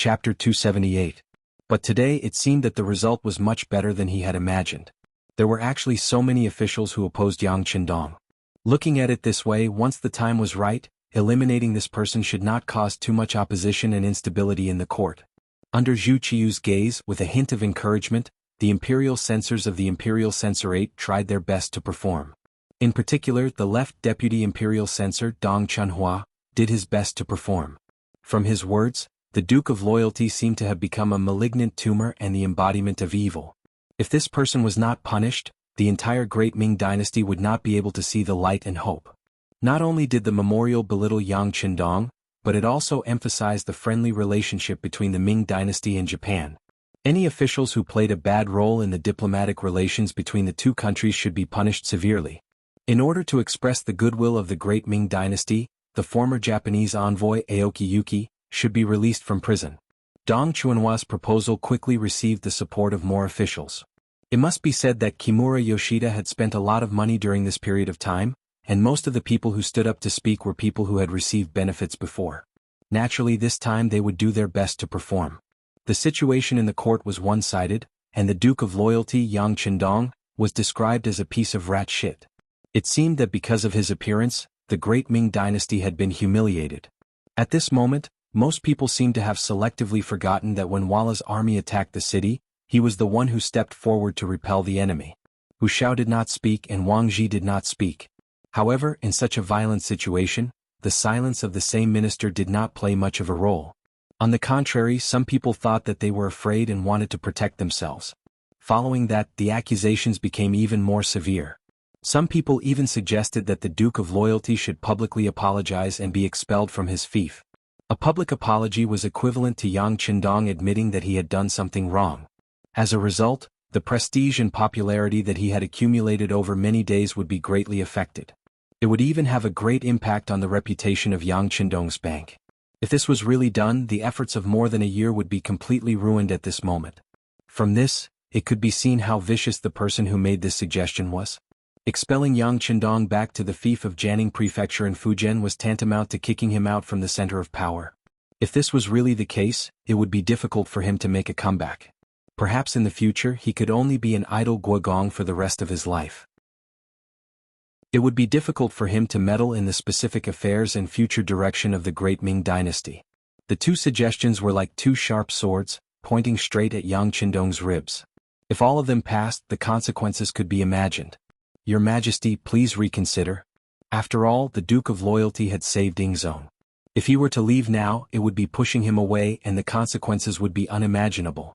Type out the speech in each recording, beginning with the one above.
Chapter 278. But today it seemed that the result was much better than he had imagined. There were actually so many officials who opposed Yang Qindong. Looking at it this way, once the time was right, eliminating this person should not cause too much opposition and instability in the court. Under Zhu Qiyu's gaze, with a hint of encouragement, the imperial censors of the Imperial Censorate tried their best to perform. In particular, the left deputy imperial censor Dong Chunhua did his best to perform. From his words, the Duke of Loyalty seemed to have become a malignant tumor and the embodiment of evil. If this person was not punished, the entire Great Ming Dynasty would not be able to see the light and hope. Not only did the memorial belittle Yang Qindong, but it also emphasized the friendly relationship between the Ming Dynasty and Japan. Any officials who played a bad role in the diplomatic relations between the two countries should be punished severely. In order to express the goodwill of the Great Ming Dynasty, the former Japanese envoy Aoki Yuki should be released from prison. Dong Chunhua's proposal quickly received the support of more officials. It must be said that Kimura Yoshida had spent a lot of money during this period of time, and most of the people who stood up to speak were people who had received benefits before. Naturally, this time they would do their best to perform. The situation in the court was one-sided, and the Duke of Loyalty, Yang Qindong, was described as a piece of rat shit. It seemed that because of his appearance, the Great Ming Dynasty had been humiliated. At this moment, most people seemed to have selectively forgotten that when Walla's army attacked the city, he was the one who stepped forward to repel the enemy. Hu Shao did not speak and Wang Ji did not speak. However, in such a violent situation, the silence of the same minister did not play much of a role. On the contrary, some people thought that they were afraid and wanted to protect themselves. Following that, the accusations became even more severe. Some people even suggested that the Duke of Loyalty should publicly apologize and be expelled from his fief. A public apology was equivalent to Yang Qindong admitting that he had done something wrong. As a result, the prestige and popularity that he had accumulated over many days would be greatly affected. It would even have a great impact on the reputation of Yang Qindong's bank. If this was really done, the efforts of more than a year would be completely ruined at this moment. From this, it could be seen how vicious the person who made this suggestion was. Expelling Yang Qindong back to the fief of Jianing Prefecture in Fujian was tantamount to kicking him out from the center of power. If this was really the case, it would be difficult for him to make a comeback. Perhaps in the future he could only be an idle guogong for the rest of his life. It would be difficult for him to meddle in the specific affairs and future direction of the Great Ming Dynasty. The two suggestions were like two sharp swords, pointing straight at Yang Qindong's ribs. If all of them passed, the consequences could be imagined. Your Majesty, please reconsider. After all, the Duke of Loyalty had saved Yingzhong. If he were to leave now, it would be pushing him away and the consequences would be unimaginable.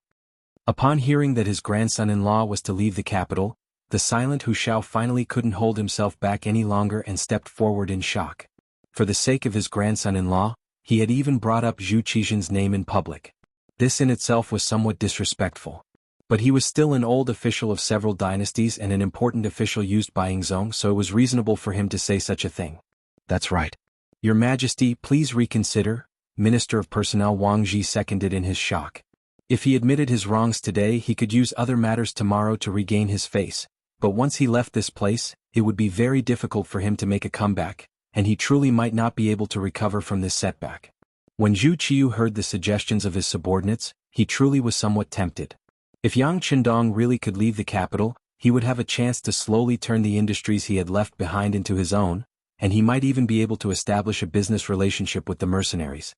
Upon hearing that his grandson-in-law was to leave the capital, the silent Hu Shao finally couldn't hold himself back any longer and stepped forward in shock. For the sake of his grandson-in-law, he had even brought up Zhu Qizhen's name in public. This in itself was somewhat disrespectful. But he was still an old official of several dynasties and an important official used by Yingzhong, so it was reasonable for him to say such a thing. That's right. Your Majesty, please reconsider, Minister of Personnel Wang Ji seconded in his shock. If he admitted his wrongs today, he could use other matters tomorrow to regain his face, but once he left this place, it would be very difficult for him to make a comeback, and he truly might not be able to recover from this setback. When Zhu Qiyu heard the suggestions of his subordinates, he truly was somewhat tempted. If Yang Qindong really could leave the capital, he would have a chance to slowly turn the industries he had left behind into his own, and he might even be able to establish a business relationship with the mercenaries.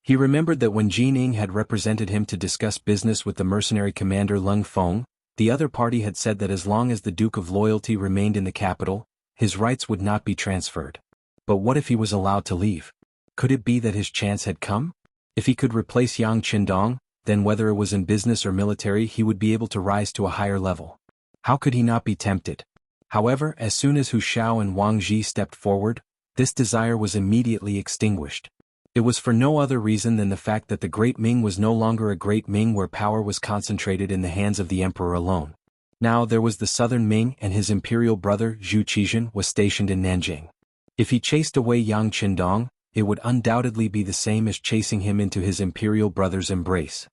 He remembered that when Jining had represented him to discuss business with the mercenary commander Leng Feng, the other party had said that as long as the Duke of Loyalty remained in the capital, his rights would not be transferred. But what if he was allowed to leave? Could it be that his chance had come? If he could replace Yang Qindong, then whether it was in business or military he would be able to rise to a higher level. How could he not be tempted? However, as soon as Hu Shao and Wang Ji stepped forward, this desire was immediately extinguished. It was for no other reason than the fact that the Great Ming was no longer a Great Ming where power was concentrated in the hands of the emperor alone. Now there was the Southern Ming and his imperial brother Zhu Qizhen was stationed in Nanjing. If he chased away Yang Qindong, it would undoubtedly be the same as chasing him into his imperial brother's embrace.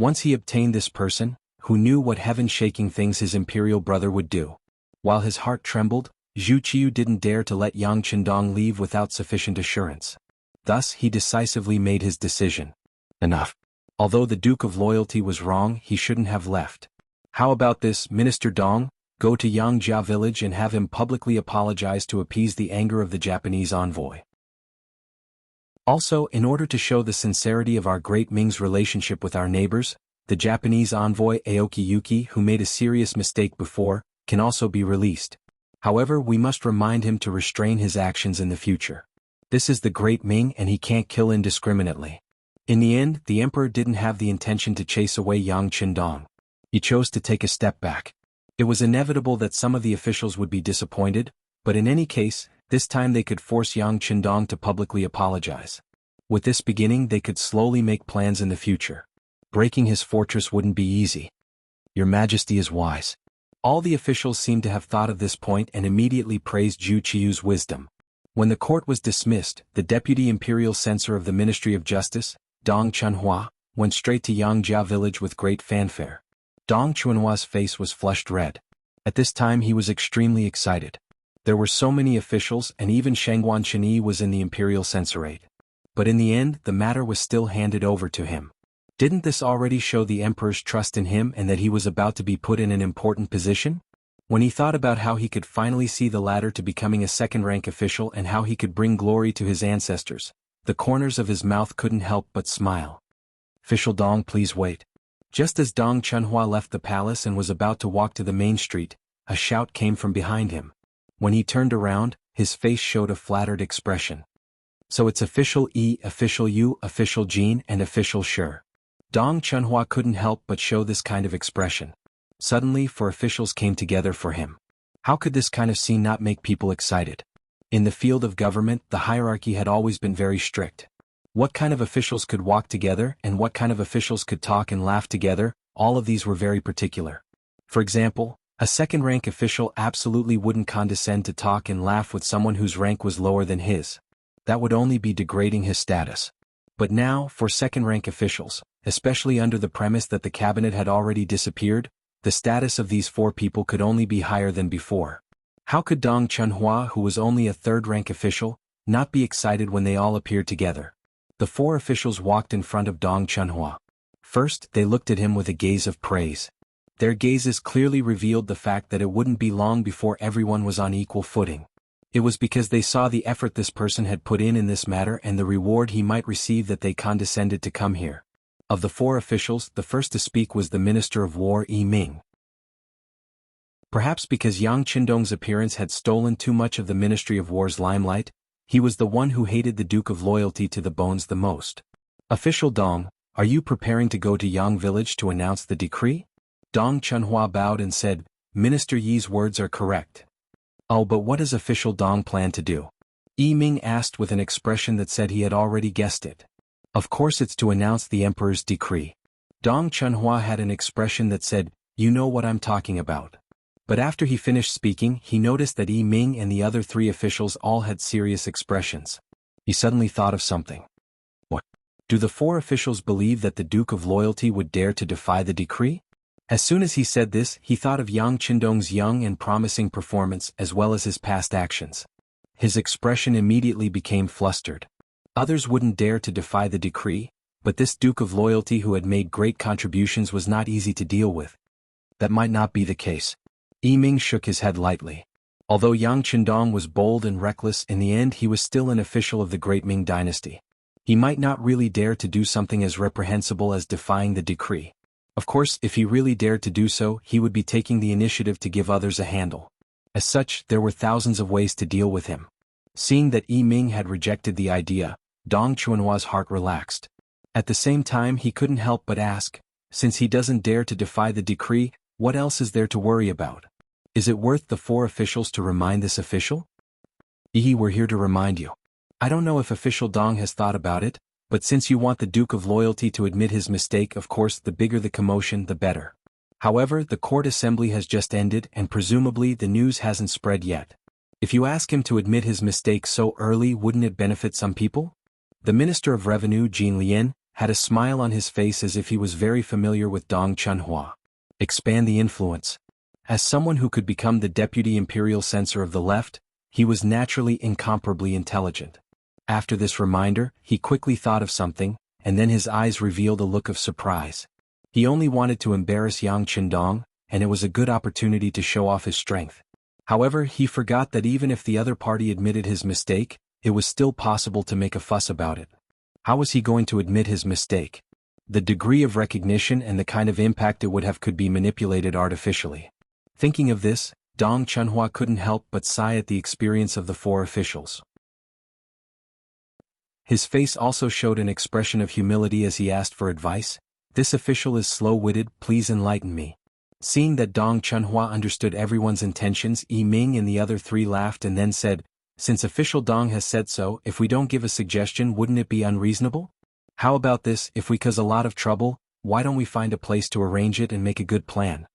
Once he obtained this person, who knew what heaven-shaking things his imperial brother would do. While his heart trembled, Zhu Qiyu didn't dare to let Yang Qindong leave without sufficient assurance. Thus he decisively made his decision. Enough. Although the Duke of Loyalty was wrong, he shouldn't have left. How about this, Minister Dong? Go to Yangjia village and have him publicly apologize to appease the anger of the Japanese envoy. Also, in order to show the sincerity of our great Ming's relationship with our neighbors, the Japanese envoy Aoki Yuki, who made a serious mistake before, can also be released. However, we must remind him to restrain his actions in the future. This is the great Ming and he can't kill indiscriminately. In the end, the emperor didn't have the intention to chase away Yang Qindong. He chose to take a step back. It was inevitable that some of the officials would be disappointed, but in any case, this time they could force Yang Qindong to publicly apologize. With this beginning, they could slowly make plans in the future. Breaking his fortress wouldn't be easy. Your Majesty is wise. All the officials seemed to have thought of this point and immediately praised Zhu Qiu's wisdom. When the court was dismissed, the deputy imperial censor of the Ministry of Justice, Dong Chunhua, went straight to Yangjia village with great fanfare. Dong Chunhua's face was flushed red. At this time he was extremely excited. There were so many officials and even Shangguan Chenyi was in the imperial censorate. But in the end, the matter was still handed over to him. Didn't this already show the emperor's trust in him and that he was about to be put in an important position? When he thought about how he could finally see the ladder to becoming a second-rank official and how he could bring glory to his ancestors, the corners of his mouth couldn't help but smile. Official Dong, please wait. Just as Dong Chunhua left the palace and was about to walk to the main street, a shout came from behind him. When he turned around, his face showed a flattered expression. So it's official E, official U, official Jean, and official Sure. Dong Chunhua couldn't help but show this kind of expression. Suddenly, four officials came together for him. How could this kind of scene not make people excited? In the field of government, the hierarchy had always been very strict. What kind of officials could walk together and what kind of officials could talk and laugh together, all of these were very particular. For example, a second-rank official absolutely wouldn't condescend to talk and laugh with someone whose rank was lower than his. That would only be degrading his status. But now, for second-rank officials, especially under the premise that the cabinet had already disappeared, the status of these four people could only be higher than before. How could Dong Chunhua, who was only a third-rank official, not be excited when they all appeared together? The four officials walked in front of Dong Chunhua. First, they looked at him with a gaze of praise. Their gazes clearly revealed the fact that it wouldn't be long before everyone was on equal footing. It was because they saw the effort this person had put in this matter and the reward he might receive that they condescended to come here. Of the four officials, the first to speak was the Minister of War Yi Ming. Perhaps because Yang Qindong's appearance had stolen too much of the Ministry of War's limelight, he was the one who hated the Duke of Loyalty to the bones the most. Official Dong, are you preparing to go to Yang village to announce the decree? Dong Chunhua bowed and said, Minister Yi's words are correct. Oh, but what does official Dong plan to do? Yi Ming asked with an expression that said he had already guessed it. Of course it's to announce the emperor's decree. Dong Chunhua had an expression that said, you know what I'm talking about. But after he finished speaking, he noticed that Yi Ming and the other three officials all had serious expressions. He suddenly thought of something. What? Do the four officials believe that the Duke of Loyalty would dare to defy the decree? As soon as he said this, he thought of Yang Qindong's young and promising performance as well as his past actions. His expression immediately became flustered. Others wouldn't dare to defy the decree, but this Duke of Loyalty who had made great contributions was not easy to deal with. That might not be the case. Yi Ming shook his head lightly. Although Yang Qindong was bold and reckless, in the end he was still an official of the great Ming dynasty. He might not really dare to do something as reprehensible as defying the decree. Of course, if he really dared to do so, he would be taking the initiative to give others a handle. As such, there were thousands of ways to deal with him. Seeing that Yi Ming had rejected the idea, Dong Chunhua's heart relaxed. At the same time, he couldn't help but ask, since he doesn't dare to defy the decree, what else is there to worry about? Is it worth the four officials to remind this official? Yi, we're here to remind you. I don't know if official Dong has thought about it, but since you want the Duke of Loyalty to admit his mistake, of course the bigger the commotion the better. However, the court assembly has just ended and presumably the news hasn't spread yet. If you ask him to admit his mistake so early, wouldn't it benefit some people? The Minister of Revenue Jin Lian had a smile on his face as if he was very familiar with Dong Chunhua. Expand the influence. As someone who could become the deputy imperial censor of the left, he was naturally incomparably intelligent. After this reminder, he quickly thought of something, and then his eyes revealed a look of surprise. He only wanted to embarrass Yang Qindong, and it was a good opportunity to show off his strength. However, he forgot that even if the other party admitted his mistake, it was still possible to make a fuss about it. How was he going to admit his mistake? The degree of recognition and the kind of impact it would have could be manipulated artificially. Thinking of this, Dong Chunhua couldn't help but sigh at the experience of the four officials. His face also showed an expression of humility as he asked for advice. "This official is slow-witted, please enlighten me." Seeing that Dong Chunhua understood everyone's intentions, Yi Ming and the other three laughed and then said, "Since official Dong has said so, if we don't give a suggestion, wouldn't it be unreasonable? How about this, if we cause a lot of trouble, why don't we find a place to arrange it and make a good plan?"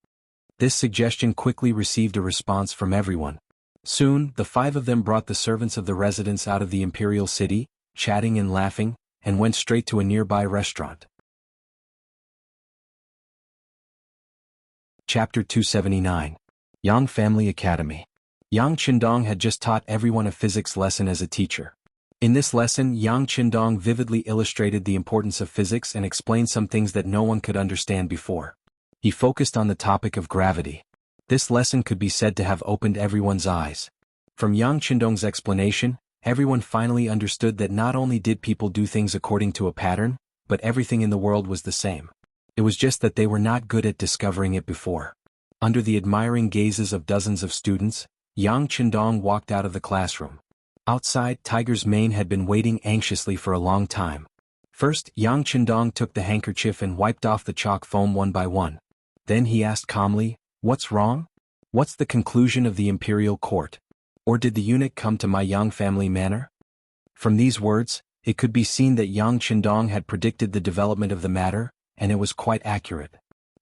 This suggestion quickly received a response from everyone. Soon, the five of them brought the servants of the residence out of the imperial city, chatting and laughing, and went straight to a nearby restaurant. Chapter 279. Yang Family Academy. Yang Qindong had just taught everyone a physics lesson as a teacher. In this lesson, Yang Qindong vividly illustrated the importance of physics and explained some things that no one could understand before. He focused on the topic of gravity. This lesson could be said to have opened everyone's eyes. From Yang Qindong's explanation, everyone finally understood that not only did people do things according to a pattern, but everything in the world was the same. It was just that they were not good at discovering it before. Under the admiring gazes of dozens of students, Yang Qindong walked out of the classroom. Outside, Tiger's mane had been waiting anxiously for a long time. First, Yang Qindong took the handkerchief and wiped off the chalk foam one by one. Then he asked calmly, "What's wrong? What's the conclusion of the imperial court? Or did the eunuch come to my Yang family manor?" From these words, it could be seen that Yang Qindong had predicted the development of the matter, and it was quite accurate.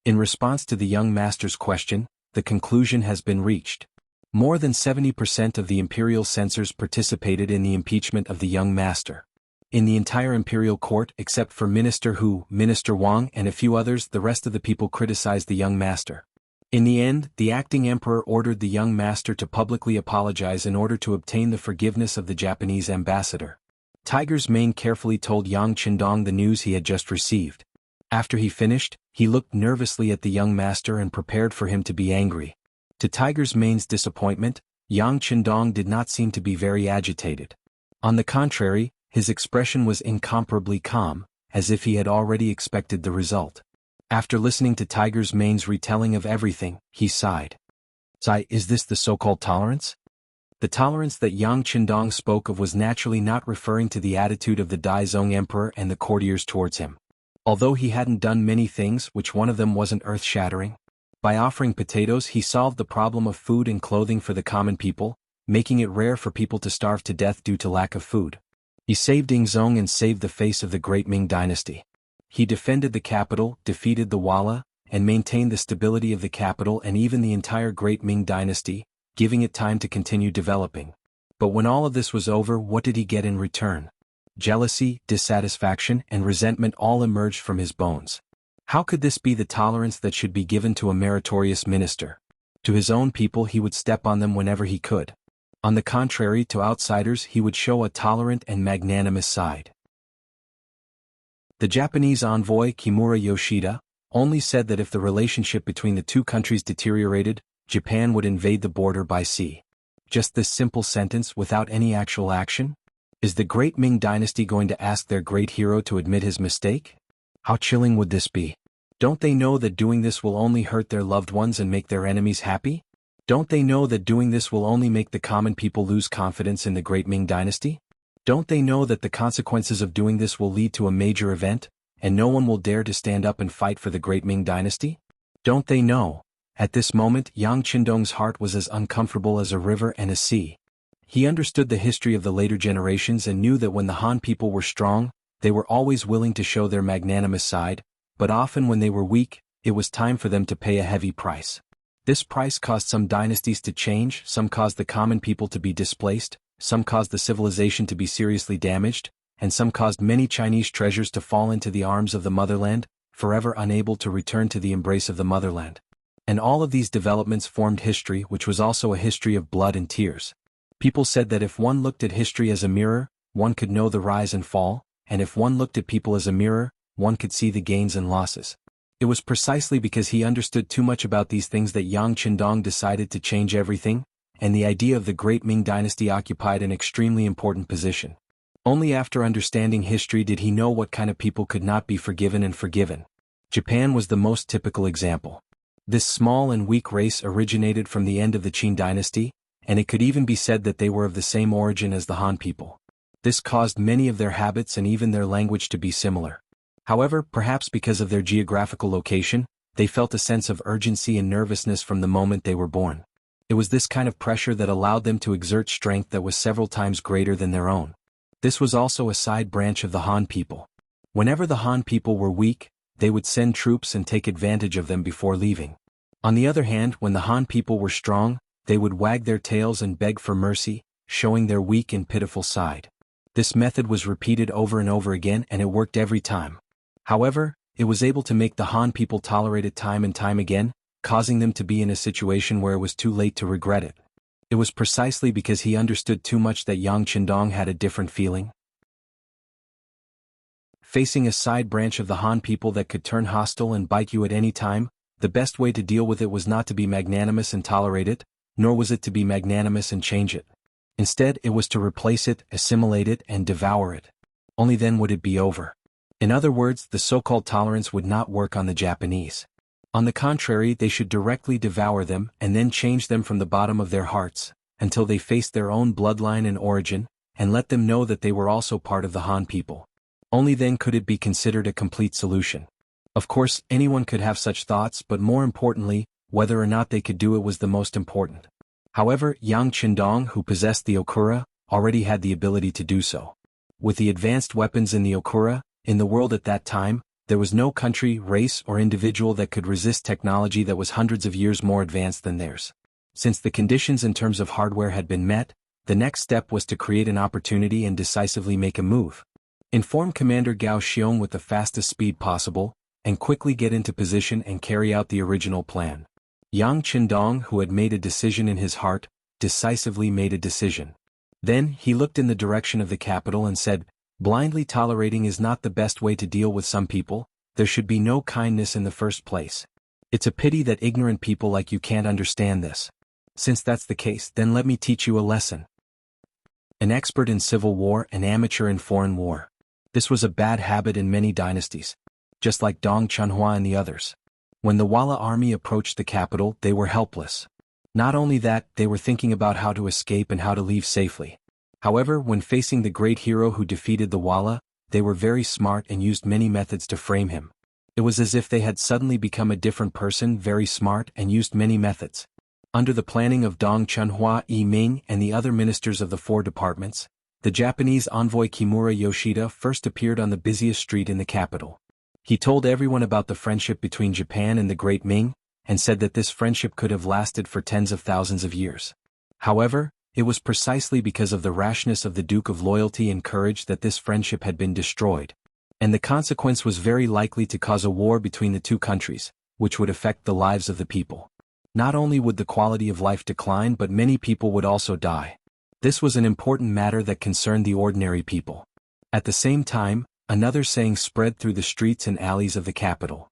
In response to the young master's question, the conclusion has been reached. More than 70% of the imperial censors participated in the impeachment of the young master. In the entire imperial court, except for Minister Hu, Minister Wang, and a few others, the rest of the people criticized the young master. In the end, the acting emperor ordered the young master to publicly apologize in order to obtain the forgiveness of the Japanese ambassador. Tiger's mane carefully told Yang Qindong the news he had just received. After he finished, he looked nervously at the young master and prepared for him to be angry. To Tiger's mane's disappointment, Yang Qindong did not seem to be very agitated. On the contrary, his expression was incomparably calm, as if he had already expected the result. After listening to Tiger's mane's retelling of everything, he sighed. "Sigh, is this the so-called tolerance?" The tolerance that Yang Qindong spoke of was naturally not referring to the attitude of the Daizong emperor and the courtiers towards him. Although he hadn't done many things, which one of them wasn't earth-shattering. By offering potatoes, he solved the problem of food and clothing for the common people, making it rare for people to starve to death due to lack of food. He saved Yingzhong and saved the face of the great Ming Dynasty. He defended the capital, defeated the Walla, and maintained the stability of the capital and even the entire great Ming Dynasty, giving it time to continue developing. But when all of this was over, what did he get in return? Jealousy, dissatisfaction, and resentment all emerged from his bones. How could this be the tolerance that should be given to a meritorious minister? To his own people he would step on them whenever he could. On the contrary, to outsiders he would show a tolerant and magnanimous side. The Japanese envoy, Kimura Yoshida, only said that if the relationship between the two countries deteriorated, Japan would invade the border by sea. Just this simple sentence without any actual action? Is the great Ming Dynasty going to ask their great hero to admit his mistake? How chilling would this be? Don't they know that doing this will only hurt their loved ones and make their enemies happy? Don't they know that doing this will only make the common people lose confidence in the great Ming Dynasty? Don't they know that the consequences of doing this will lead to a major event, and no one will dare to stand up and fight for the great Ming Dynasty? Don't they know? At this moment, Yang Qindong's heart was as uncomfortable as a river and a sea. He understood the history of the later generations and knew that when the Han people were strong, they were always willing to show their magnanimous side, but often when they were weak, it was time for them to pay a heavy price. This price caused some dynasties to change, some caused the common people to be displaced, some caused the civilization to be seriously damaged, and some caused many Chinese treasures to fall into the arms of the motherland, forever unable to return to the embrace of the motherland. And all of these developments formed history, which was also a history of blood and tears. People said that if one looked at history as a mirror, one could know the rise and fall, and if one looked at people as a mirror, one could see the gains and losses. It was precisely because he understood too much about these things that Yang Qindong decided to change everything, and the idea of the Great Ming Dynasty occupied an extremely important position. Only after understanding history did he know what kind of people could not be forgiven and forgiven. Japan was the most typical example. This small and weak race originated from the end of the Qin dynasty, and it could even be said that they were of the same origin as the Han people. This caused many of their habits and even their language to be similar. However, perhaps because of their geographical location, they felt a sense of urgency and nervousness from the moment they were born. It was this kind of pressure that allowed them to exert strength that was several times greater than their own. This was also a side branch of the Han people. Whenever the Han people were weak, they would send troops and take advantage of them before leaving. On the other hand, when the Han people were strong, they would wag their tails and beg for mercy, showing their weak and pitiful side. This method was repeated over and over again, and it worked every time. However, it was able to make the Han people tolerate it time and time again, causing them to be in a situation where it was too late to regret it. It was precisely because he understood too much that Yang Qindong had a different feeling. Facing a side branch of the Han people that could turn hostile and bite you at any time, the best way to deal with it was not to be magnanimous and tolerate it, nor was it to be magnanimous and change it. Instead, it was to replace it, assimilate it, and devour it. Only then would it be over. In other words, the so-called tolerance would not work on the Japanese. On the contrary, they should directly devour them and then change them from the bottom of their hearts, until they faced their own bloodline and origin, and let them know that they were also part of the Han people. Only then could it be considered a complete solution. Of course, anyone could have such thoughts, but more importantly, whether or not they could do it was the most important. However, Yang Qindong, who possessed the Okura, already had the ability to do so. With the advanced weapons in the Okura, in the world at that time, there was no country, race, or individual that could resist technology that was hundreds of years more advanced than theirs. Since the conditions in terms of hardware had been met, the next step was to create an opportunity and decisively make a move. Inform Commander Gao Xiong with the fastest speed possible, and quickly get into position and carry out the original plan. Yang Qindong, who had made a decision in his heart, decisively made a decision. Then, he looked in the direction of the capital and said, "Blindly tolerating is not the best way to deal with some people. There should be no kindness in the first place. It's a pity that ignorant people like you can't understand this. Since that's the case, then let me teach you a lesson." An expert in civil war, an amateur in foreign war. This was a bad habit in many dynasties, just like Dong Chunhua and the others. When the Wala army approached the capital, they were helpless. Not only that, they were thinking about how to escape and how to leave safely. However, when facing the great hero who defeated the Wala, they were very smart and used many methods to frame him. It was as if they had suddenly become a different person, very smart, and used many methods. Under the planning of Dong Chunhua, Yi Ming, and the other ministers of the four departments, the Japanese envoy Kimura Yoshida first appeared on the busiest street in the capital. He told everyone about the friendship between Japan and the Great Ming, and said that this friendship could have lasted for tens of thousands of years. However, it was precisely because of the rashness of the Duke of Loyalty and Courage that this friendship had been destroyed. And the consequence was very likely to cause a war between the two countries, which would affect the lives of the people. Not only would the quality of life decline, but many people would also die. This was an important matter that concerned the ordinary people. At the same time, another saying spread through the streets and alleys of the capital.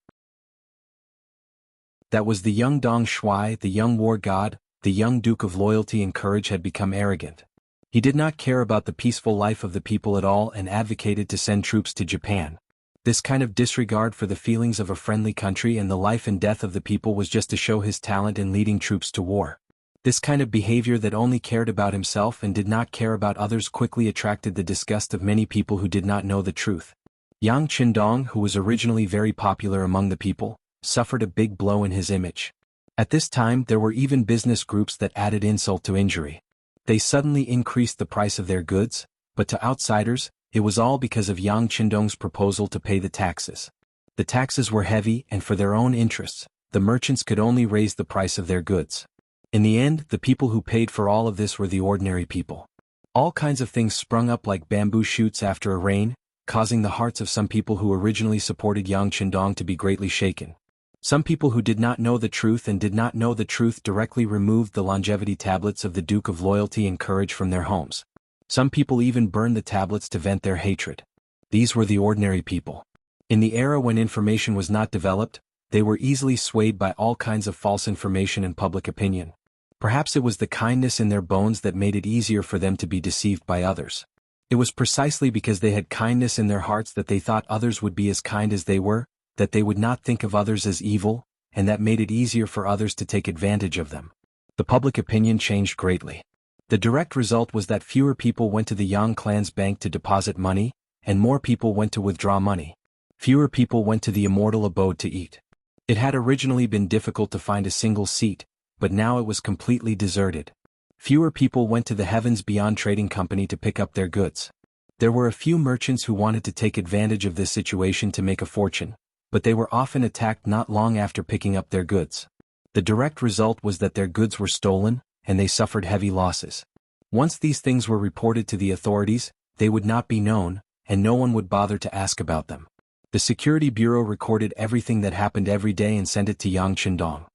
That was the young Dong Shuai, the young war god, the young Duke of Loyalty and Courage had become arrogant. He did not care about the peaceful life of the people at all and advocated to send troops to Japan. This kind of disregard for the feelings of a friendly country and the life and death of the people was just to show his talent in leading troops to war. This kind of behavior that only cared about himself and did not care about others quickly attracted the disgust of many people who did not know the truth. Yang Qindong, who was originally very popular among the people, suffered a big blow in his image. At this time there were even business groups that added insult to injury. They suddenly increased the price of their goods, but to outsiders, it was all because of Yang Qindong's proposal to pay the taxes. The taxes were heavy, and for their own interests, the merchants could only raise the price of their goods. In the end, the people who paid for all of this were the ordinary people. All kinds of things sprung up like bamboo shoots after a rain, causing the hearts of some people who originally supported Yang Qindong to be greatly shaken. Some people who did not know the truth and did not know the truth directly removed the longevity tablets of the Duke of Loyalty and Courage from their homes. Some people even burned the tablets to vent their hatred. These were the ordinary people. In the era when information was not developed, they were easily swayed by all kinds of false information and public opinion. Perhaps it was the kindness in their bones that made it easier for them to be deceived by others. It was precisely because they had kindness in their hearts that they thought others would be as kind as they were, that they would not think of others as evil, and that made it easier for others to take advantage of them. The public opinion changed greatly. The direct result was that fewer people went to the Yang clan's bank to deposit money, and more people went to withdraw money. Fewer people went to the immortal abode to eat. It had originally been difficult to find a single seat, but now it was completely deserted. Fewer people went to the Heavens Beyond Trading Company to pick up their goods. There were a few merchants who wanted to take advantage of this situation to make a fortune, but they were often attacked not long after picking up their goods. The direct result was that their goods were stolen, and they suffered heavy losses. Once these things were reported to the authorities, they would not be known, and no one would bother to ask about them. The Security Bureau recorded everything that happened every day and sent it to Yang Qindong.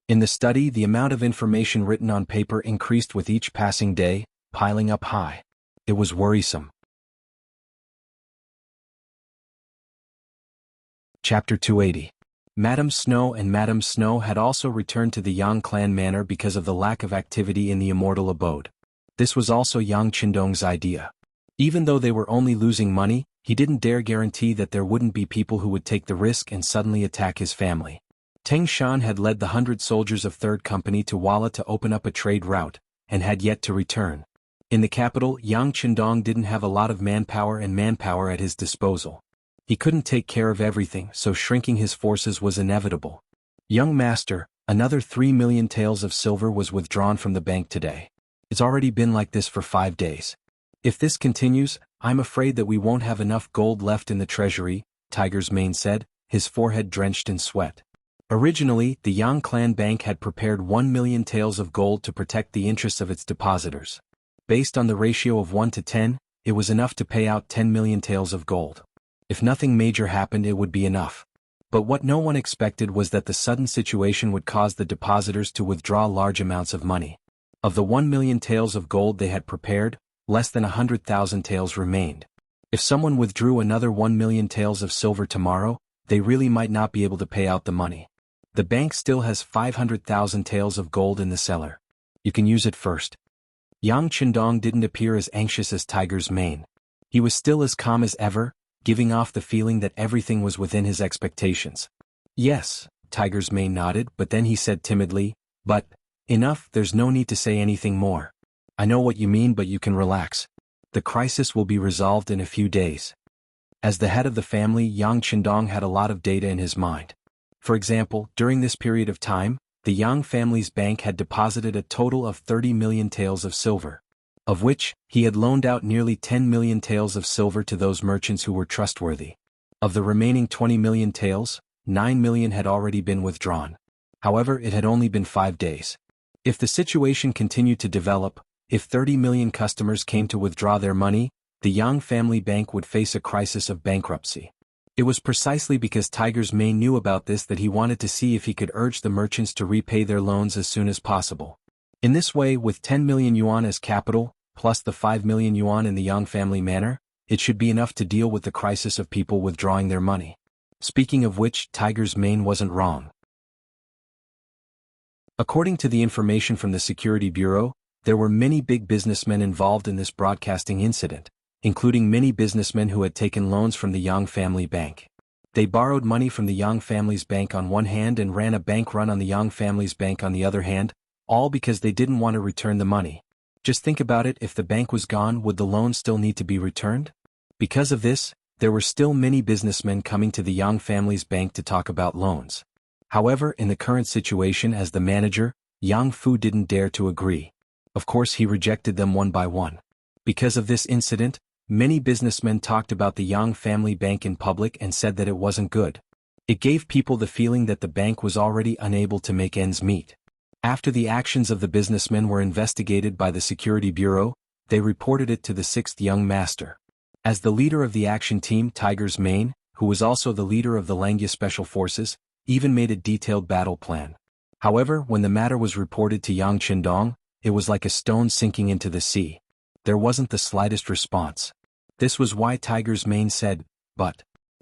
In the study, the amount of information written on paper increased with each passing day, piling up high. It was worrisome. Chapter 280. Madame Snow and Madame Snow had also returned to the Yang clan manor because of the lack of activity in the immortal abode. This was also Yang Qindong's idea. Even though they were only losing money, he didn't dare guarantee that there wouldn't be people who would take the risk and suddenly attack his family. Teng Shan had led the 100 soldiers of 3rd Company to Walla to open up a trade route, and had yet to return. In the capital, Yang Qindong didn't have a lot of manpower at his disposal. He couldn't take care of everything, so shrinking his forces was inevitable. Young master, another 3 million taels of silver was withdrawn from the bank today. It's already been like this for 5 days. If this continues, I'm afraid that we won't have enough gold left in the treasury, Tiger's Mane said, his forehead drenched in sweat. Originally, the Yang clan bank had prepared 1 million taels of gold to protect the interests of its depositors. Based on the ratio of 1 to 10, it was enough to pay out 10 million taels of gold. If nothing major happened, it would be enough. But what no one expected was that the sudden situation would cause the depositors to withdraw large amounts of money. Of the 1 million taels of gold they had prepared, less than 100,000 taels remained. If someone withdrew another 1 million taels of silver tomorrow, they really might not be able to pay out the money. The bank still has 500,000 taels of gold in the cellar. You can use it first. Yang Qindong didn't appear as anxious as Tiger's Mane. He was still as calm as ever, giving off the feeling that everything was within his expectations. Yes, Tiger's Mane nodded, but then he said timidly, but, enough, there's no need to say anything more. I know what you mean, but you can relax. The crisis will be resolved in a few days. As the head of the family, Yang Qindong had a lot of data in his mind. For example, during this period of time, the Yang family's bank had deposited a total of 30 million taels of silver, of which he had loaned out nearly 10 million taels of silver to those merchants who were trustworthy. Of the remaining 20 million taels, 9 million had already been withdrawn. However, it had only been 5 days. If the situation continued to develop, if 30 million customers came to withdraw their money, the Yang family bank would face a crisis of bankruptcy. It was precisely because Tiger's Mane knew about this that he wanted to see if he could urge the merchants to repay their loans as soon as possible. In this way, with 10 million yuan as capital, plus the 5 million yuan in the Yang family manor, it should be enough to deal with the crisis of people withdrawing their money. Speaking of which, Tiger's Mane wasn't wrong. According to the information from the Security Bureau, there were many big businessmen involved in this broadcasting incident, including many businessmen who had taken loans from the Yang family bank. They borrowed money from the Yang family's bank on one hand and ran a bank run on the Yang family's bank on the other hand, all because they didn't want to return the money. Just think about it, if the bank was gone, would the loan still need to be returned? Because of this, there were still many businessmen coming to the Yang family's bank to talk about loans. However, in the current situation as the manager, Yang Fu didn't dare to agree. Of course, he rejected them one by one. Because of this incident, many businessmen talked about the Yang family bank in public and said that it wasn't good. It gave people the feeling that the bank was already unable to make ends meet. After the actions of the businessmen were investigated by the Security Bureau, they reported it to the 6th Young Master. As the leader of the action team, Tiger's Mane, who was also the leader of the Langya Special Forces, even made a detailed battle plan. However, when the matter was reported to Yang Qindong, it was like a stone sinking into the sea. There wasn't the slightest response. This was why Tiger's Mane said,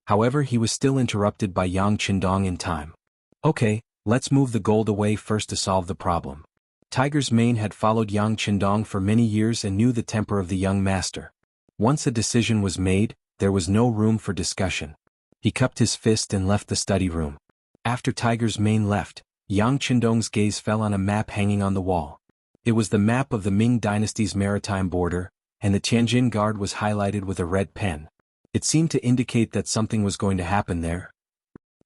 However, he was still interrupted by Yang Qindong in time. Okay, let's move the gold away first to solve the problem. Tiger's Mane had followed Yang Qindong for many years and knew the temper of the young master. Once a decision was made, there was no room for discussion. He cupped his fist and left the study room. After Tiger's Mane left, Yang Qindong's gaze fell on a map hanging on the wall. It was the map of the Ming Dynasty's maritime border, and the Tianjin Guard was highlighted with a red pen. It seemed to indicate that something was going to happen there.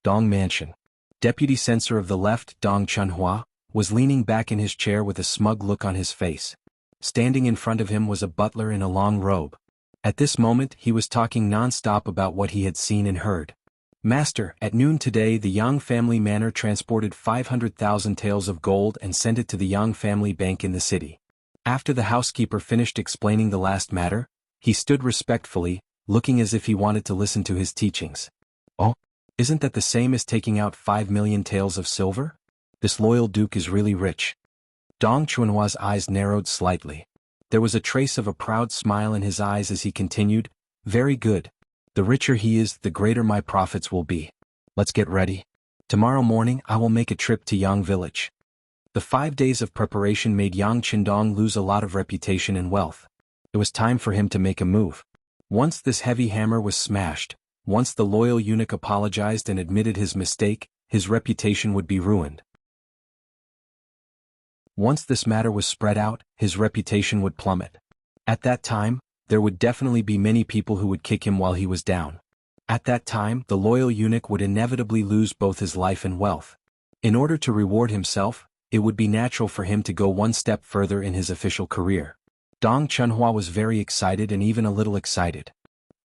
Dong Mansion. Deputy Censor of the Left, Dong Chunhua, was leaning back in his chair with a smug look on his face. Standing in front of him was a butler in a long robe. At this moment he was talking non-stop about what he had seen and heard. Master, at noon today the Yang family manor transported 500,000 taels of gold and sent it to the Yang family bank in the city. After the housekeeper finished explaining the last matter, he stood respectfully, looking as if he wanted to listen to his teachings. Oh, isn't that the same as taking out 5 million taels of silver? This loyal duke is really rich. Dong Chunhua's eyes narrowed slightly. There was a trace of a proud smile in his eyes as he continued, very good. The richer he is, the greater my profits will be. Let's get ready. Tomorrow morning I will make a trip to Yang village. The 5 days of preparation made Yang Qindong lose a lot of reputation and wealth. It was time for him to make a move. Once this heavy hammer was smashed, once the loyal eunuch apologized and admitted his mistake, his reputation would be ruined. Once this matter was spread out, his reputation would plummet. At that time, there would definitely be many people who would kick him while he was down. At that time, the loyal eunuch would inevitably lose both his life and wealth. In order to reward himself, it would be natural for him to go one step further in his official career. Dong Chunhua was very excited and even a little excited.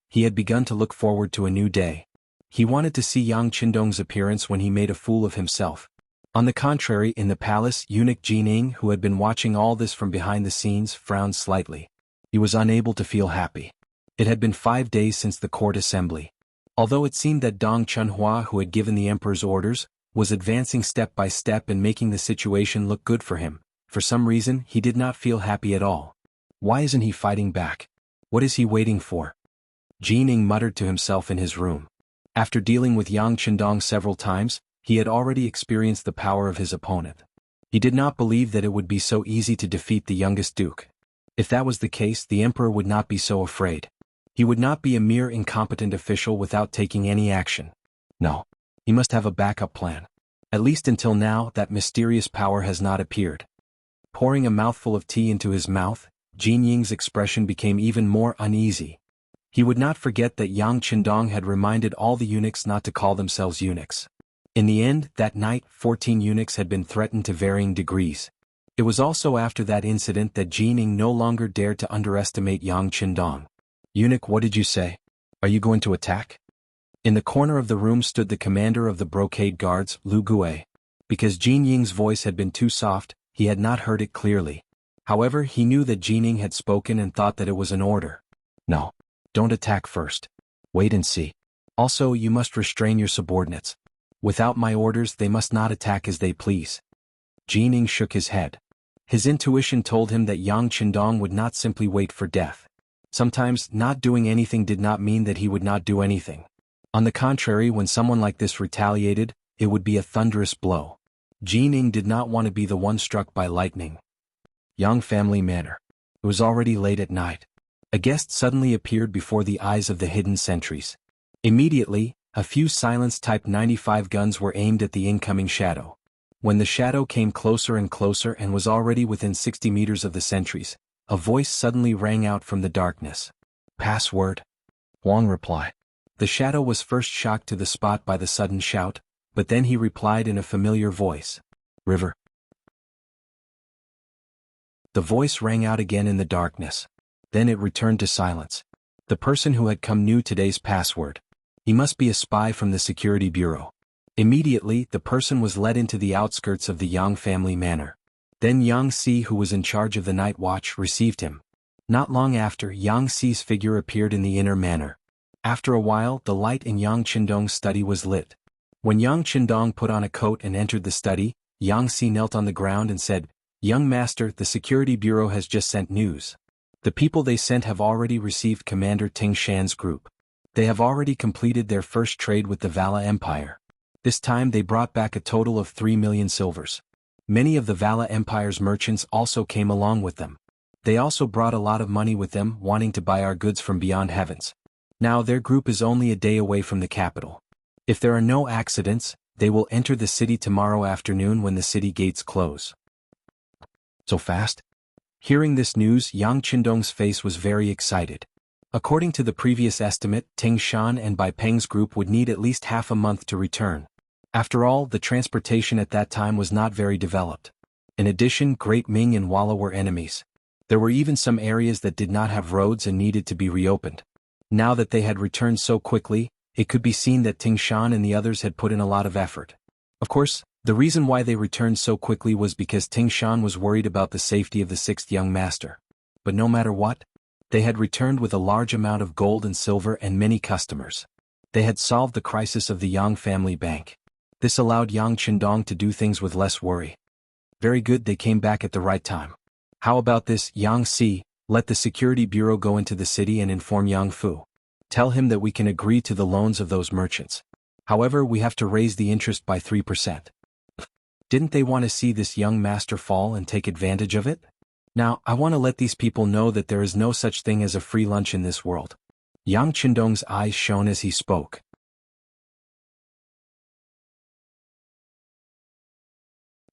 He had begun to look forward to a new day. He wanted to see Yang Qindong's appearance when he made a fool of himself. On the contrary, in the palace, eunuch Jining, who had been watching all this from behind the scenes, frowned slightly. He was unable to feel happy. It had been 5 days since the court assembly. Although it seemed that Dong Chunhua, who had given the emperor's orders, was advancing step by step and making the situation look good for him, for some reason he did not feel happy at all. Why isn't he fighting back? What is he waiting for? Jining muttered to himself in his room. After dealing with Yang Qindong several times, he had already experienced the power of his opponent. He did not believe that it would be so easy to defeat the youngest duke. If that was the case, the emperor would not be so afraid. He would not be a mere incompetent official without taking any action. No. He must have a backup plan. At least until now, that mysterious power has not appeared. Pouring a mouthful of tea into his mouth, Jin Ying's expression became even more uneasy. He would not forget that Yang Qindong had reminded all the eunuchs not to call themselves eunuchs. In the end, that night, 14 eunuchs had been threatened to varying degrees. It was also after that incident that Jining no longer dared to underestimate Yang Qindong. Eunuch, what did you say? Are you going to attack? In the corner of the room stood the commander of the brocade guards, Lu Gue. Because Jin Ying's voice had been too soft, he had not heard it clearly. However, he knew that Jining had spoken and thought that it was an order. No. Don't attack first. Wait and see. Also, you must restrain your subordinates. Without my orders, they must not attack as they please. Jining shook his head. His intuition told him that Yang Qindong would not simply wait for death. Sometimes, not doing anything did not mean that he would not do anything. On the contrary, when someone like this retaliated, it would be a thunderous blow. Jining did not want to be the one struck by lightning. Yang family manor. It was already late at night. A guest suddenly appeared before the eyes of the hidden sentries. Immediately, a few silenced Type 95 guns were aimed at the incoming shadow. When the shadow came closer and closer and was already within 60 meters of the sentries, a voice suddenly rang out from the darkness. Password. Huang replied. The shadow was first shocked to the spot by the sudden shout, but then he replied in a familiar voice. River. The voice rang out again in the darkness. Then it returned to silence. The person who had come knew today's password. He must be a spy from the security bureau. Immediately, the person was led into the outskirts of the Yang family manor. Then Yang Si, who was in charge of the night watch, received him. Not long after, Yang Si's figure appeared in the inner manor. After a while, the light in Yang Qindong's study was lit. When Yang Qindong put on a coat and entered the study, Yang Si knelt on the ground and said, Young master, the security bureau has just sent news. The people they sent have already received Commander Ting Shan's group. They have already completed their first trade with the Vala Empire. This time they brought back a total of 3 million silvers. Many of the Vala Empire's merchants also came along with them. They also brought a lot of money with them, wanting to buy our goods from beyond heavens. Now their group is only a day away from the capital. If there are no accidents, they will enter the city tomorrow afternoon when the city gates close. So fast? Hearing this news, Yang Qindong's face was very excited. According to the previous estimate, Ting Shan and Bai Peng's group would need at least half a month to return. After all, the transportation at that time was not very developed. In addition, Great Ming and Walla were enemies. There were even some areas that did not have roads and needed to be reopened. Now that they had returned so quickly, it could be seen that Ting Shan and the others had put in a lot of effort. Of course, the reason why they returned so quickly was because Ting Shan was worried about the safety of the sixth young master. But no matter what, they had returned with a large amount of gold and silver and many customers. They had solved the crisis of the Yang family bank. This allowed Yang Qindong to do things with less worry. Very good, they came back at the right time. How about this, Yang Si? Let the security bureau go into the city and inform Yang Fu. Tell him that we can agree to the loans of those merchants. However, we have to raise the interest by 3%. Didn't they want to see this young master fall and take advantage of it? Now, I want to let these people know that there is no such thing as a free lunch in this world. Yang Qindong's eyes shone as he spoke.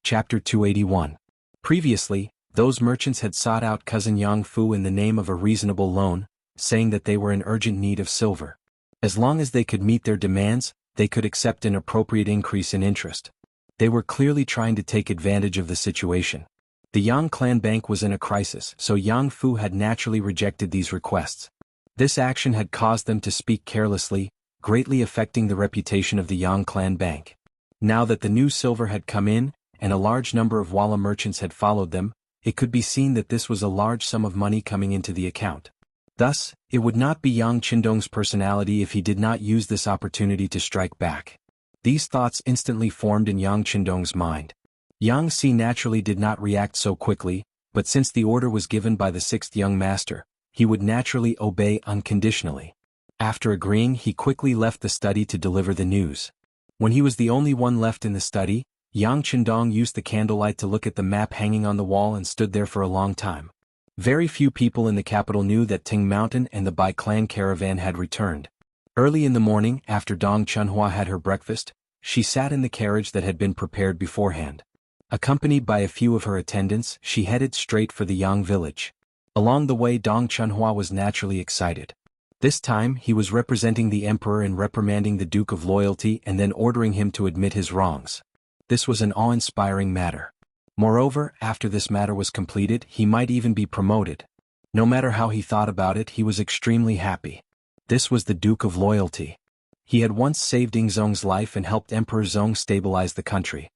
Chapter 281. Previously, those merchants had sought out cousin Yang Fu in the name of a reasonable loan, saying that they were in urgent need of silver. As long as they could meet their demands, they could accept an appropriate increase in interest. They were clearly trying to take advantage of the situation. The Yang clan bank was in a crisis, so Yang Fu had naturally rejected these requests. This action had caused them to speak carelessly, greatly affecting the reputation of the Yang clan bank. Now that the new silver had come in, and a large number of Walla merchants had followed them, it could be seen that this was a large sum of money coming into the account. Thus, it would not be Yang Qindong's personality if he did not use this opportunity to strike back. These thoughts instantly formed in Yang Qindong's mind. Yang Si naturally did not react so quickly, but since the order was given by the sixth young master, he would naturally obey unconditionally. After agreeing, he quickly left the study to deliver the news. When he was the only one left in the study, Yang Qindong used the candlelight to look at the map hanging on the wall and stood there for a long time. Very few people in the capital knew that Ting Mountain and the Bai clan caravan had returned. Early in the morning, after Dong Chunhua had her breakfast, she sat in the carriage that had been prepared beforehand. Accompanied by a few of her attendants, she headed straight for the Yang village. Along the way, Dong Chunhua was naturally excited. This time, he was representing the emperor and reprimanding the Duke of Loyalty and then ordering him to admit his wrongs. This was an awe-inspiring matter. Moreover, after this matter was completed, he might even be promoted. No matter how he thought about it, he was extremely happy. This was the Duke of Loyalty. He had once saved Ingzong's life and helped Emperor Zong stabilize the country.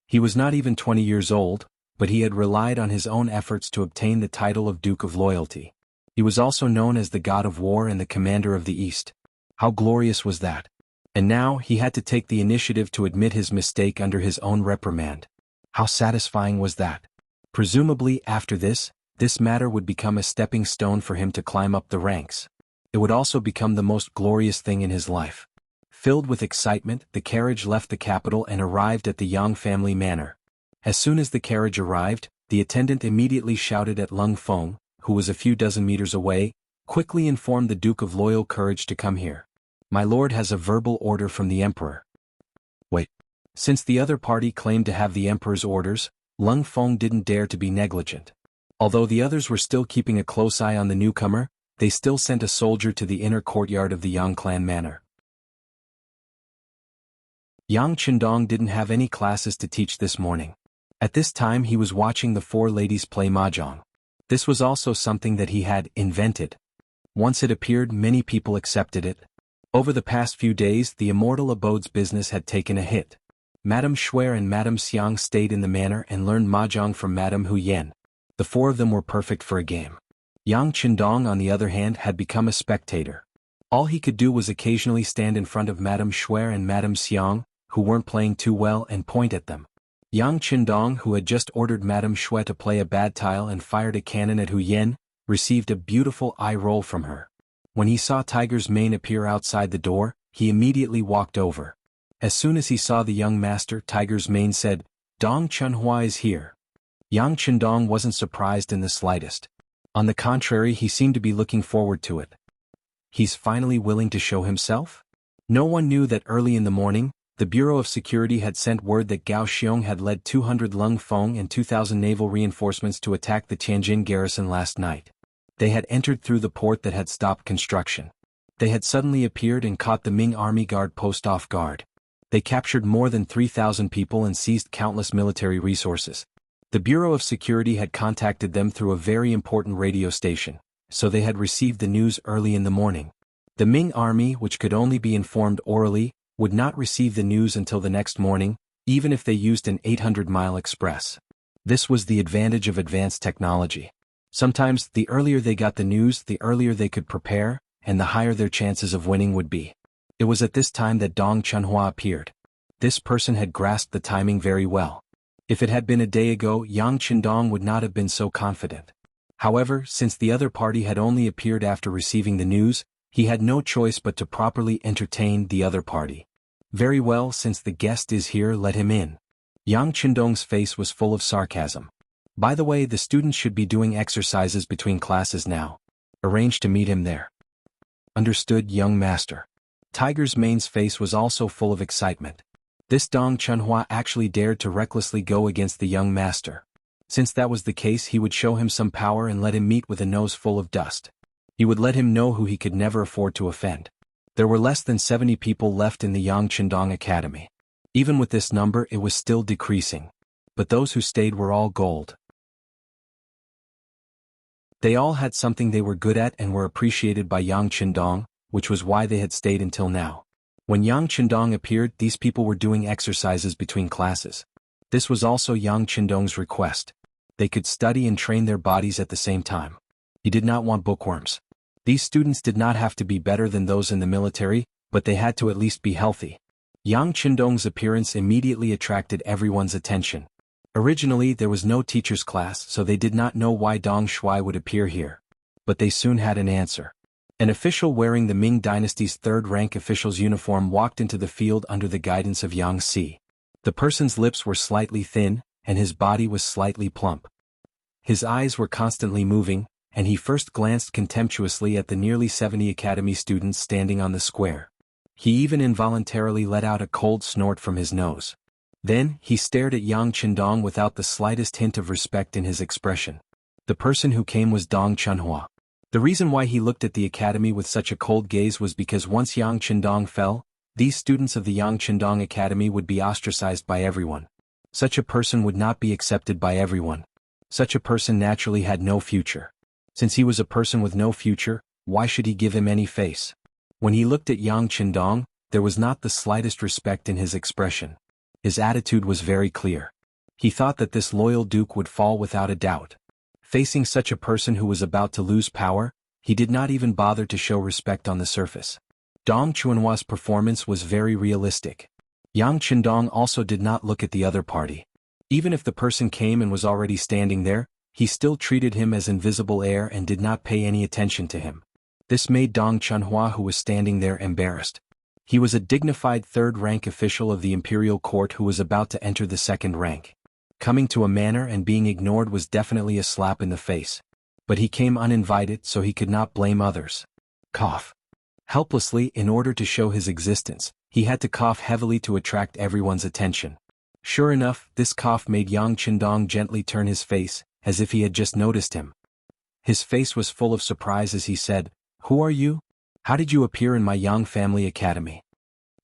He was not even 20 years old, but he had relied on his own efforts to obtain the title of Duke of Loyalty. He was also known as the God of War and the Commander of the East. How glorious was that! And now he had to take the initiative to admit his mistake under his own reprimand. How satisfying was that? Presumably after this matter would become a stepping stone for him to climb up the ranks. It would also become the most glorious thing in his life. Filled with excitement, the carriage left the capital and arrived at the Yang family manor. As soon as the carriage arrived, the attendant immediately shouted at Lung Feng, who was a few dozen meters away, quickly informed the Duke of Loyal Courage to come here. My lord has a verbal order from the emperor. Wait. Since the other party claimed to have the emperor's orders, Lung Feng didn't dare to be negligent. Although the others were still keeping a close eye on the newcomer, they still sent a soldier to the inner courtyard of the Yang clan manor. Yang Qindong didn't have any classes to teach this morning. At this time he was watching the four ladies play mahjong. This was also something that he had invented. Once it appeared, many people accepted it. Over the past few days, the Immortal Abode's business had taken a hit. Madame Shuer and Madame Xiang stayed in the manor and learned mahjong from Madame Hu Yen. The four of them were perfect for a game. Yang Qindong, on the other hand, had become a spectator. All he could do was occasionally stand in front of Madame Shuer and Madame Xiang, who weren't playing too well, and point at them. Yang Qindong, who had just ordered Madame Shuer to play a bad tile and fired a cannon at Hu Yen, received a beautiful eye roll from her. When he saw Tiger's mane appear outside the door, he immediately walked over. As soon as he saw the young master, Tiger's mane said, "Dong Chunhua is here." Yang Chendong wasn't surprised in the slightest. On the contrary, he seemed to be looking forward to it. He's finally willing to show himself? No one knew that early in the morning, the Bureau of Security had sent word that Gao Xiong had led 200 Lung Feng and 2,000 naval reinforcements to attack the Tianjin garrison last night. They had entered through the port that had stopped construction. They had suddenly appeared and caught the Ming Army Guard post off guard. They captured more than 3,000 people and seized countless military resources. The Bureau of Security had contacted them through a very important radio station, so they had received the news early in the morning. The Ming Army, which could only be informed orally, would not receive the news until the next morning, even if they used an 800-mile express. This was the advantage of advanced technology. Sometimes, the earlier they got the news, the earlier they could prepare, and the higher their chances of winning would be. It was at this time that Dong Chunhua appeared. This person had grasped the timing very well. If it had been a day ago, Yang Chendong would not have been so confident. However, since the other party had only appeared after receiving the news, he had no choice but to properly entertain the other party. Very well, since the guest is here, let him in. Yang Chendong's face was full of sarcasm. By the way, the students should be doing exercises between classes now. Arrange to meet him there. Understood, young master. Tiger's mane's face was also full of excitement. This Dong Chunhua actually dared to recklessly go against the young master. Since that was the case, he would show him some power and let him meet with a nose full of dust. He would let him know who he could never afford to offend. There were less than 70 people left in the Yang Chendong Academy. Even with this number, it was still decreasing. But those who stayed were all gold. They all had something they were good at and were appreciated by Yang Chendong, which was why they had stayed until now. When Yang Chendong appeared, these people were doing exercises between classes. This was also Yang Chendong's request. They could study and train their bodies at the same time. He did not want bookworms. These students did not have to be better than those in the military, but they had to at least be healthy. Yang Chendong's appearance immediately attracted everyone's attention. Originally, there was no teacher's class, so they did not know why Dong Shuai would appear here. But they soon had an answer. An official wearing the Ming Dynasty's third-rank official's uniform walked into the field under the guidance of Yang Si. The person's lips were slightly thin, and his body was slightly plump. His eyes were constantly moving, and he first glanced contemptuously at the nearly 70 academy students standing on the square. He even involuntarily let out a cold snort from his nose. Then, he stared at Yang Chendong without the slightest hint of respect in his expression. The person who came was Dong Chunhua. The reason why he looked at the academy with such a cold gaze was because once Yang Chendong fell, these students of the Yang Chendong Academy would be ostracized by everyone. Such a person would not be accepted by everyone. Such a person naturally had no future. Since he was a person with no future, why should he give him any face? When he looked at Yang Chendong, there was not the slightest respect in his expression. His attitude was very clear. He thought that this loyal duke would fall without a doubt. Facing such a person who was about to lose power, he did not even bother to show respect on the surface. Dong Chunhua's performance was very realistic. Yang Chendong also did not look at the other party. Even if the person came and was already standing there, he still treated him as invisible air and did not pay any attention to him. This made Dong Chunhua, who was standing there, embarrassed. He was a dignified third-rank official of the imperial court who was about to enter the second rank. Coming to a manor and being ignored was definitely a slap in the face. But he came uninvited, so he could not blame others. Cough. Helplessly, in order to show his existence, he had to cough heavily to attract everyone's attention. Sure enough, this cough made Yang Chendong gently turn his face, as if he had just noticed him. His face was full of surprise as he said, "Who are you? How did you appear in my Yang family academy?"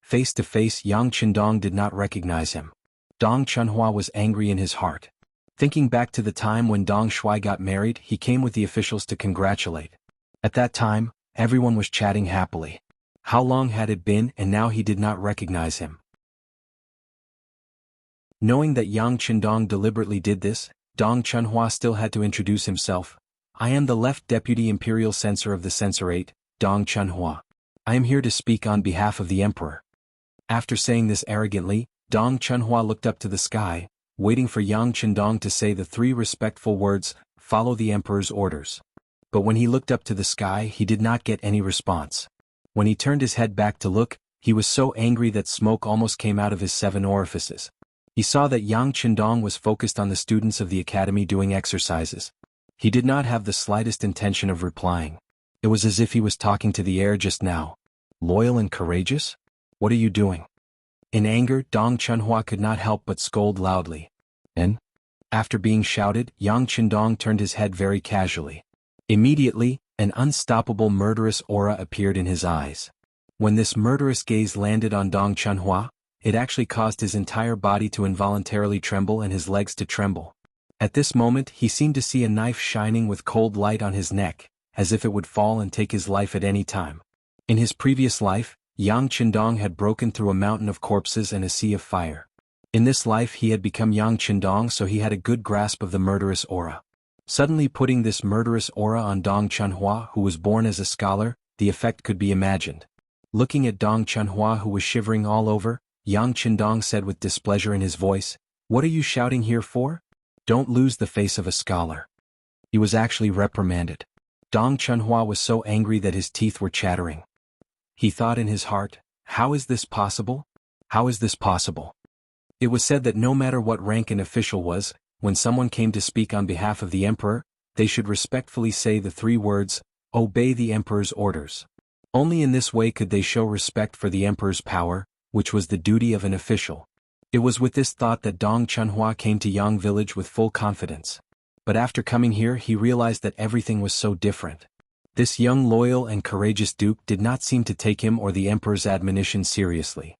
Face to face, Yang Chendong did not recognize him. Dong Chunhua was angry in his heart. Thinking back to the time when Dong Shuai got married, he came with the officials to congratulate. At that time, everyone was chatting happily. How long had it been, and now he did not recognize him? Knowing that Yang Chendong deliberately did this, Dong Chunhua still had to introduce himself. "I am the left deputy imperial censor of the censorate, Dong Chunhua. I am here to speak on behalf of the emperor." After saying this arrogantly, Dong Chunhua looked up to the sky, waiting for Yang Chendong to say the three respectful words, "Follow the emperor's orders." but when he looked up to the sky he did not get any response. When he turned his head back to look, he was so angry that smoke almost came out of his 7 orifices. He saw that Yang Qindong was focused on the students of the academy doing exercises. He did not have the slightest intention of replying. It was as if he was talking to the air just now. Loyal and courageous? What are you doing? In anger, Dong Chunhua could not help but scold loudly. And? After being shouted, Yang Qindong turned his head very casually. Immediately, an unstoppable murderous aura appeared in his eyes. When this murderous gaze landed on Dong Chunhua, it actually caused his entire body to involuntarily tremble and his legs to tremble. At this moment he seemed to see a knife shining with cold light on his neck, as if it would fall and take his life at any time. In his previous life, Yang Qindong had broken through a mountain of corpses and a sea of fire. In this life he had become Yang Qindong, so he had a good grasp of the murderous aura. Suddenly putting this murderous aura on Dong Chunhua, who was born as a scholar, the effect could be imagined. Looking at Dong Chunhua, who was shivering all over, Yang Qindong said with displeasure in his voice, "What are you shouting here for? Don't lose the face of a scholar." He was actually reprimanded. Dong Chunhua was so angry that his teeth were chattering. He thought in his heart, how is this possible? How is this possible? It was said that no matter what rank an official was, when someone came to speak on behalf of the emperor, they should respectfully say the 3 words, "Obey the emperor's orders." Only in this way could they show respect for the emperor's power, which was the duty of an official. It was with this thought that Dong Chunhua came to Yang village with full confidence. But after coming here he realized that everything was so different. This young loyal and courageous duke did not seem to take him or the emperor's admonition seriously.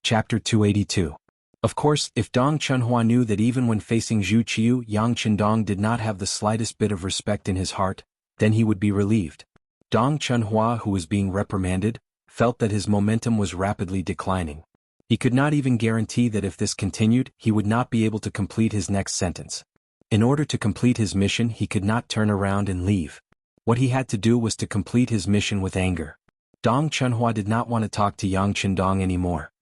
Chapter 282. Of course, if Dong Chunhua knew that even when facing Zhu Qiu Yang Qindong did not have the slightest bit of respect in his heart, then he would be relieved. Dong Chunhua, who was being reprimanded, felt that his momentum was rapidly declining. He could not even guarantee that if this continued, he would not be able to complete his next sentence. In order to complete his mission he could not turn around and leave. What he had to do was to complete his mission with anger. Dong Chunhua did not want to talk to Yang Qindong anymore.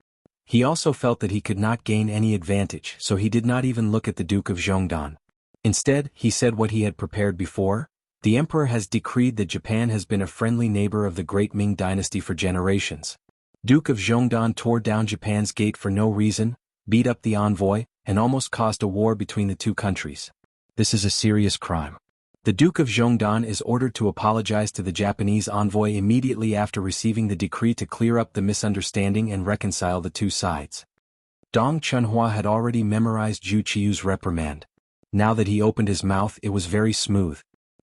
He also felt that he could not gain any advantage, so he did not even look at the Duke of Zhongdan. Instead, he said what he had prepared before. The emperor has decreed that Japan has been a friendly neighbor of the great Ming dynasty for generations. Duke of Zhongdan tore down Japan's gate for no reason, beat up the envoy, and almost caused a war between the 2 countries. This is a serious crime. The Duke of Zhongdan is ordered to apologize to the Japanese envoy immediately after receiving the decree to clear up the misunderstanding and reconcile the 2 sides. Dong Chunhua had already memorized Zhu Qiu's reprimand. Now that he opened his mouth it was very smooth.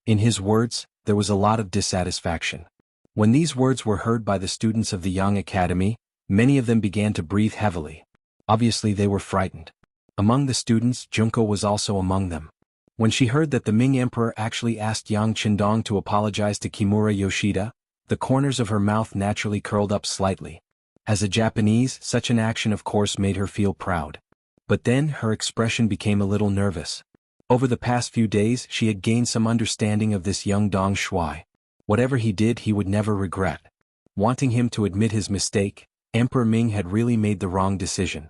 In his words, there was a lot of dissatisfaction. When these words were heard by the students of the Yang Academy, many of them began to breathe heavily. Obviously they were frightened. Among the students, Junko was also among them. When she heard that the Ming Emperor actually asked Yang Qindong to apologize to Kimura Yoshida, the corners of her mouth naturally curled up slightly. As a Japanese, such an action of course made her feel proud. But then her expression became a little nervous. Over the past few days she had gained some understanding of this young Dong Shuai. Whatever he did he would never regret. Wanting him to admit his mistake, Emperor Ming had really made the wrong decision.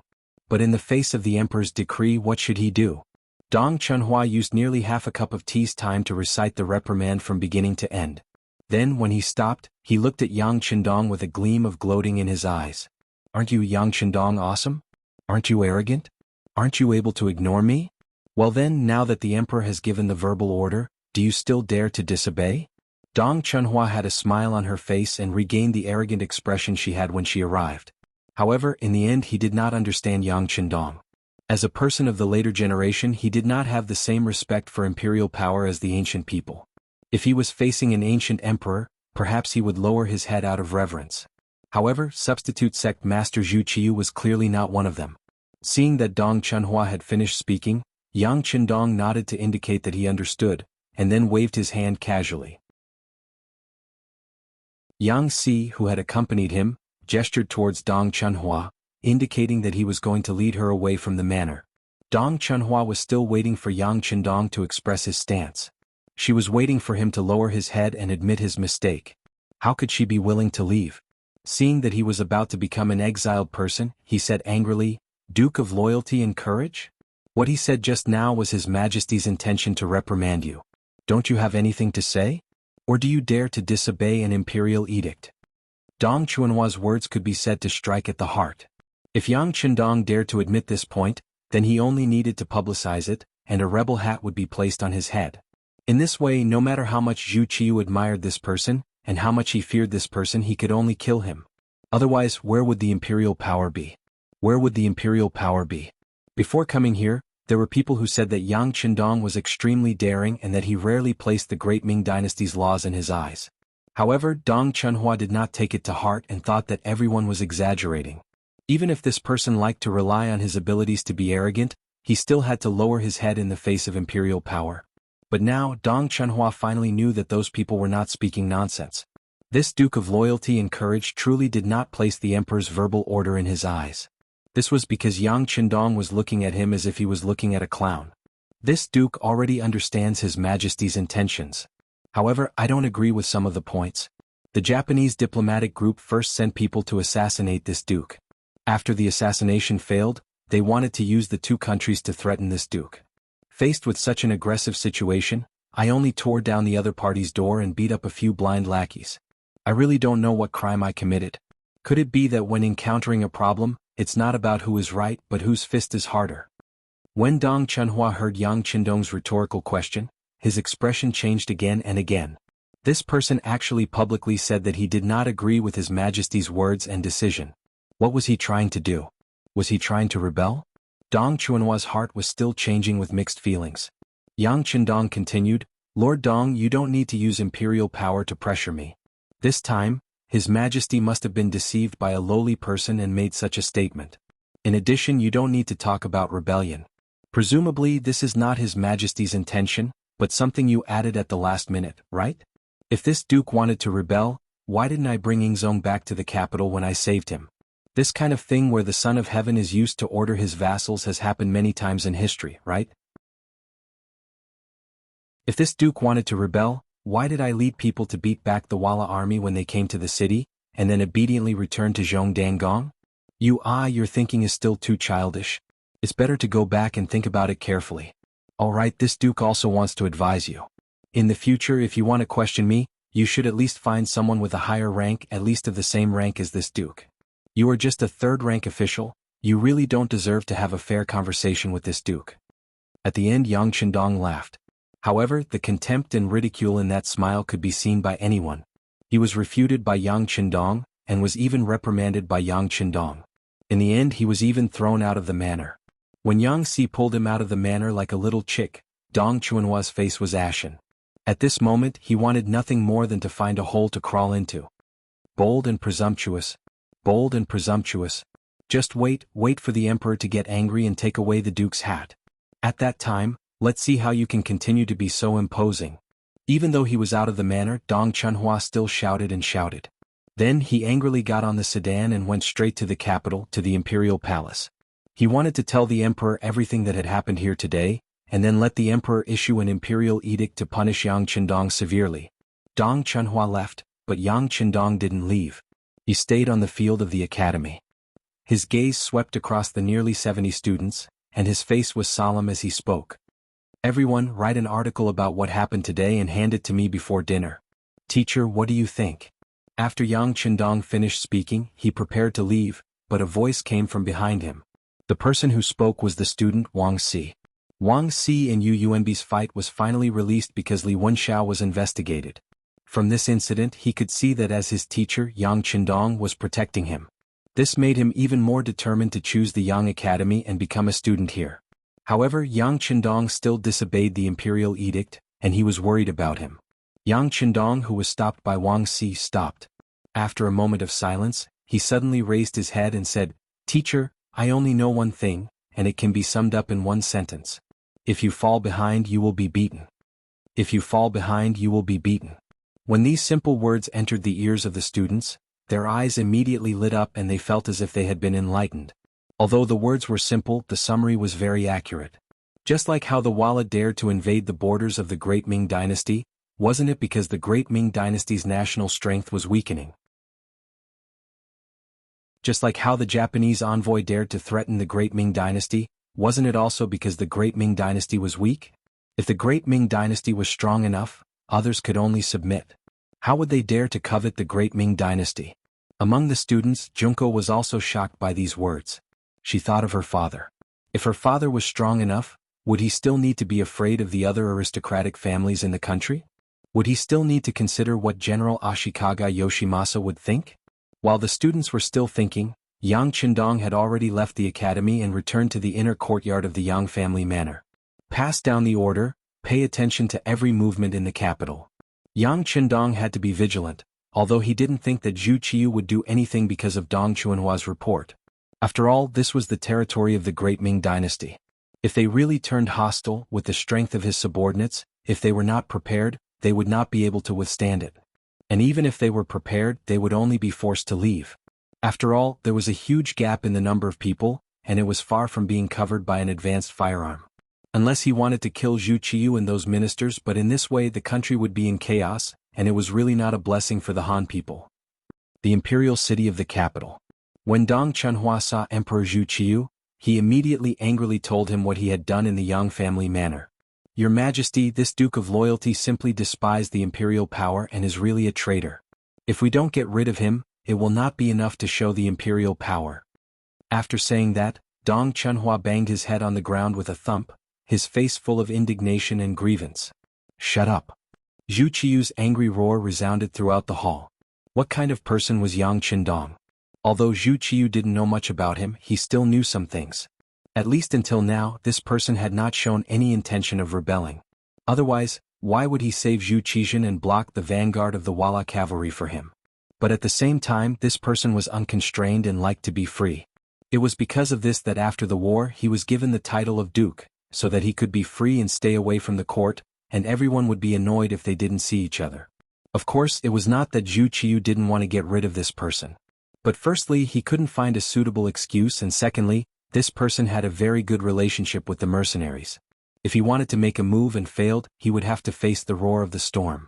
But in the face of the emperor's decree what should he do? Dong Chunhua used nearly half a cup of tea's time to recite the reprimand from beginning to end. Then when he stopped, he looked at Yang Qindong with a gleam of gloating in his eyes. "Aren't you Yang Qindong awesome? Aren't you arrogant? Aren't you able to ignore me? Well then, now that the emperor has given the verbal order, do you still dare to disobey?" Dong Chunhua had a smile on her face and regained the arrogant expression she had when she arrived. However, in the end he did not understand Yang Qindong. As a person of the later generation he did not have the same respect for imperial power as the ancient people. If he was facing an ancient emperor, perhaps he would lower his head out of reverence. However, substitute sect master Zhu Qiu was clearly not one of them. Seeing that Dong Chunhua had finished speaking, Yang Qindong nodded to indicate that he understood, and then waved his hand casually. Yang Si, who had accompanied him, gestured towards Dong Chunhua, indicating that he was going to lead her away from the manor. Dong Chunhua was still waiting for Yang Qindong to express his stance. She was waiting for him to lower his head and admit his mistake. How could she be willing to leave? Seeing that he was about to become an exiled person, he said angrily, "Duke of loyalty and courage? What he said just now was His Majesty's intention to reprimand you. Don't you have anything to say? Or do you dare to disobey an imperial edict? Dong Chuanhua's words could be said to strike at the heart. If Yang Qindong dared to admit this point, then he only needed to publicize it, and a rebel hat would be placed on his head. In this way, no matter how much Zhu Qiu admired this person, and how much he feared this person, he could only kill him. Otherwise, where would the imperial power be? Where would the imperial power be? Before coming here, there were people who said that Yang Qindong was extremely daring and that he rarely placed the great Ming dynasty's laws in his eyes. However, Dong Chunhua did not take it to heart and thought that everyone was exaggerating. Even if this person liked to rely on his abilities to be arrogant, he still had to lower his head in the face of imperial power. But now, Dong Chunhua finally knew that those people were not speaking nonsense. This Duke of Loyalty and Courage truly did not place the Emperor's verbal order in his eyes. This was because Yang Qindong was looking at him as if he was looking at a clown. This Duke already understands His Majesty's intentions. However, I don't agree with some of the points. The Japanese diplomatic group first sent people to assassinate this Duke. After the assassination failed, they wanted to use the two countries to threaten this Duke. Faced with such an aggressive situation, I only tore down the other party's door and beat up a few blind lackeys. I really don't know what crime I committed. Could it be that when encountering a problem, it's not about who is right but whose fist is harder? When Dong Chunhua heard Yang Qindong's rhetorical question, his expression changed again and again. This person actually publicly said that he did not agree with His Majesty's words and decision. What was he trying to do? Was he trying to rebel? Dong Chunhua's heart was still changing with mixed feelings. Yang Qindong continued, Lord Dong, you don't need to use imperial power to pressure me. This time, His Majesty must have been deceived by a lowly person and made such a statement. In addition, you don't need to talk about rebellion. Presumably, this is not His Majesty's intention, but something you added at the last minute, right? If this Duke wanted to rebel, why didn't I bring Yingzong back to the capital when I saved him? This kind of thing where the Son of Heaven is used to order his vassals has happened many times in history, right? If this Duke wanted to rebel, why did I lead people to beat back the Walla army when they came to the city, and then obediently return to Zhongdangong? Your thinking is still too childish. It's better to go back and think about it carefully. Alright, this Duke also wants to advise you. In the future, if you want to question me, you should at least find someone with a higher rank, at least of the same rank as this Duke. You are just a third-rank official, you really don't deserve to have a fair conversation with this Duke. At the end, Yang Qindong laughed. However, the contempt and ridicule in that smile could be seen by anyone. He was refuted by Yang Qindong, and was even reprimanded by Yang Qindong. In the end, he was even thrown out of the manor. When Yang Si pulled him out of the manor like a little chick, Dong Chunhua's face was ashen. At this moment, he wanted nothing more than to find a hole to crawl into. Bold and presumptuous. Bold and presumptuous. Just wait for the Emperor to get angry and take away the Duke's hat. At that time, let's see how you can continue to be so imposing. Even though he was out of the manor, Dong Chunhua still shouted and shouted. Then he angrily got on the sedan and went straight to the capital, to the imperial palace. He wanted to tell the Emperor everything that had happened here today, and then let the Emperor issue an imperial edict to punish Yang Qindong severely. Dong Chunhua left, but Yang Qindong didn't leave. He stayed on the field of the academy. His gaze swept across the nearly 70 students, and his face was solemn as he spoke. Everyone, write an article about what happened today and hand it to me before dinner. Teacher, what do you think? After Yang Qindong finished speaking, he prepared to leave, but a voice came from behind him. The person who spoke was the student Wang Si. Wang Si and Yu Yuanbi's fight was finally released because Li Wenxiao was investigated. From this incident, he could see that as his teacher, Yang Qindong was protecting him. This made him even more determined to choose the Yang Academy and become a student here. However, Yang Qindong still disobeyed the imperial edict, and he was worried about him. Yang Qindong, who was stopped by Wang Si, stopped. After a moment of silence, he suddenly raised his head and said, Teacher, I only know one thing, and it can be summed up in one sentence. If you fall behind, you will be beaten. If you fall behind, you will be beaten. When these simple words entered the ears of the students, their eyes immediately lit up and they felt as if they had been enlightened. Although the words were simple, the summary was very accurate. Just like how the Walla dared to invade the borders of the Great Ming Dynasty, wasn't it because the Great Ming Dynasty's national strength was weakening? Just like how the Japanese envoy dared to threaten the Great Ming Dynasty, Wasn't it also because the Great Ming Dynasty was weak? If the Great Ming Dynasty was strong enough, others could only submit. How would they dare to covet the Great Ming Dynasty? Among the students, Junko was also shocked by these words. She thought of her father. If her father was strong enough, would he still need to be afraid of the other aristocratic families in the country? Would he still need to consider what General Ashikaga Yoshimasa would think? While the students were still thinking, Yang Qindong had already left the academy and returned to the inner courtyard of the Yang family manor. Pass down the order, pay attention to every movement in the capital. Yang Qindong had to be vigilant, although he didn't think that Zhu Qiyu would do anything because of Dong Chuanhua's report. After all, this was the territory of the Great Ming Dynasty. If they really turned hostile with the strength of his subordinates, if they were not prepared, they would not be able to withstand it. And even if they were prepared, they would only be forced to leave. After all, there was a huge gap in the number of people, and it was far from being covered by an advanced firearm. Unless he wanted to kill Zhu Qiyu and those ministers, but in this way the country would be in chaos, and it was really not a blessing for the Han people. The imperial city of the capital. When Dong Chunhua saw Emperor Zhu Qiyu, he immediately angrily told him what he had done in the Yang family manor. Your Majesty, this Duke of Loyalty simply despised the imperial power and is really a traitor. If we don't get rid of him, it will not be enough to show the imperial power. After saying that, Dong Chunhua banged his head on the ground with a thump, his face full of indignation and grievance. Shut up. Zhu Qiyu's angry roar resounded throughout the hall. What kind of person was Yang Qindong? Although Zhu Qiyu didn't know much about him, he still knew some things. At least until now, this person had not shown any intention of rebelling. Otherwise, why would he save Zhu Qizhen and block the vanguard of the Wala cavalry for him? But at the same time, this person was unconstrained and liked to be free. It was because of this that after the war he was given the title of Duke, so that he could be free and stay away from the court, and everyone would be annoyed if they didn't see each other. Of course, it was not that Zhu Qiyu didn't want to get rid of this person. But firstly, he couldn't find a suitable excuse, and secondly, this person had a very good relationship with the mercenaries. If he wanted to make a move and failed, he would have to face the roar of the storm.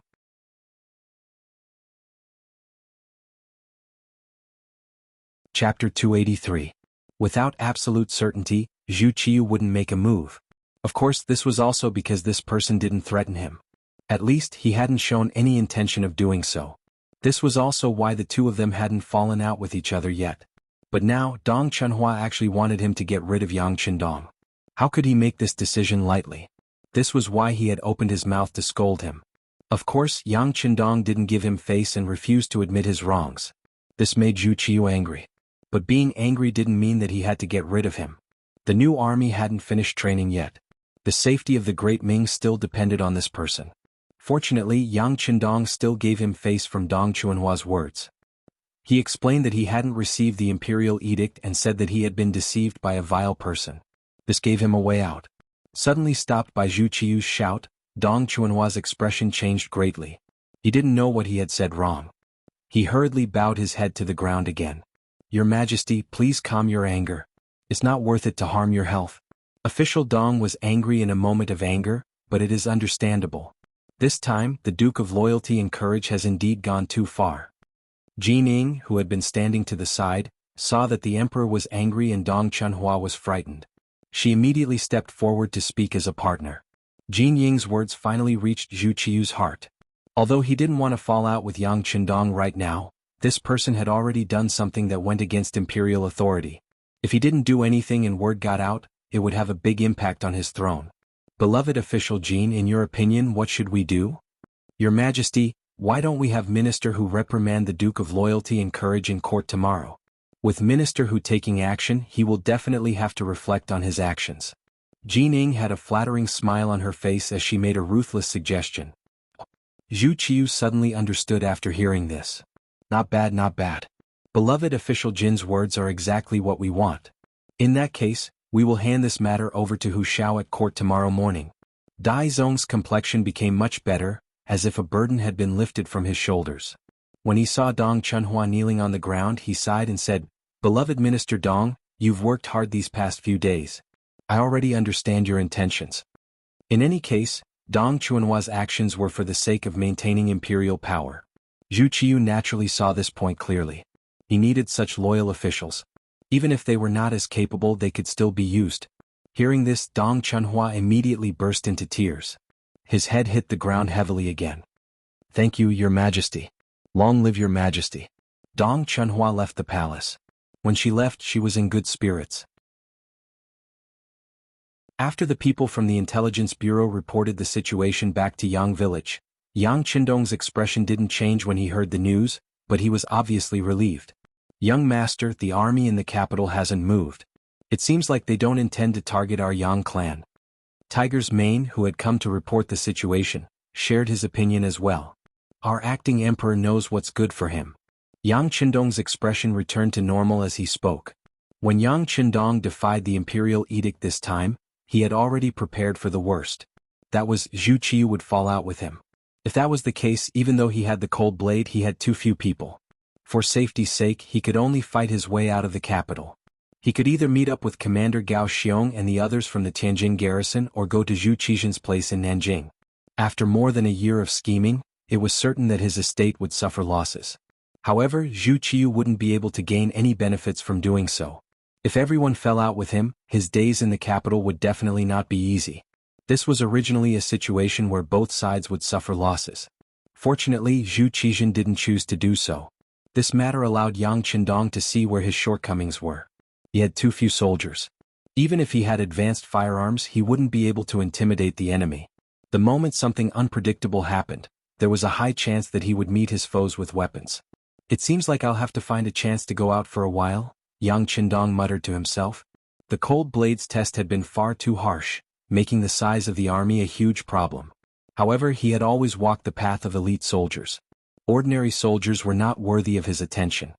Chapter 283. Without absolute certainty, Zhu Qiyu wouldn't make a move. Of course, this was also because this person didn't threaten him. At least, he hadn't shown any intention of doing so. This was also why the two of them hadn't fallen out with each other yet. But now, Dong Chunhua actually wanted him to get rid of Yang Qindong. How could he make this decision lightly? This was why he had opened his mouth to scold him. Of course, Yang Qindong didn't give him face and refused to admit his wrongs. This made Zhu Qiyu angry. But being angry didn't mean that he had to get rid of him. The new army hadn't finished training yet. The safety of the Great Ming still depended on this person. Fortunately, Yang Qindong still gave him face from Dong Chuanhua's words. He explained that he hadn't received the imperial edict and said that he had been deceived by a vile person. This gave him a way out. Suddenly stopped by Zhu Qiyu's shout, Dong Chuanhua's expression changed greatly. He didn't know what he had said wrong. He hurriedly bowed his head to the ground again. Your Majesty, please calm your anger. It's not worth it to harm your health. Official Dong was angry in a moment of anger, but it is understandable. This time, the Duke of Loyalty and Courage has indeed gone too far. Jin Ying, who had been standing to the side, saw that the Emperor was angry and Dong Chunhua was frightened. She immediately stepped forward to speak as a partner. Jin Ying's words finally reached Zhu Qiyu's heart. Although he didn't want to fall out with Yang Qindong right now, this person had already done something that went against imperial authority. If he didn't do anything and word got out, it would have a big impact on his throne. Beloved official Jin, in your opinion, what should we do? Your Majesty, why don't we have Minister Hu reprimand the Duke of Loyalty and Courage in court tomorrow? With Minister Hu taking action, he will definitely have to reflect on his actions. Jin Ying had a flattering smile on her face as she made a ruthless suggestion. Zhu Qiyu suddenly understood after hearing this. Not bad, not bad. Beloved official Jin's words are exactly what we want. In that case, we will hand this matter over to Hu Xiao at court tomorrow morning. Dai Zong's complexion became much better, as if a burden had been lifted from his shoulders. When he saw Dong Chunhua kneeling on the ground, he sighed and said, Beloved Minister Dong, you've worked hard these past few days. I already understand your intentions. In any case, Dong Chunhua's actions were for the sake of maintaining imperial power. Zhu Qiyu naturally saw this point clearly. He needed such loyal officials. Even if they were not as capable, they could still be used. Hearing this, Dong Chunhua immediately burst into tears. His head hit the ground heavily again. "Thank you, Your Majesty. Long live Your Majesty." Dong Chunhua left the palace. When she left, she was in good spirits. After the people from the intelligence bureau reported the situation back to Yang village, Yang Qindong's expression didn't change when he heard the news, but he was obviously relieved. "Young master, the army in the capital hasn't moved. It seems like they don't intend to target our Yang clan." Tiger's Mane, who had come to report the situation, shared his opinion as well. "Our acting emperor knows what's good for him." Yang Qindong's expression returned to normal as he spoke. When Yang Qindong defied the imperial edict this time, he had already prepared for the worst. That was, Zhu Qiyu would fall out with him. If that was the case, even though he had the cold blade, he had too few people. For safety's sake, he could only fight his way out of the capital. He could either meet up with Commander Gao Xiong and the others from the Tianjin garrison or go to Zhu Qizhen's place in Nanjing. After more than a year of scheming, it was certain that his estate would suffer losses. However, Zhu Qiyu wouldn't be able to gain any benefits from doing so. If everyone fell out with him, his days in the capital would definitely not be easy. This was originally a situation where both sides would suffer losses. Fortunately, Zhu Qizhen didn't choose to do so. This matter allowed Yang Qindong to see where his shortcomings were. He had too few soldiers. Even if he had advanced firearms, he wouldn't be able to intimidate the enemy. The moment something unpredictable happened, there was a high chance that he would meet his foes with weapons. "It seems like I'll have to find a chance to go out for a while," Yang Qindong muttered to himself. The cold blades test had been far too harsh, making the size of the army a huge problem. However, he had always walked the path of elite soldiers. Ordinary soldiers were not worthy of his attention.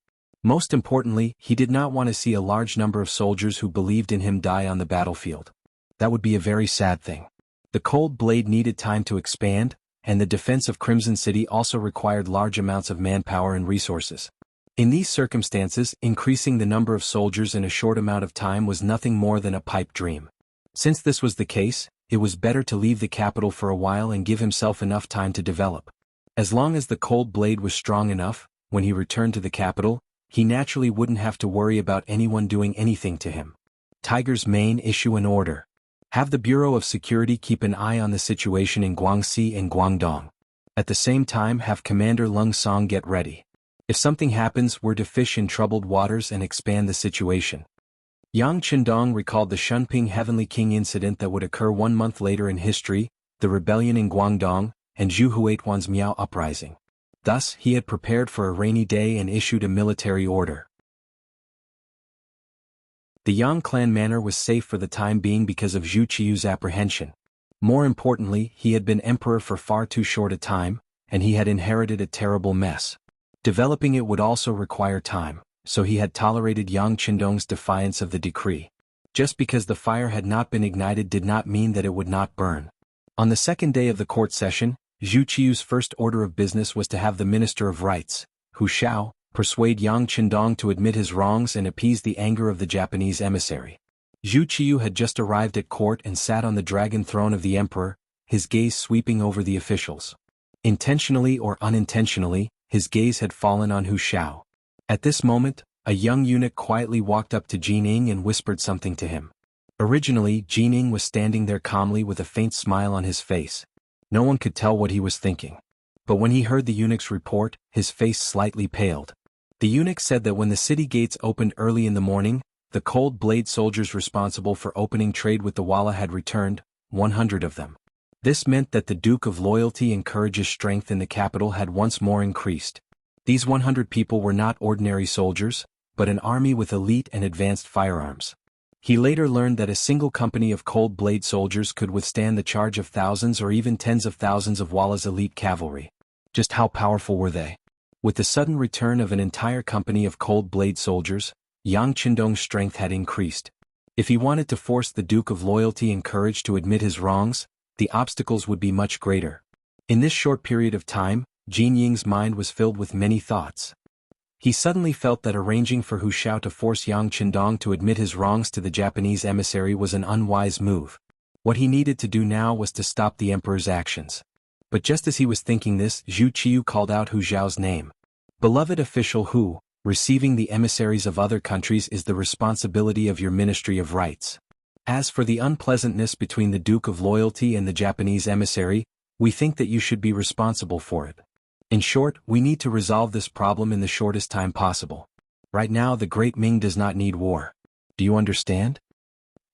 Most importantly, he did not want to see a large number of soldiers who believed in him die on the battlefield. That would be a very sad thing. The cold blade needed time to expand, and the defense of Crimson City also required large amounts of manpower and resources. In these circumstances, increasing the number of soldiers in a short amount of time was nothing more than a pipe dream. Since this was the case, it was better to leave the capital for a while and give himself enough time to develop. As long as the cold blade was strong enough, when he returned to the capital, he naturally wouldn't have to worry about anyone doing anything to him. Tiger's Mane, issue an order. Have the Bureau of Security keep an eye on the situation in Guangxi and Guangdong. At the same time, have Commander Lung Song get ready. If something happens, we're to fish in troubled waters and expand the situation. Yang Qindong recalled the Shunping Heavenly King incident that would occur 1 month later in history, the rebellion in Guangdong, and Zhu Huituan's Miao uprising. Thus, he had prepared for a rainy day and issued a military order. The Yang clan manor was safe for the time being because of Zhu Qiyu's apprehension. More importantly, he had been emperor for far too short a time, and he had inherited a terrible mess. Developing it would also require time, so he had tolerated Yang Qindong's defiance of the decree. Just because the fire had not been ignited did not mean that it would not burn. On the second day of the court session, Zhu Qiyu's first order of business was to have the Minister of Rights, Hu Shao, persuade Yang Qindong to admit his wrongs and appease the anger of the Japanese emissary. Zhu Qiyu had just arrived at court and sat on the dragon throne of the emperor, his gaze sweeping over the officials. Intentionally or unintentionally, his gaze had fallen on Hu Shao. At this moment, a young eunuch quietly walked up to Jining and whispered something to him. Originally, Jining was standing there calmly with a faint smile on his face. No one could tell what he was thinking. But when he heard the eunuch's report, his face slightly paled. The eunuch said that when the city gates opened early in the morning, the cold blade soldiers responsible for opening trade with the Walla had returned, 100 of them. This meant that the Duke of Loyalty and Courage's strength in the capital had once more increased. These 100 people were not ordinary soldiers, but an army with elite and advanced firearms. He later learned that a single company of cold blade soldiers could withstand the charge of thousands or even tens of thousands of Walla's elite cavalry. Just how powerful were they? With the sudden return of an entire company of cold blade soldiers, Yang Qindong's strength had increased. If he wanted to force the Duke of Loyalty and Courage to admit his wrongs, the obstacles would be much greater. In this short period of time, Jin Ying's mind was filled with many thoughts. He suddenly felt that arranging for Hu Shao to force Yang Qindong to admit his wrongs to the Japanese emissary was an unwise move. What he needed to do now was to stop the emperor's actions. But just as he was thinking this, Zhu Qiyu called out Hu Zhao's name. "Beloved official Hu, receiving the emissaries of other countries is the responsibility of your Ministry of Rights. As for the unpleasantness between the Duke of Loyalty and the Japanese emissary, we think that you should be responsible for it. In short, we need to resolve this problem in the shortest time possible. Right now the Great Ming does not need war. Do you understand?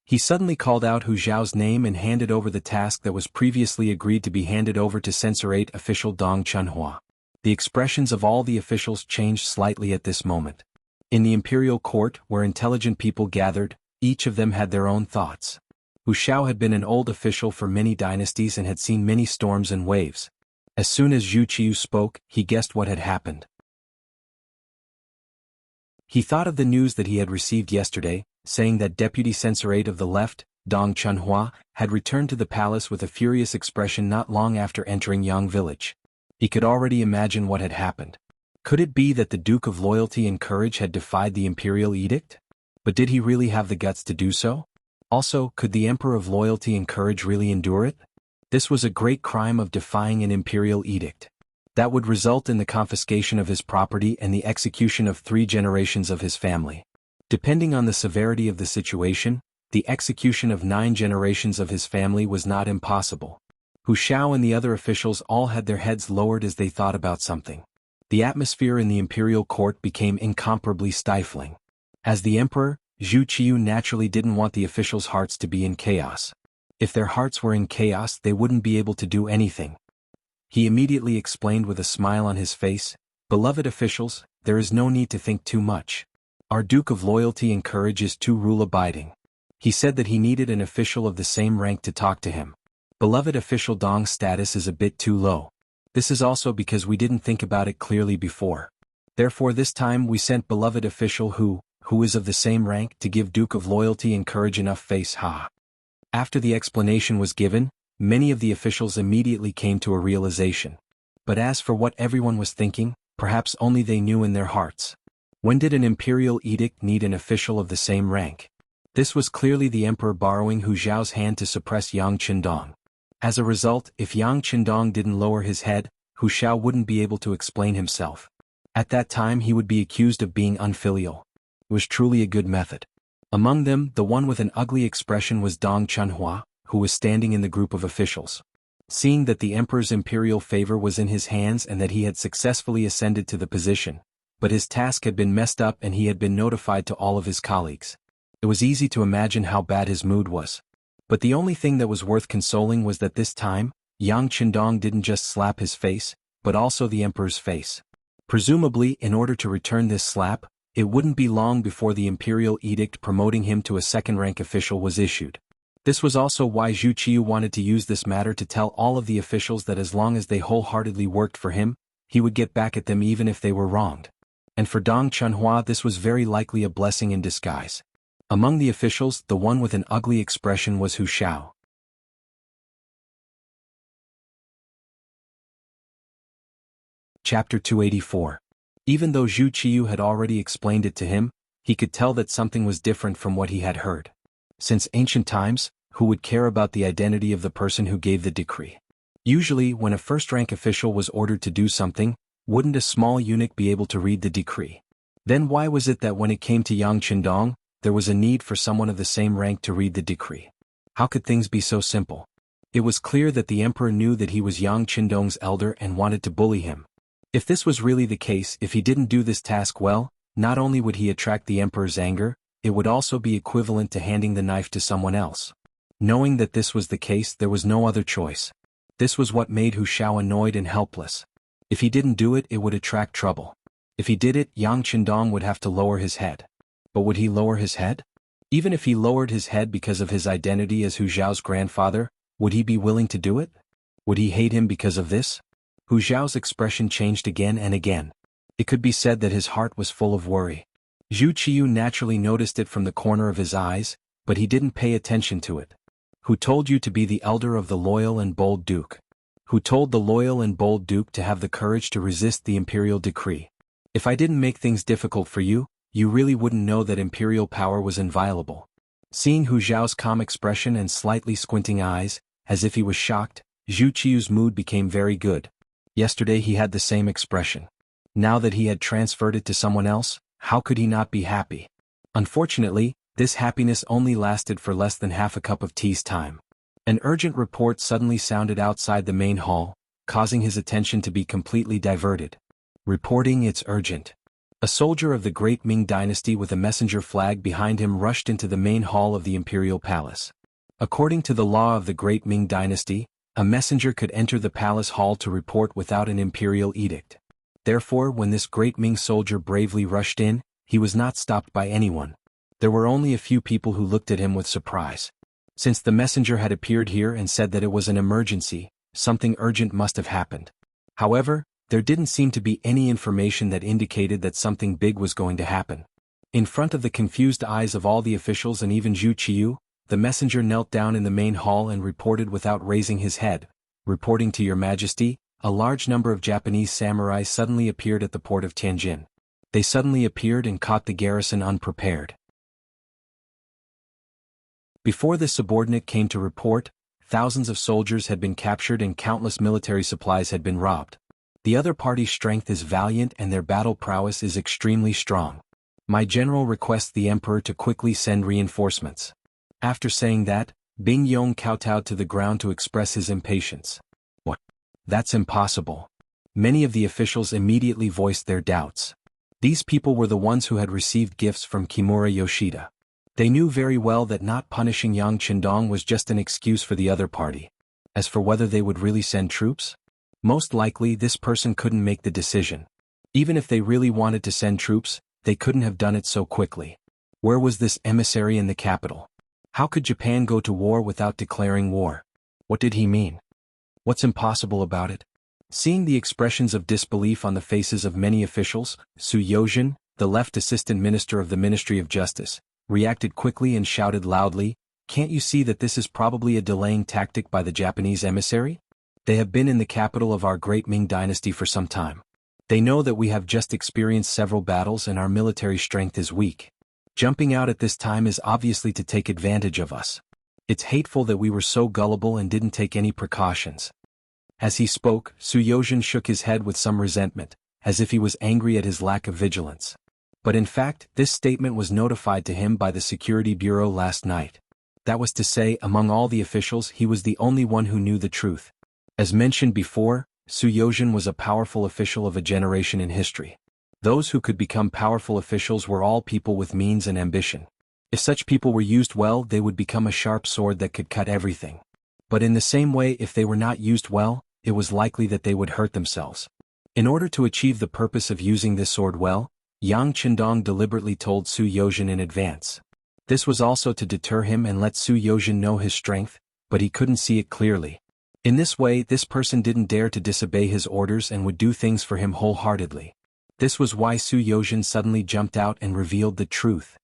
He suddenly called out Hu Zhao's name and handed over the task that was previously agreed to be handed over to censorate official Dong Chunhua. The expressions of all the officials changed slightly at this moment. In the imperial court, where intelligent people gathered, each of them had their own thoughts. Hu Xiao had been an old official for many dynasties and had seen many storms and waves. As soon as Zhu Qiu spoke, he guessed what had happened. He thought of the news that he had received yesterday, saying that Deputy Censorate of the Left, Dong Chunhua, had returned to the palace with a furious expression not long after entering Yang village. He could already imagine what had happened. Could it be that the Duke of Loyalty and Courage had defied the imperial edict? But did he really have the guts to do so? Also, could the Emperor of Loyalty and Courage really endure it? This was a great crime of defying an imperial edict. That would result in the confiscation of his property and the execution of 3 generations of his family. Depending on the severity of the situation, the execution of 9 generations of his family was not impossible. Hu Xiao and the other officials all had their heads lowered as they thought about something. The atmosphere in the imperial court became incomparably stifling. As the emperor, Zhu Qiu naturally didn't want the officials' hearts to be in chaos. If their hearts were in chaos, they wouldn't be able to do anything. He immediately explained with a smile on his face, "Beloved officials, there is no need to think too much. Our Duke of Loyalty and Courage is too rule-abiding." He said that he needed an official of the same rank to talk to him. Beloved official Dong's status is a bit too low. This is also because we didn't think about it clearly before. Therefore this time we sent beloved official who is of the same rank to give Duke of Loyalty and Courage enough face. After the explanation was given, many of the officials immediately came to a realization. But as for what everyone was thinking, perhaps only they knew in their hearts. When did an imperial edict need an official of the same rank? This was clearly the emperor borrowing Hu Zhao's hand to suppress Yang Qindong. As a result, if Yang Qindong didn't lower his head, Hu Xiao wouldn't be able to explain himself. At that time he would be accused of being unfilial. It was truly a good method. Among them, the one with an ugly expression was Dong Chunhua, who was standing in the group of officials. Seeing that the emperor's imperial favor was in his hands and that he had successfully ascended to the position, but his task had been messed up and he had been notified to all of his colleagues. It was easy to imagine how bad his mood was. But the only thing that was worth consoling was that this time, Yang Qindong didn't just slap his face, but also the emperor's face. Presumably, in order to return this slap, it wouldn't be long before the imperial edict promoting him to a second-rank official was issued. This was also why Zhu Qiu wanted to use this matter to tell all of the officials that as long as they wholeheartedly worked for him, he would get back at them even if they were wronged. And for Dong Chunhua this was very likely a blessing in disguise. Among the officials, the one with an ugly expression was Hu Xiao. Chapter 284. Even though Zhu Qiu had already explained it to him, he could tell that something was different from what he had heard. Since ancient times, who would care about the identity of the person who gave the decree? Usually, when a first-rank official was ordered to do something, wouldn't a small eunuch be able to read the decree? Then why was it that when it came to Yang Qindong, there was a need for someone of the same rank to read the decree? How could things be so simple? It was clear that the emperor knew that he was Yang Qindong's elder and wanted to bully him. If this was really the case, if he didn't do this task well, not only would he attract the emperor's anger, it would also be equivalent to handing the knife to someone else. Knowing that this was the case, there was no other choice. This was what made Hu Xiao annoyed and helpless. If he didn't do it, it would attract trouble. If he did it, Yang Qindong would have to lower his head. But would he lower his head? Even if he lowered his head because of his identity as Hu Zhao's grandfather, would he be willing to do it? Would he hate him because of this? Hu Zhao's expression changed again and again. It could be said that his heart was full of worry. Zhu Qiu naturally noticed it from the corner of his eyes, but he didn't pay attention to it. Who told you to be the elder of the loyal and bold duke? Who told the loyal and bold duke to have the courage to resist the imperial decree? If I didn't make things difficult for you, you really wouldn't know that imperial power was inviolable. Seeing Hu Zhao's calm expression and slightly squinting eyes, as if he was shocked, Zhu Qiu's mood became very good. Yesterday he had the same expression. Now that he had transferred it to someone else, how could he not be happy? Unfortunately, This happiness only lasted for less than half a cup of tea's time. An urgent report suddenly sounded outside the main hall, causing his attention to be completely diverted. Reporting, it's urgent. A soldier of the Great Ming Dynasty with a messenger flag behind him rushed into the main hall of the imperial palace. According to the law of the Great Ming Dynasty, a messenger could enter the palace hall to report without an imperial edict. Therefore, when this Great Ming soldier bravely rushed in, he was not stopped by anyone. There were only a few people who looked at him with surprise. Since the messenger had appeared here and said that it was an emergency, something urgent must have happened. However, there didn't seem to be any information that indicated that something big was going to happen. In front of the confused eyes of all the officials and even Zhu Qiu, the messenger knelt down in the main hall and reported without raising his head. Reporting to Your Majesty, a large number of Japanese samurai suddenly appeared at the port of Tianjin. They suddenly appeared and caught the garrison unprepared. Before the subordinate came to report, thousands of soldiers had been captured and countless military supplies had been robbed. The other party's strength is valiant and their battle prowess is extremely strong. My general requests the emperor to quickly send reinforcements. After saying that, Bing Yong kowtowed to the ground to express his impatience. What? That's impossible. Many of the officials immediately voiced their doubts. These people were the ones who had received gifts from Kimura Yoshida. They knew very well that not punishing Yang Qindong was just an excuse for the other party. As for whether they would really send troops, most likely this person couldn't make the decision. Even if they really wanted to send troops, they couldn't have done it so quickly. Where was this emissary in the capital? How could Japan go to war without declaring war? What did he mean? What's impossible about it? Seeing the expressions of disbelief on the faces of many officials, Su Yozhin, the left assistant minister of the Ministry of Justice, reacted quickly and shouted loudly, "Can't you see that this is probably a delaying tactic by the Japanese emissary? They have been in the capital of our great Ming dynasty for some time. They know that we have just experienced several battles and our military strength is weak. Jumping out at this time is obviously to take advantage of us. It's hateful that we were so gullible and didn't take any precautions." As he spoke, Su Yozhin shook his head with some resentment, as if he was angry at his lack of vigilance. But in fact, this statement was notified to him by the Security Bureau last night. That was to say, among all the officials, he was the only one who knew the truth. As mentioned before, Su Yozhin was a powerful official of a generation in history. Those who could become powerful officials were all people with means and ambition. If such people were used well, they would become a sharp sword that could cut everything. But in the same way, if they were not used well, it was likely that they would hurt themselves. In order to achieve the purpose of using this sword well, Yang Qindong deliberately told Su Yozhin in advance. This was also to deter him and let Su Yozhin know his strength, but he couldn't see it clearly. In this way, this person didn't dare to disobey his orders and would do things for him wholeheartedly. This was why Su Yozhin suddenly jumped out and revealed the truth.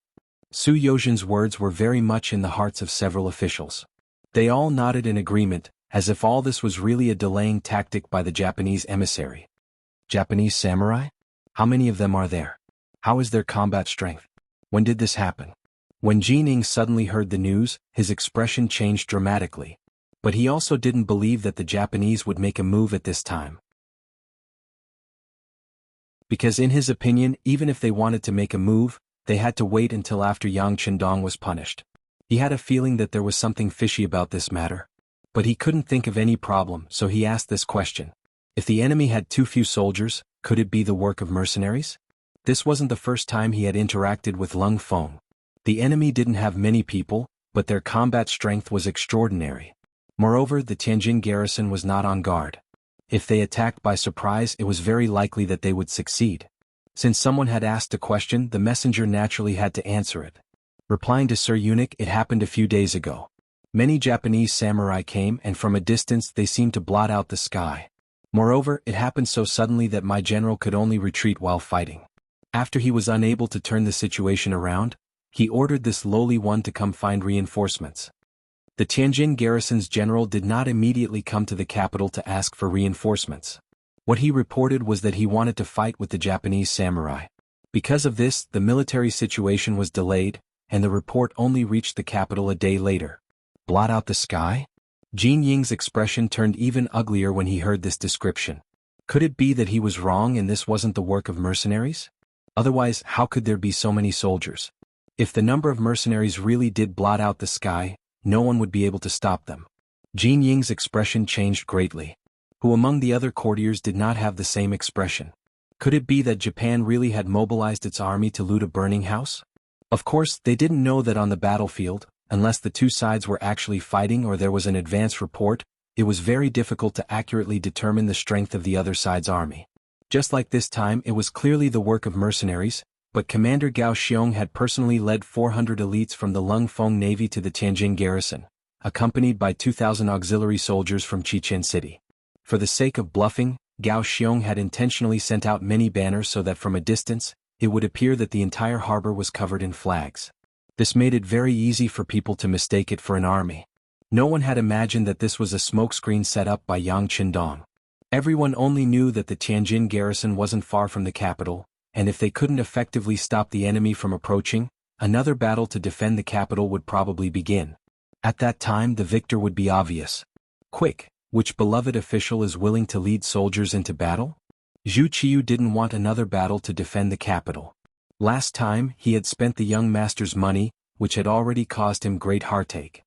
Su Yozhin's words were very much in the hearts of several officials. They all nodded in agreement, as if all this was really a delaying tactic by the Japanese emissary. Japanese samurai? How many of them are there? How is their combat strength? When did this happen? When Jining suddenly heard the news, his expression changed dramatically. But he also didn't believe that the Japanese would make a move at this time. Because in his opinion, even if they wanted to make a move, they had to wait until after Yang Qindong was punished. He had a feeling that there was something fishy about this matter. But he couldn't think of any problem, so he asked this question. If the enemy had too few soldiers, could it be the work of mercenaries? This wasn't the first time he had interacted with Lung Feng. The enemy didn't have many people, but their combat strength was extraordinary. Moreover, the Tianjin garrison was not on guard. If they attacked by surprise, it was very likely that they would succeed. Since someone had asked a question, the messenger naturally had to answer it. Replying to Sir Eunuch, it happened a few days ago. Many Japanese samurai came and from a distance they seemed to blot out the sky. Moreover, it happened so suddenly that my general could only retreat while fighting. After he was unable to turn the situation around, he ordered this lowly one to come find reinforcements. The Tianjin garrison's general did not immediately come to the capital to ask for reinforcements. What he reported was that he wanted to fight with the Japanese samurai. Because of this, the military situation was delayed, and the report only reached the capital a day later. Blot out the sky? Jin Ying's expression turned even uglier when he heard this description. Could it be that he was wrong and this wasn't the work of mercenaries? Otherwise, how could there be so many soldiers? If the number of mercenaries really did blot out the sky, no one would be able to stop them. Jin Ying's expression changed greatly. Who among the other courtiers did not have the same expression? Could it be that Japan really had mobilized its army to loot a burning house? Of course, they didn't know that on the battlefield, unless the two sides were actually fighting or there was an advance report, it was very difficult to accurately determine the strength of the other side's army. Just like this time, it was clearly the work of mercenaries, but Commander Gao Xiong had personally led 400 elites from the Lung Feng Navy to the Tianjin garrison, accompanied by 2,000 auxiliary soldiers from Chichen City. For the sake of bluffing, Gao Xiong had intentionally sent out many banners so that from a distance, it would appear that the entire harbor was covered in flags. This made it very easy for people to mistake it for an army. No one had imagined that this was a smokescreen set up by Yang Qindong. Everyone only knew that the Tianjin garrison wasn't far from the capital, and if they couldn't effectively stop the enemy from approaching, another battle to defend the capital would probably begin. At that time the victor would be obvious. Quick, which beloved official is willing to lead soldiers into battle? Zhu Qiyu didn't want another battle to defend the capital. Last time he had spent the young master's money, which had already caused him great heartache.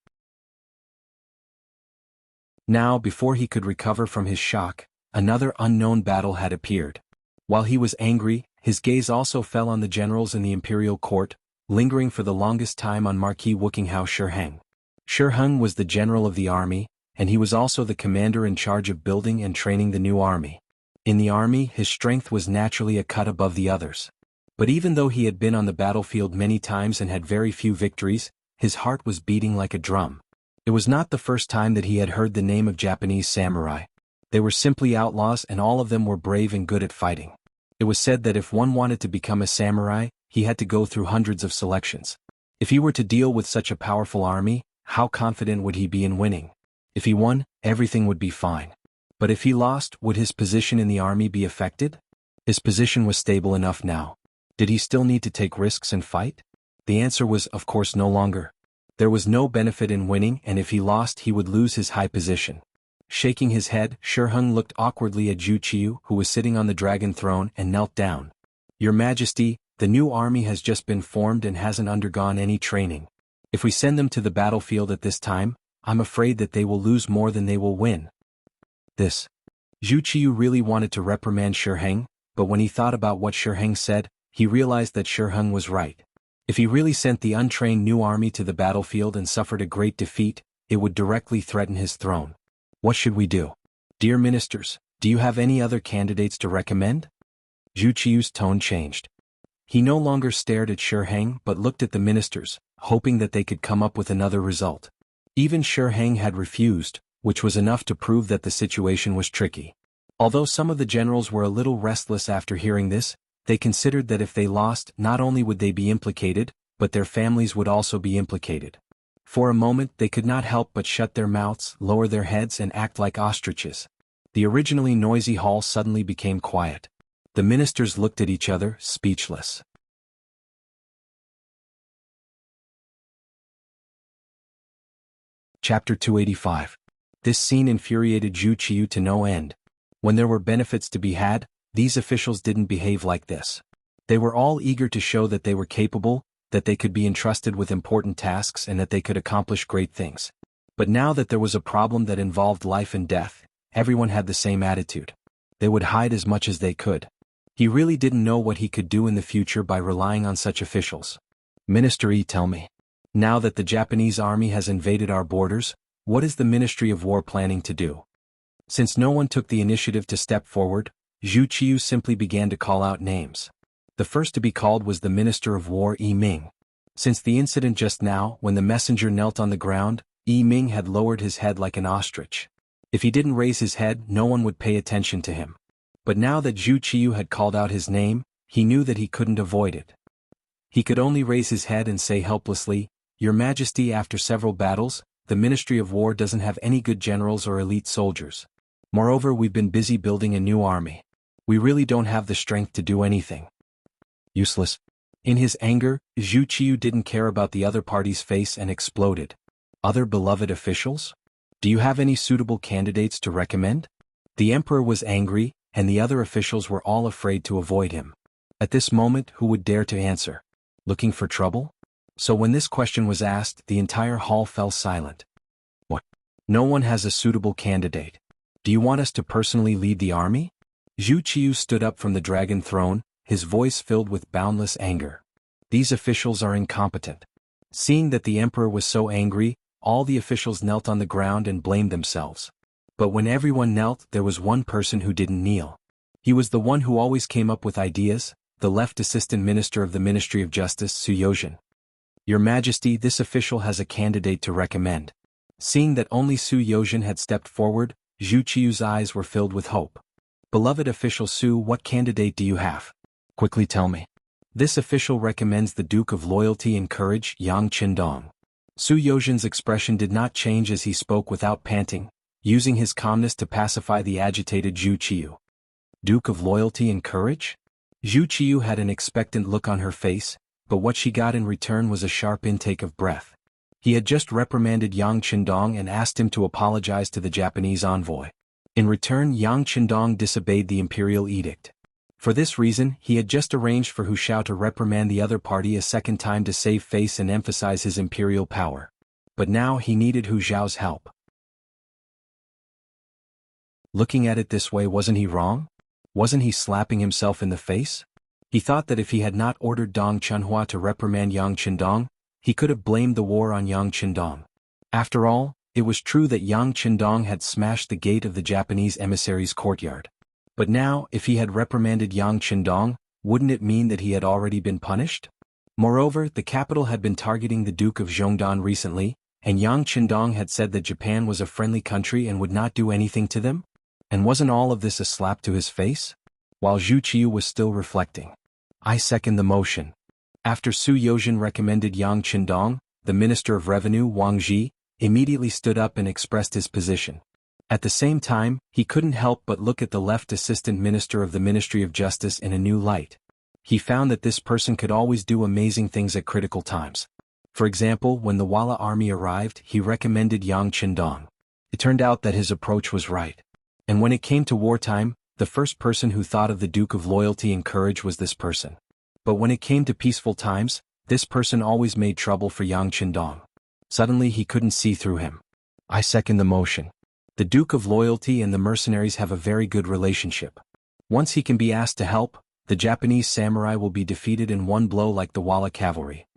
Now, before he could recover from his shock, another unknown battle had appeared. While he was angry, his gaze also fell on the generals in the imperial court, lingering for the longest time on Marquis Wuxia Chronicles. Chronicles was the general of the army, and he was also the commander in charge of building and training the new army. In the army, his strength was naturally a cut above the others. But even though he had been on the battlefield many times and had very few victories, his heart was beating like a drum. It was not the first time that he had heard the name of Japanese samurai. They were simply outlaws and all of them were brave and good at fighting. It was said that if one wanted to become a samurai, he had to go through hundreds of selections. If he were to deal with such a powerful army, how confident would he be in winning? If he won, everything would be fine. But if he lost, would his position in the army be affected? His position was stable enough now. Did he still need to take risks and fight? The answer was, of course, no longer. There was no benefit in winning, and if he lost, he would lose his high position. Shaking his head, Chronicles looked awkwardly at Zhu Qiyu, who was sitting on the dragon throne, and knelt down. Your Majesty, the new army has just been formed and hasn't undergone any training. If we send them to the battlefield at this time, I'm afraid that they will lose more than they will win. This. Zhu Qiyu really wanted to reprimand Chronicles, but when he thought about what Chronicles said, he realized that Chronicles was right. If he really sent the untrained new army to the battlefield and suffered a great defeat, it would directly threaten his throne. What should we do? Dear ministers, do you have any other candidates to recommend? Zhu Qiyu's tone changed. He no longer stared at Chronicles but looked at the ministers, hoping that they could come up with another result. Even Chronicles had refused, which was enough to prove that the situation was tricky. Although some of the generals were a little restless after hearing this, they considered that if they lost, not only would they be implicated, but their families would also be implicated. For a moment they could not help but shut their mouths, lower their heads and act like ostriches. The originally noisy hall suddenly became quiet. The ministers looked at each other, speechless. Chapter 285. This scene infuriated Zhu Qiyu to no end. When there were benefits to be had, these officials didn't behave like this. They were all eager to show that they were capable, that they could be entrusted with important tasks and that they could accomplish great things. But now that there was a problem that involved life and death, everyone had the same attitude. They would hide as much as they could. He really didn't know what he could do in the future by relying on such officials. Minister E, tell me. Now that the Japanese army has invaded our borders, what is the Ministry of War planning to do? Since no one took the initiative to step forward, Zhu Qiyu simply began to call out names. The first to be called was the Minister of War Yi Ming. Since the incident just now, when the messenger knelt on the ground, Yi Ming had lowered his head like an ostrich. If he didn't raise his head, no one would pay attention to him. But now that Zhu Qiyu had called out his name, he knew that he couldn't avoid it. He could only raise his head and say helplessly, Your Majesty, after several battles, the Ministry of War doesn't have any good generals or elite soldiers. Moreover, we've been busy building a new army. We really don't have the strength to do anything. Useless. In his anger, Zhu Qiyu didn't care about the other party's face and exploded. Other beloved officials? Do you have any suitable candidates to recommend? The emperor was angry, and the other officials were all afraid to avoid him. At this moment, who would dare to answer? Looking for trouble? So when this question was asked, the entire hall fell silent. What? No one has a suitable candidate. Do you want us to personally lead the army? Zhu Qiu stood up from the dragon throne, his voice filled with boundless anger. These officials are incompetent. Seeing that the emperor was so angry, all the officials knelt on the ground and blamed themselves. But when everyone knelt, there was one person who didn't kneel. He was the one who always came up with ideas, the left assistant minister of the Ministry of Justice, Su Yozhen. Your Majesty, this official has a candidate to recommend. Seeing that only Su Yozhen had stepped forward, Zhu Qiu's eyes were filled with hope. Beloved official Su, what candidate do you have? Quickly tell me. This official recommends the Duke of Loyalty and Courage, Yang Qindong. Su Yozhen's expression did not change as he spoke without panting, using his calmness to pacify the agitated Zhu Qiu. Duke of Loyalty and Courage? Zhu Qiu had an expectant look on her face, but what she got in return was a sharp intake of breath. He had just reprimanded Yang Qindong and asked him to apologize to the Japanese envoy. In return, Yang Qindong disobeyed the imperial edict. For this reason, he had just arranged for Hu Xiao to reprimand the other party a second time to save face and emphasize his imperial power. But now he needed Hu Xiao's help. Looking at it this way, wasn't he wrong? Wasn't he slapping himself in the face? He thought that if he had not ordered Dong Chunhua to reprimand Yang Qindong, he could have blamed the war on Yang Qindong. After all, it was true that Yang Qindong had smashed the gate of the Japanese emissary's courtyard. But now, if he had reprimanded Yang Qindong, wouldn't it mean that he had already been punished? Moreover, the capital had been targeting the Duke of Zhongdan recently, and Yang Qindong had said that Japan was a friendly country and would not do anything to them? And wasn't all of this a slap to his face? While Zhu Qiu was still reflecting. I second the motion. After Su Yozhen recommended Yang Qindong, the Minister of Revenue, Wang Zhi, immediately stood up and expressed his position. At the same time, he couldn't help but look at the left assistant minister of the Ministry of Justice in a new light. He found that this person could always do amazing things at critical times. For example, when the Walla army arrived, he recommended Yang Qindong. It turned out that his approach was right. And when it came to wartime, the first person who thought of the Duke of Loyalty and Courage was this person. But when it came to peaceful times, this person always made trouble for Yang Qindong. Suddenly he couldn't see through him. I second the motion. The Duke of Loyalty and the mercenaries have a very good relationship. Once he can be asked to help, the Japanese samurai will be defeated in one blow like the Walla cavalry.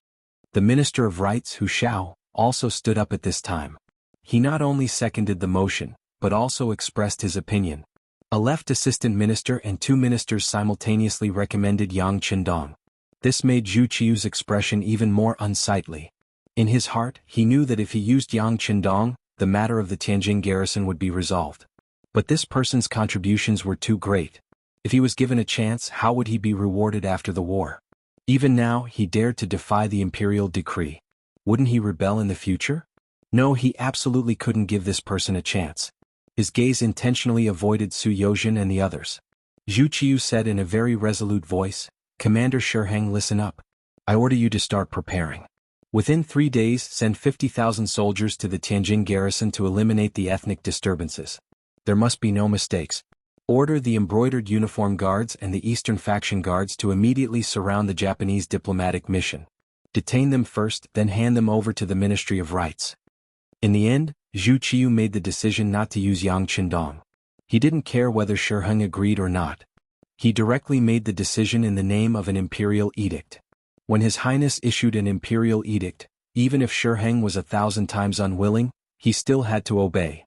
The Minister of Rights, Hu Xiao, also stood up at this time. He not only seconded the motion, but also expressed his opinion. A left assistant minister and two ministers simultaneously recommended Yang Qindong. This made Zhu Qiu's expression even more unsightly. In his heart, he knew that if he used Yang Qindong, the matter of the Tianjin garrison would be resolved. But this person's contributions were too great. If he was given a chance, how would he be rewarded after the war? Even now, he dared to defy the imperial decree. Wouldn't he rebel in the future? No, he absolutely couldn't give this person a chance. His gaze intentionally avoided Su Yozhen and the others. Zhu Qiu said in a very resolute voice, Commander Shiheng, listen up. I order you to start preparing. Within 3 days, send 50,000 soldiers to the Tianjin garrison to eliminate the ethnic disturbances. There must be no mistakes. Order the embroidered uniform guards and the Eastern faction guards to immediately surround the Japanese diplomatic mission. Detain them first, then hand them over to the Ministry of Rights. In the end, Zhu Qiu made the decision not to use Yang Qindong. He didn't care whether Shiheng agreed or not. He directly made the decision in the name of an imperial edict. When His Highness issued an imperial edict, even if Shiheng was 1,000 times unwilling, he still had to obey.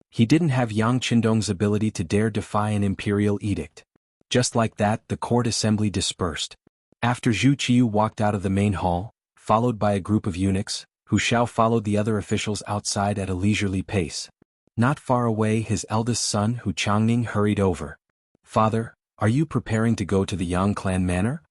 He didn't have Yang Qindong's ability to dare defy an imperial edict. Just like that, the court assembly dispersed. After Zhu Qiu walked out of the main hall, followed by a group of eunuchs, Hu Xiao followed the other officials outside at a leisurely pace. Not far away, his eldest son, Hu Changning, hurried over. Father, are you preparing to go to the Yang clan manor?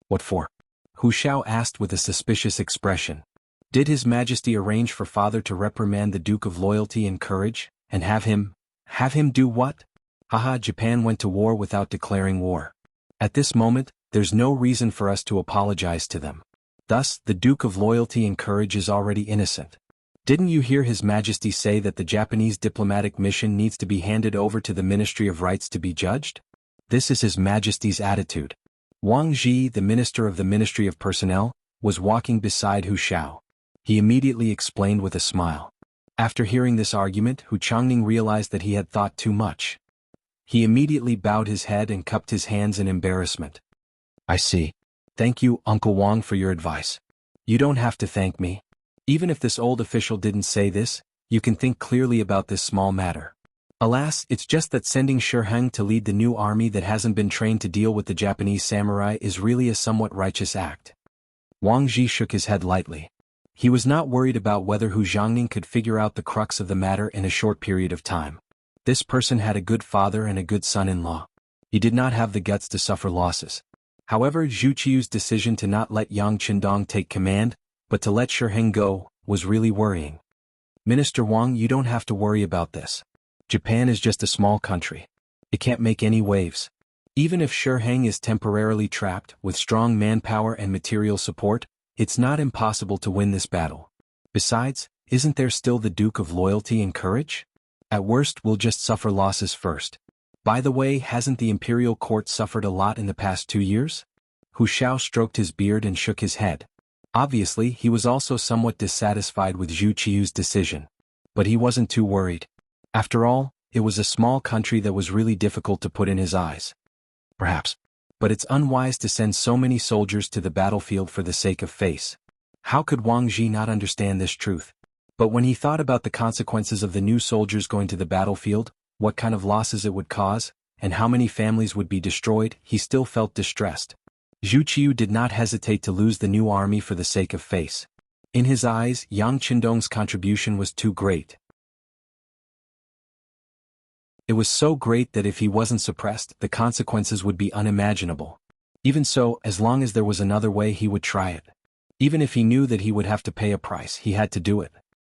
What for? Hu Xiao asked with a suspicious expression. Did His Majesty arrange for father to reprimand the Duke of Loyalty and Courage, and have him do what? Haha, Japan went to war without declaring war. At this moment, there's no reason for us to apologize to them. Thus, the Duke of Loyalty and Courage is already innocent. Didn't you hear His Majesty say that the Japanese diplomatic mission needs to be handed over to the Ministry of Rights to be judged? This is His Majesty's attitude. Wang Ji, the minister of the Ministry of Personnel, was walking beside Hu Xiao. He immediately explained with a smile. After hearing this argument, Hu Changning realized that he had thought too much. He immediately bowed his head and cupped his hands in embarrassment. I see. Thank you, Uncle Wang, for your advice. You don't have to thank me. Even if this old official didn't say this, you can think clearly about this small matter. Alas, it's just that sending Shi Heng to lead the new army that hasn't been trained to deal with the Japanese samurai is really a somewhat righteous act. Wang Ji shook his head lightly. He was not worried about whether Hu Jiangning could figure out the crux of the matter in a short period of time. This person had a good father and a good son-in-law. He did not have the guts to suffer losses. However, Zhu Qiu's decision to not let Yang Qindong take command, but to let Shi Heng go, was really worrying. Minister Wang, you don't have to worry about this. Japan is just a small country. It can't make any waves. Even if Shi Heng is temporarily trapped, with strong manpower and material support, it's not impossible to win this battle. Besides, isn't there still the Duke of Loyalty and Courage? At worst, we'll just suffer losses first. By the way, hasn't the imperial court suffered a lot in the past 2 years? Hu Xiao stroked his beard and shook his head. Obviously, he was also somewhat dissatisfied with Zhu Qiu's decision. But he wasn't too worried. After all, it was a small country that was really difficult to put in his eyes. Perhaps. But it's unwise to send so many soldiers to the battlefield for the sake of face. How could Wang Ji not understand this truth? But when he thought about the consequences of the new soldiers going to the battlefield, what kind of losses it would cause, and how many families would be destroyed, he still felt distressed. Zhu Qiu did not hesitate to lose the new army for the sake of face. In his eyes, Yang Qindong's contribution was too great. It was so great that if he wasn't suppressed, the consequences would be unimaginable. Even so, as long as there was another way, he would try it. Even if he knew that he would have to pay a price, he had to do it.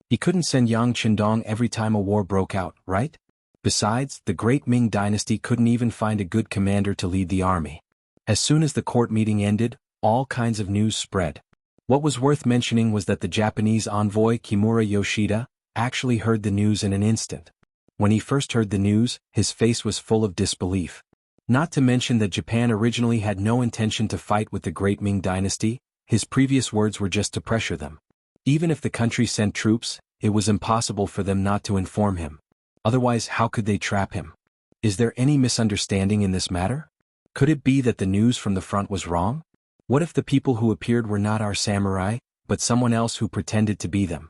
He couldn't send Yang Qindong every time a war broke out, right? Besides, the great Ming Dynasty couldn't even find a good commander to lead the army. As soon as the court meeting ended, all kinds of news spread. What was worth mentioning was that the Japanese envoy Kimura Yoshida actually heard the news in an instant. When he first heard the news, his face was full of disbelief. Not to mention that Japan originally had no intention to fight with the great Ming Dynasty, his previous words were just to pressure them. Even if the country sent troops, it was impossible for them not to inform him. Otherwise, how could they trap him? Is there any misunderstanding in this matter? Could it be that the news from the front was wrong? What if the people who appeared were not our samurai, but someone else who pretended to be them?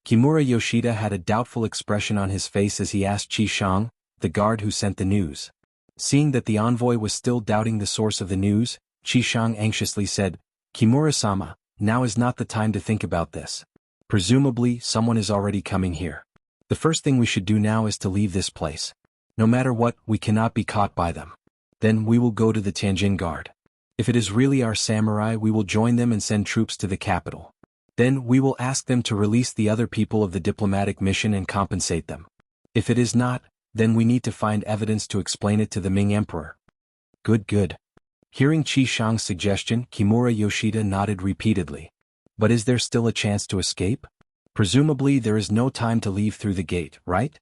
Kimura Yoshida had a doubtful expression on his face as he asked Qi Shang, the guard who sent the news. Seeing that the envoy was still doubting the source of the news, Qi Shang anxiously said, "Kimura-sama, now is not the time to think about this. Presumably, someone is already coming here. The first thing we should do now is to leave this place. No matter what, we cannot be caught by them. Then we will go to the Tianjin Guard. If it is really our samurai, we will join them and send troops to the capital. Then we will ask them to release the other people of the diplomatic mission and compensate them. If it is not, then we need to find evidence to explain it to the Ming Emperor." Good. Hearing Qi Shang's suggestion, Kimura Yoshida nodded repeatedly. But is there still a chance to escape? Presumably there is no time to leave through the gate, right?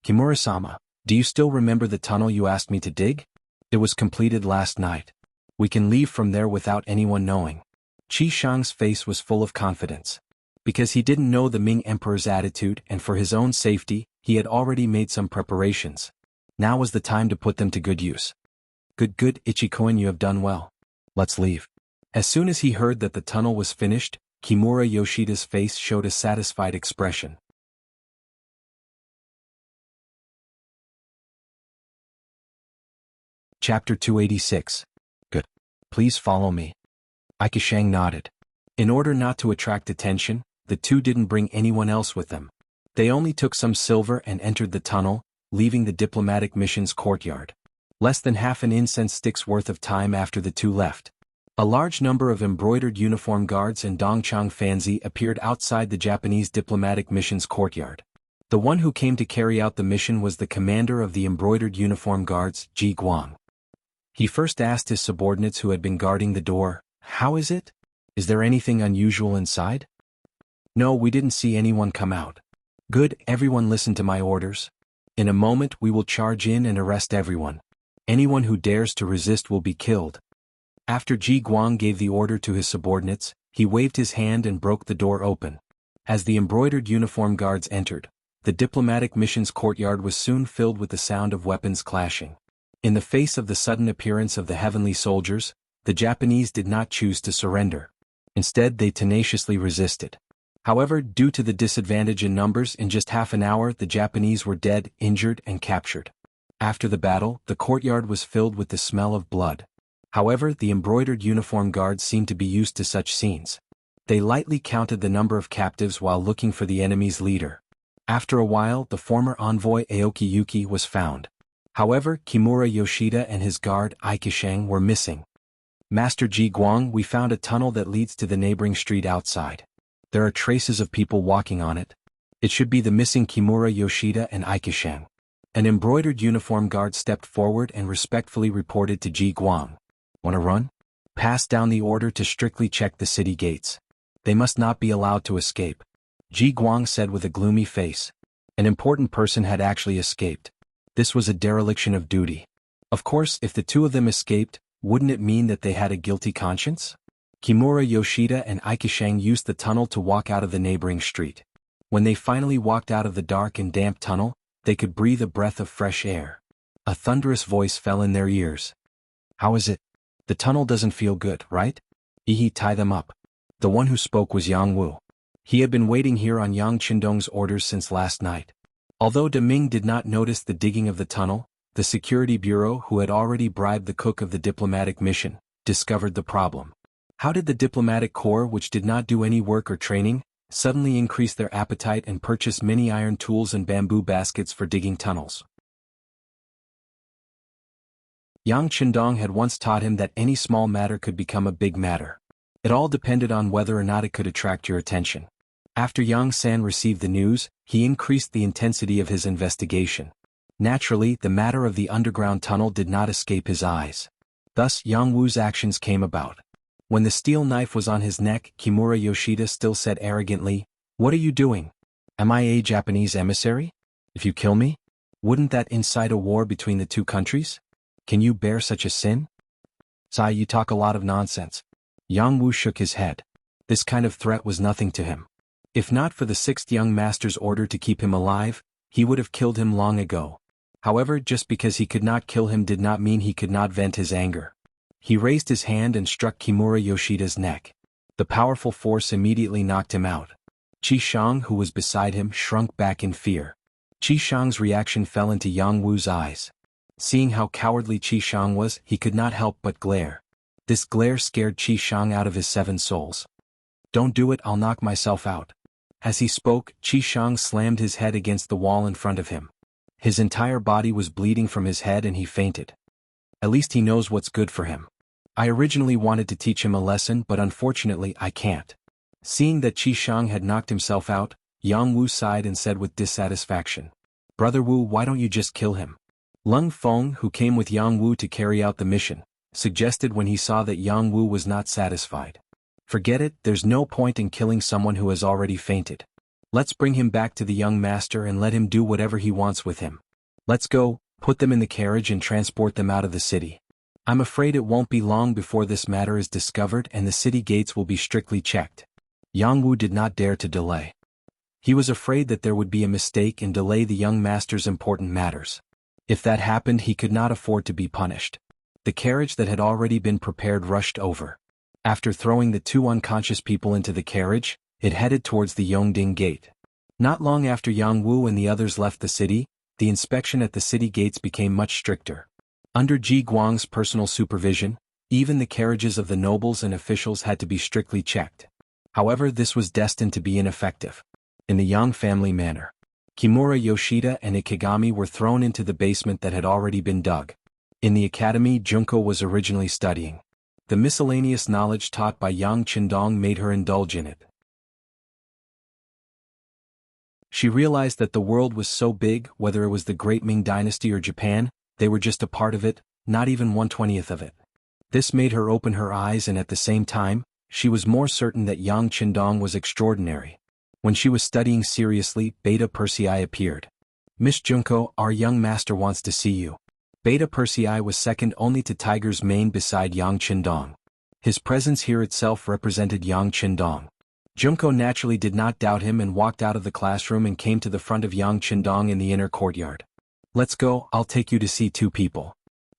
Kimura-sama, do you still remember the tunnel you asked me to dig? It was completed last night. We can leave from there without anyone knowing. Qi Shang's face was full of confidence. Because he didn't know the Ming Emperor's attitude and for his own safety, he had already made some preparations. Now was the time to put them to good use. Good, Ichikoin, you have done well. Let's leave. As soon as he heard that the tunnel was finished, Kimura Yoshida's face showed a satisfied expression. Chapter 286. Good. Please follow me. Aikishang nodded. In order not to attract attention, the two didn't bring anyone else with them. They only took some silver and entered the tunnel, leaving the diplomatic mission's courtyard. Less than half an incense stick's worth of time after the two left. A large number of embroidered uniform guards and Dongchang Fanzi appeared outside the Japanese diplomatic mission's courtyard. The one who came to carry out the mission was the commander of the embroidered uniform guards, Ji Guang. He first asked his subordinates who had been guarding the door, "How is it? Is there anything unusual inside?" "No, we didn't see anyone come out." "Good, everyone listen to my orders. In a moment we will charge in and arrest everyone. Anyone who dares to resist will be killed." After Ji Guang gave the order to his subordinates, he waved his hand and broke the door open. As the embroidered uniform guards entered, the diplomatic mission's courtyard was soon filled with the sound of weapons clashing. In the face of the sudden appearance of the heavenly soldiers, the Japanese did not choose to surrender. Instead, they tenaciously resisted. However, due to the disadvantage in numbers, in just half an hour the Japanese were dead, injured, and captured. After the battle, the courtyard was filled with the smell of blood. However, the embroidered uniform guards seemed to be used to such scenes. They lightly counted the number of captives while looking for the enemy's leader. After a while, the former envoy Aoki Yuki was found. However, Kimura Yoshida and his guard Aikisheng were missing. Master Ji Guang, we found a tunnel that leads to the neighboring street outside. There are traces of people walking on it. It should be the missing Kimura Yoshida and Aikisheng. An embroidered uniform guard stepped forward and respectfully reported to Ji Guang. "Wanna run?" Pass down the order to strictly check the city gates. They must not be allowed to escape. Ji Guang said with a gloomy face. An important person had actually escaped. This was a dereliction of duty. Of course, if the two of them escaped, wouldn't it mean that they had a guilty conscience? Kimura Yoshida and Aikisheng used the tunnel to walk out of the neighboring street. When they finally walked out of the dark and damp tunnel, they could breathe a breath of fresh air. A thunderous voice fell in their ears. "How is it? The tunnel doesn't feel good, right? Tie them up." The one who spoke was Yang Wu. He had been waiting here on Yang Qindong's orders since last night. Although De Ming did not notice the digging of the tunnel, the Security Bureau, who had already bribed the cook of the diplomatic mission, discovered the problem. How did the diplomatic corps, which did not do any work or training, suddenly increase their appetite and purchase many iron tools and bamboo baskets for digging tunnels? Yang Qindong had once taught him that any small matter could become a big matter. It all depended on whether or not it could attract your attention. After Yang San received the news, he increased the intensity of his investigation. Naturally, the matter of the underground tunnel did not escape his eyes. Thus, Yang Wu's actions came about. When the steel knife was on his neck, Kimura Yoshida still said arrogantly, "What are you doing? Am I a Japanese emissary? If you kill me, wouldn't that incite a war between the two countries? Can you bear such a sin?" "Sai, you talk a lot of nonsense." Yang Wu shook his head. This kind of threat was nothing to him. If not for the sixth young master's order to keep him alive, he would have killed him long ago. However, just because he could not kill him did not mean he could not vent his anger. He raised his hand and struck Kimura Yoshida's neck. The powerful force immediately knocked him out. Qi Shang, who was beside him, shrunk back in fear. Qi Shang's reaction fell into Yang Wu's eyes. Seeing how cowardly Qi Shang was, he could not help but glare. This glare scared Qi Shang out of his 7 souls. "Don't do it, I'll knock myself out." As he spoke, Qi Shang slammed his head against the wall in front of him. His entire body was bleeding from his head and he fainted. At least he knows what's good for him. I originally wanted to teach him a lesson, but unfortunately I can't. Seeing that Qi Shang had knocked himself out, Yang Wu sighed and said with dissatisfaction, "Brother Wu, why don't you just kill him?" Lung Feng, who came with Yang Wu to carry out the mission, suggested when he saw that Yang Wu was not satisfied. "Forget it, there's no point in killing someone who has already fainted. Let's bring him back to the young master and let him do whatever he wants with him. Let's go, put them in the carriage and transport them out of the city. I'm afraid it won't be long before this matter is discovered and the city gates will be strictly checked." Yang Wu did not dare to delay. He was afraid that there would be a mistake and delay the young master's important matters. If that happened, he could not afford to be punished. The carriage that had already been prepared rushed over. After throwing the 2 unconscious people into the carriage, it headed towards the Yongding Gate. Not long after Yang Wu and the others left the city, the inspection at the city gates became much stricter. Under Ji Guang's personal supervision, even the carriages of the nobles and officials had to be strictly checked. However, this was destined to be ineffective. In the Yang family manner, Kimura Yoshida and Ikigami were thrown into the basement that had already been dug. In the academy Junko was originally studying. The miscellaneous knowledge taught by Yang Qindong made her indulge in it. She realized that the world was so big, whether it was the Great Ming Dynasty or Japan, they were just a part of it, not even 1/20th of it. This made her open her eyes, and at the same time, she was more certain that Yang Qindong was extraordinary. When she was studying seriously, Beta Persei appeared. "Miss Junko, our young master wants to see you." Beta Persei was second only to Tiger's mane beside Yang Qindong. His presence here itself represented Yang Qindong. Junko naturally did not doubt him and walked out of the classroom and came to the front of Yang Qindong in the inner courtyard. "Let's go, I'll take you to see two people."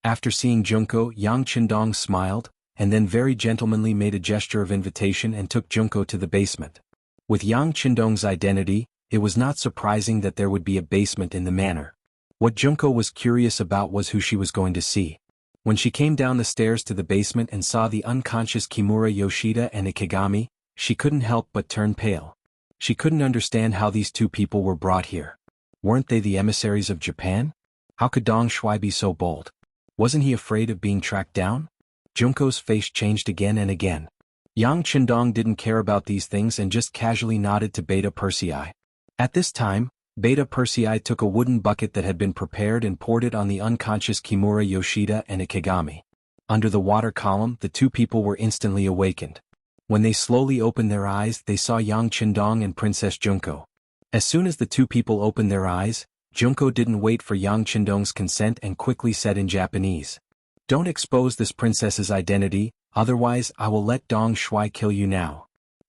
After seeing Junko, Yang Qindong smiled, and then very gentlemanly made a gesture of invitation and took Junko to the basement. With Yang Qindong's identity, it was not surprising that there would be a basement in the manor. What Junko was curious about was who she was going to see. When she came down the stairs to the basement and saw the unconscious Kimura Yoshida and Ikegami, she couldn't help but turn pale. She couldn't understand how these two people were brought here. Weren't they the emissaries of Japan? How could Dong Shuai be so bold? Wasn't he afraid of being tracked down? Junko's face changed again and again. Yang Qindong didn't care about these things and just casually nodded to Beta Persei. At this time, Beta Persei took a wooden bucket that had been prepared and poured it on the unconscious Kimura Yoshida and Ikegami. Under the water column, the two people were instantly awakened. When they slowly opened their eyes, they saw Yang Qindong and Princess Junko. As soon as the two people opened their eyes, Junko didn't wait for Yang Qindong's consent and quickly said in Japanese, "Don't expose this princess's identity, otherwise I will let Dong Shuai kill you now."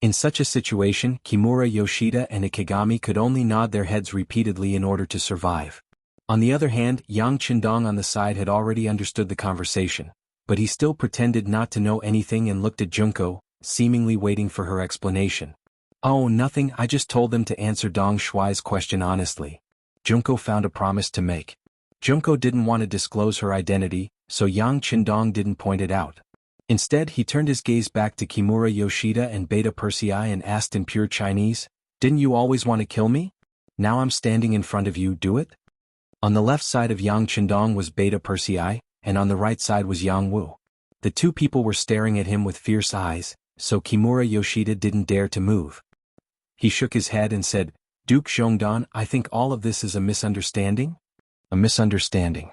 In such a situation, Kimura Yoshida and Ikegami could only nod their heads repeatedly in order to survive. On the other hand, Yang Qindong on the side had already understood the conversation, but he still pretended not to know anything and looked at Junko, seemingly waiting for her explanation. "Oh, nothing, I just told them to answer Dong Shuai's question honestly." Junko found a promise to make. Junko didn't want to disclose her identity, so Yang Qindong didn't point it out. Instead, he turned his gaze back to Kimura Yoshida and Beta Persei and asked in pure Chinese, "Didn't you always want to kill me? Now I'm standing in front of you, do it?" On the left side of Yang Qindong was Beta Persei, and on the right side was Yang Wu. The two people were staring at him with fierce eyes, so Kimura Yoshida didn't dare to move. He shook his head and said, "Duke Zhongdan, I think all of this is a misunderstanding?" "A misunderstanding."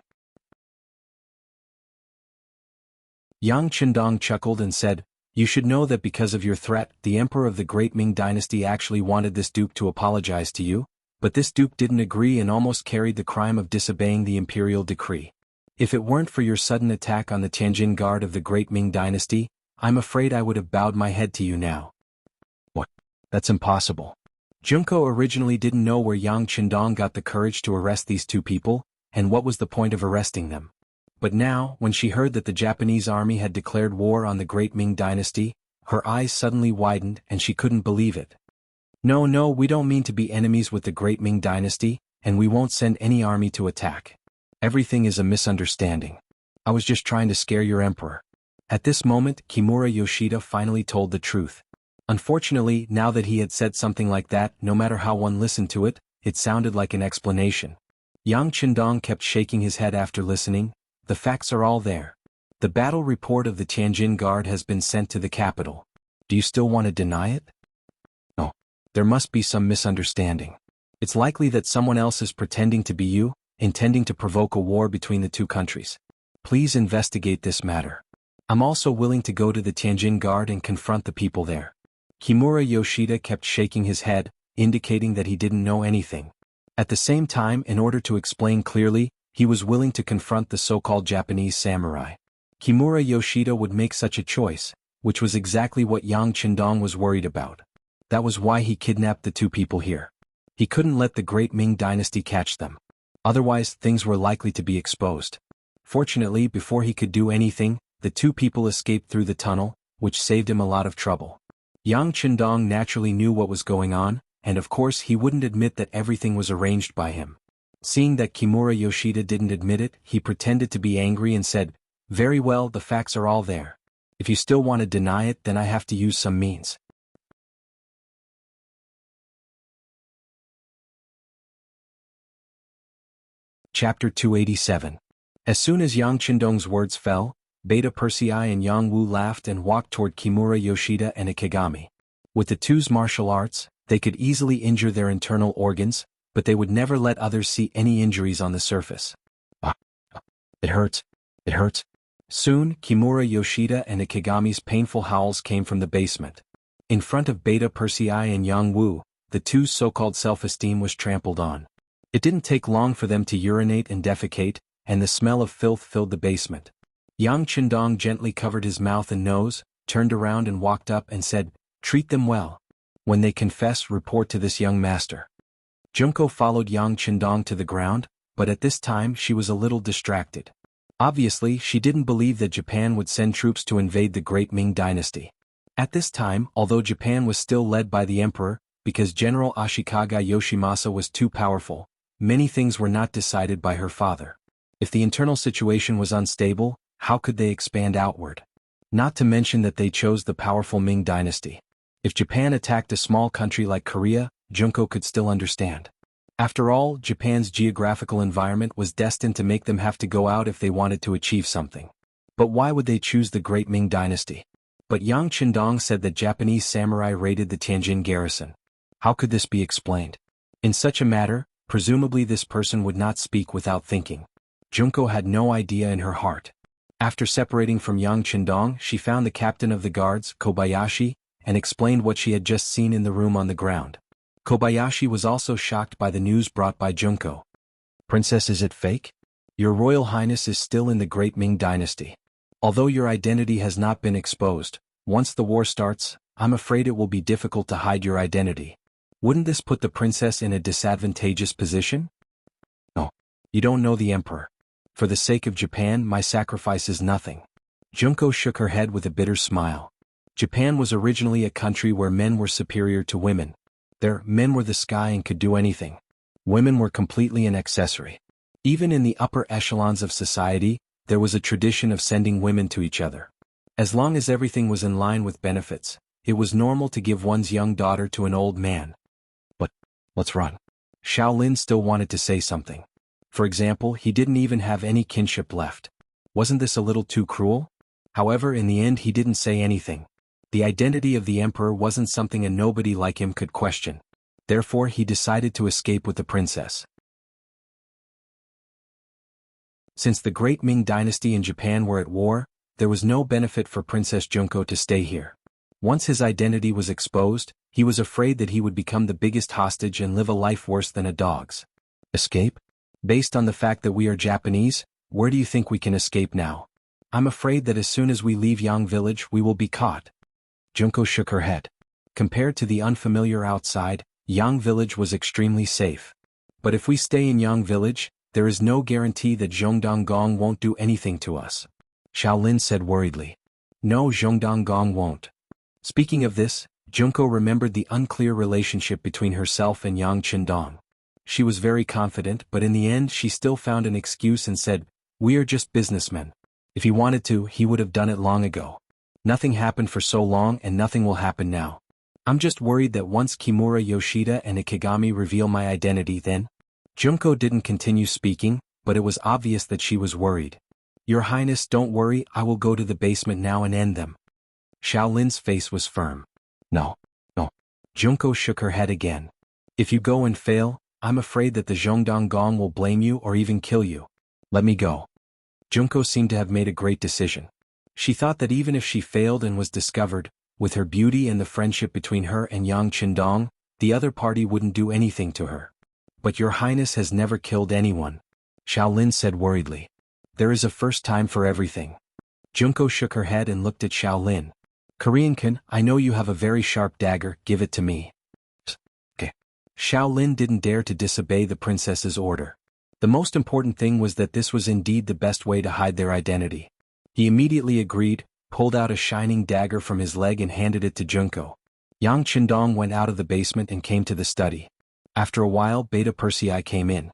Yang Qindong chuckled and said, "You should know that because of your threat, the emperor of the Great Ming Dynasty actually wanted this duke to apologize to you, but this duke didn't agree and almost carried the crime of disobeying the imperial decree. If it weren't for your sudden attack on the Tianjin Guard of the Great Ming Dynasty, I'm afraid I would have bowed my head to you now." "What? That's impossible." Junko originally didn't know where Yang Qindong got the courage to arrest these two people, and what was the point of arresting them. But now, when she heard that the Japanese army had declared war on the Great Ming Dynasty, her eyes suddenly widened and she couldn't believe it. No, we don't mean to be enemies with the Great Ming Dynasty, and we won't send any army to attack. Everything is a misunderstanding. I was just trying to scare your emperor." At this moment, Kimura Yoshida finally told the truth. Unfortunately, now that he had said something like that, no matter how one listened to it, it sounded like an explanation. Yang Qindong kept shaking his head after listening. "The facts are all there. The battle report of the Tianjin Guard has been sent to the capital. Do you still want to deny it?" "No. There must be some misunderstanding. It's likely that someone else is pretending to be you, intending to provoke a war between the two countries. Please investigate this matter. I'm also willing to go to the Tianjin Guard and confront the people there." Kimura Yoshida kept shaking his head, indicating that he didn't know anything. At the same time, in order to explain clearly, he was willing to confront the so-called Japanese samurai. Kimura Yoshida would make such a choice, which was exactly what Yang Qindong was worried about. That was why he kidnapped the two people here. He couldn't let the Great Ming Dynasty catch them. Otherwise, things were likely to be exposed. Fortunately, before he could do anything, the two people escaped through the tunnel, which saved him a lot of trouble. Yang Qindong naturally knew what was going on, and of course he wouldn't admit that everything was arranged by him. Seeing that Kimura Yoshida didn't admit it, he pretended to be angry and said, "Very well, the facts are all there. If you still want to deny it, then I have to use some means." Chapter 287. As soon as Yang Qindong's words fell, Beta Persei and Yang Wu laughed and walked toward Kimura Yoshida and Ikegami. With the two's martial arts, they could easily injure their internal organs, but they would never let others see any injuries on the surface. It hurts. It hurts." Soon, Kimura Yoshida and Ikegami's painful howls came from the basement. In front of Beta Persei and Yang Wu, the two's so-called self-esteem was trampled on. It didn't take long for them to urinate and defecate, and the smell of filth filled the basement. Yang Qindong gently covered his mouth and nose, turned around and walked up and said, "Treat them well. When they confess, report to this young master." Junko followed Yang Qindong to the ground, but at this time she was a little distracted. Obviously, she didn't believe that Japan would send troops to invade the great Ming dynasty. At this time, although Japan was still led by the emperor, because General Ashikaga Yoshimasa was too powerful, many things were not decided by her father. If the internal situation was unstable, how could they expand outward? Not to mention that they chose the powerful Ming dynasty. If Japan attacked a small country like Korea, Junko could still understand. After all, Japan's geographical environment was destined to make them have to go out if they wanted to achieve something. But why would they choose the great Ming dynasty? But Yang Qindong said that Japanese samurai raided the Tianjin garrison. How could this be explained? In such a matter, presumably this person would not speak without thinking. Junko had no idea in her heart. After separating from Yang Qindong, she found the captain of the guards, Kobayashi, and explained what she had just seen in the room on the ground. Kobayashi was also shocked by the news brought by Junko. "Princess, is it fake? Your Royal Highness is still in the great Ming dynasty. Although your identity has not been exposed, once the war starts, I'm afraid it will be difficult to hide your identity. Wouldn't this put the princess in a disadvantageous position?" "No. You don't know the emperor. For the sake of Japan, my sacrifice is nothing." Junko shook her head with a bitter smile. Japan was originally a country where men were superior to women. There, men were the sky and could do anything. Women were completely an accessory. Even in the upper echelons of society, there was a tradition of sending women to each other. As long as everything was in line with benefits, it was normal to give one's young daughter to an old man. But, let's run. Shaolin still wanted to say something. For example, he didn't even have any kinship left. Wasn't this a little too cruel? However, in the end he didn't say anything. The identity of the emperor wasn't something a nobody like him could question. Therefore he decided to escape with the princess. Since the great Ming dynasty and Japan were at war, there was no benefit for Princess Junko to stay here. Once his identity was exposed, he was afraid that he would become the biggest hostage and live a life worse than a dog's. Escape? Based on the fact that we are Japanese, where do you think we can escape now? I'm afraid that as soon as we leave Yang village we will be caught. Junko shook her head. Compared to the unfamiliar outside, Yang village was extremely safe. But if we stay in Yang village, there is no guarantee that Zhongdong Gong won't do anything to us. Shaolin said worriedly. No, Zhongdong Gong won't. Speaking of this, Junko remembered the unclear relationship between herself and Yang Qindong. She was very confident, but in the end she still found an excuse and said, "We are just businessmen. If he wanted to, he would have done it long ago. Nothing happened for so long and nothing will happen now. I'm just worried that once Kimura Yoshida and Ikigami reveal my identity then..." Junko didn't continue speaking, but it was obvious that she was worried. "Your Highness, don't worry, I will go to the basement now and end them." Shaolin's face was firm. No. Junko shook her head again. "If you go and fail, I'm afraid that the Zhongdong Gong will blame you or even kill you. Let me go." Junko seemed to have made a great decision. She thought that even if she failed and was discovered, with her beauty and the friendship between her and Yang Qindong, the other party wouldn't do anything to her. "But your Highness has never killed anyone," Shaolin said worriedly. "There is a first time for everything." Junko shook her head and looked at Shaolin. "Korean-kun, I know you have a very sharp dagger, give it to me." Okay. Shaolin didn't dare to disobey the princess's order. The most important thing was that this was indeed the best way to hide their identity. He immediately agreed, pulled out a shining dagger from his leg and handed it to Junko. Yang Qindong went out of the basement and came to the study. After a while, Beta Persei came in.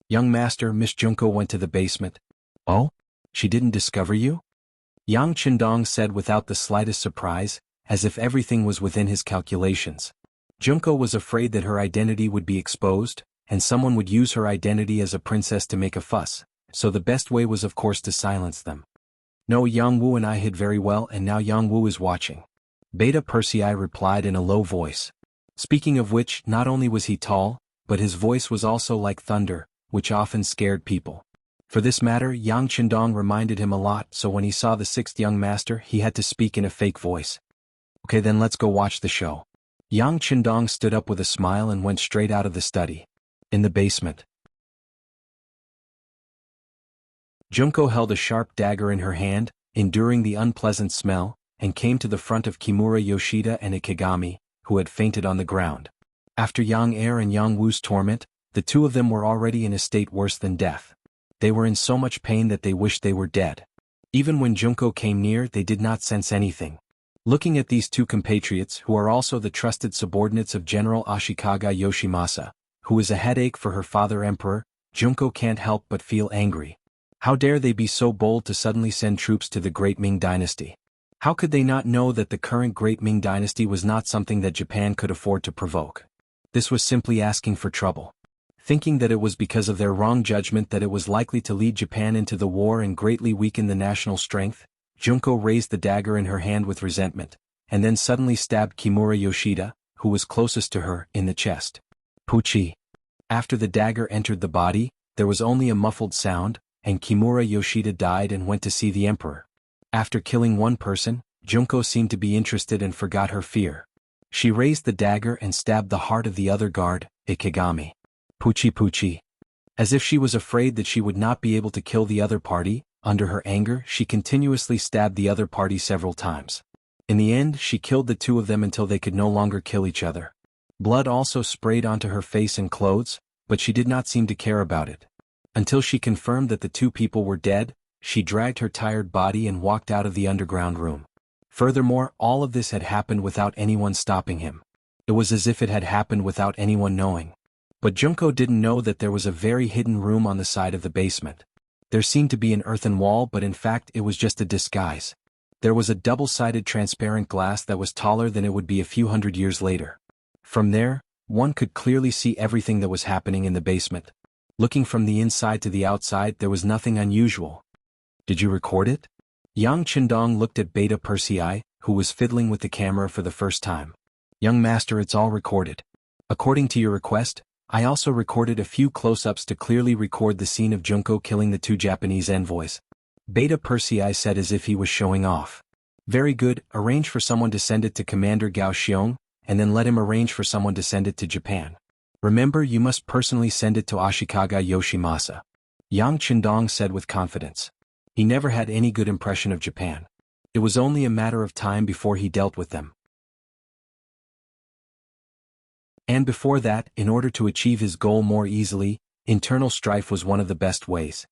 "Young master, Miss Junko went to the basement." "Oh? She didn't discover you?" Yang Qindong said without the slightest surprise, as if everything was within his calculations. Junko was afraid that her identity would be exposed, and someone would use her identity as a princess to make a fuss, so the best way was of course to silence them. "No, Yang Wu and I hid very well and now Yang Wu is watching." Beta Persei replied in a low voice. Speaking of which, not only was he tall, but his voice was also like thunder, which often scared people. For this matter, Yang Qindong reminded him a lot, so when he saw the sixth young master he had to speak in a fake voice. "Okay then, let's go watch the show." Yang Qindong stood up with a smile and went straight out of the study. In the basement, Junko held a sharp dagger in her hand, enduring the unpleasant smell, and came to the front of Kimura Yoshida and Ikegami, who had fainted on the ground. After Yang Er and Yang Wu's torment, the two of them were already in a state worse than death. They were in so much pain that they wished they were dead. Even when Junko came near, they did not sense anything. Looking at these two compatriots who are also the trusted subordinates of General Ashikaga Yoshimasa, who is a headache for her father emperor, Junko can't help but feel angry. How dare they be so bold to suddenly send troops to the Great Ming Dynasty? How could they not know that the current Great Ming Dynasty was not something that Japan could afford to provoke? This was simply asking for trouble. Thinking that it was because of their wrong judgment that it was likely to lead Japan into the war and greatly weaken the national strength, Junko raised the dagger in her hand with resentment, and then suddenly stabbed Kimura Yoshida, who was closest to her, in the chest. Puchi. After the dagger entered the body, there was only a muffled sound, and Kimura Yoshida died and went to see the emperor. After killing one person, Junko seemed to be interested and forgot her fear. She raised the dagger and stabbed the heart of the other guard, Ikegami. Puchi Puchi. As if she was afraid that she would not be able to kill the other party, under her anger she continuously stabbed the other party several times. In the end she killed the two of them until they could no longer kill each other. Blood also sprayed onto her face and clothes, but she did not seem to care about it. Until she confirmed that the two people were dead, she dragged her tired body and walked out of the underground room. Furthermore, all of this had happened without anyone stopping him. It was as if it had happened without anyone knowing. But Junko didn't know that there was a very hidden room on the side of the basement. There seemed to be an earthen wall, but in fact it was just a disguise. There was a double-sided transparent glass that was taller than it would be a few hundred years later. From there, one could clearly see everything that was happening in the basement. Looking from the inside to the outside, there was nothing unusual. Did you record it? Yang Qindong looked at Beta Persei, who was fiddling with the camera for the first time. Young master, it's all recorded. According to your request, I also recorded a few close-ups to clearly record the scene of Junko killing the two Japanese envoys. Beta Persei said as if he was showing off. Very good, arrange for someone to send it to Commander Gao Xiong, and then let him arrange for someone to send it to Japan. Remember, you must personally send it to Ashikaga Yoshimasa. Yang Qindong said with confidence. He never had any good impression of Japan. It was only a matter of time before he dealt with them. And before that, in order to achieve his goal more easily, internal strife was one of the best ways.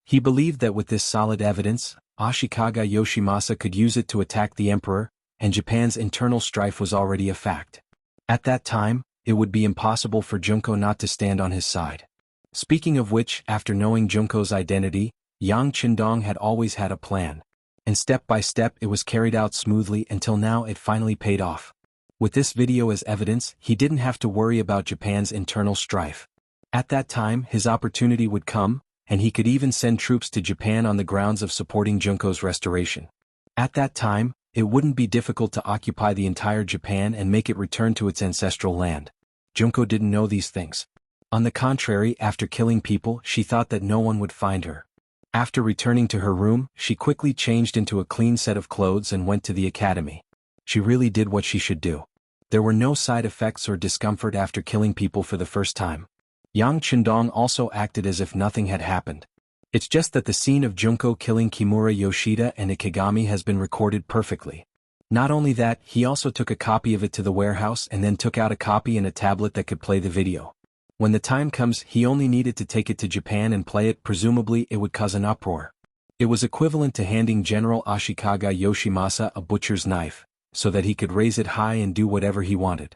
He believed that with this solid evidence, Ashikaga Yoshimasa could use it to attack the emperor, and Japan's internal strife was already a fact. At that time, it would be impossible for Junko not to stand on his side. Speaking of which, after knowing Junko's identity, Yang Qindong had always had a plan. And step by step it was carried out smoothly until now it finally paid off. With this video as evidence, he didn't have to worry about Japan's internal strife. At that time, his opportunity would come, and he could even send troops to Japan on the grounds of supporting Junko's restoration. At that time, it wouldn't be difficult to occupy the entire Japan and make it return to its ancestral land. Junko didn't know these things. On the contrary, after killing people, she thought that no one would find her. After returning to her room, she quickly changed into a clean set of clothes and went to the academy. She really did what she should do. There were no side effects or discomfort after killing people for the first time. Yang Qindong also acted as if nothing had happened. It's just that the scene of Junko killing Kimura Yoshida and Ikegami has been recorded perfectly. Not only that, he also took a copy of it to the warehouse and then took out a copy and a tablet that could play the video. When the time comes, he only needed to take it to Japan and play it. Presumably it would cause an uproar. It was equivalent to handing General Ashikaga Yoshimasa a butcher's knife, so that he could raise it high and do whatever he wanted.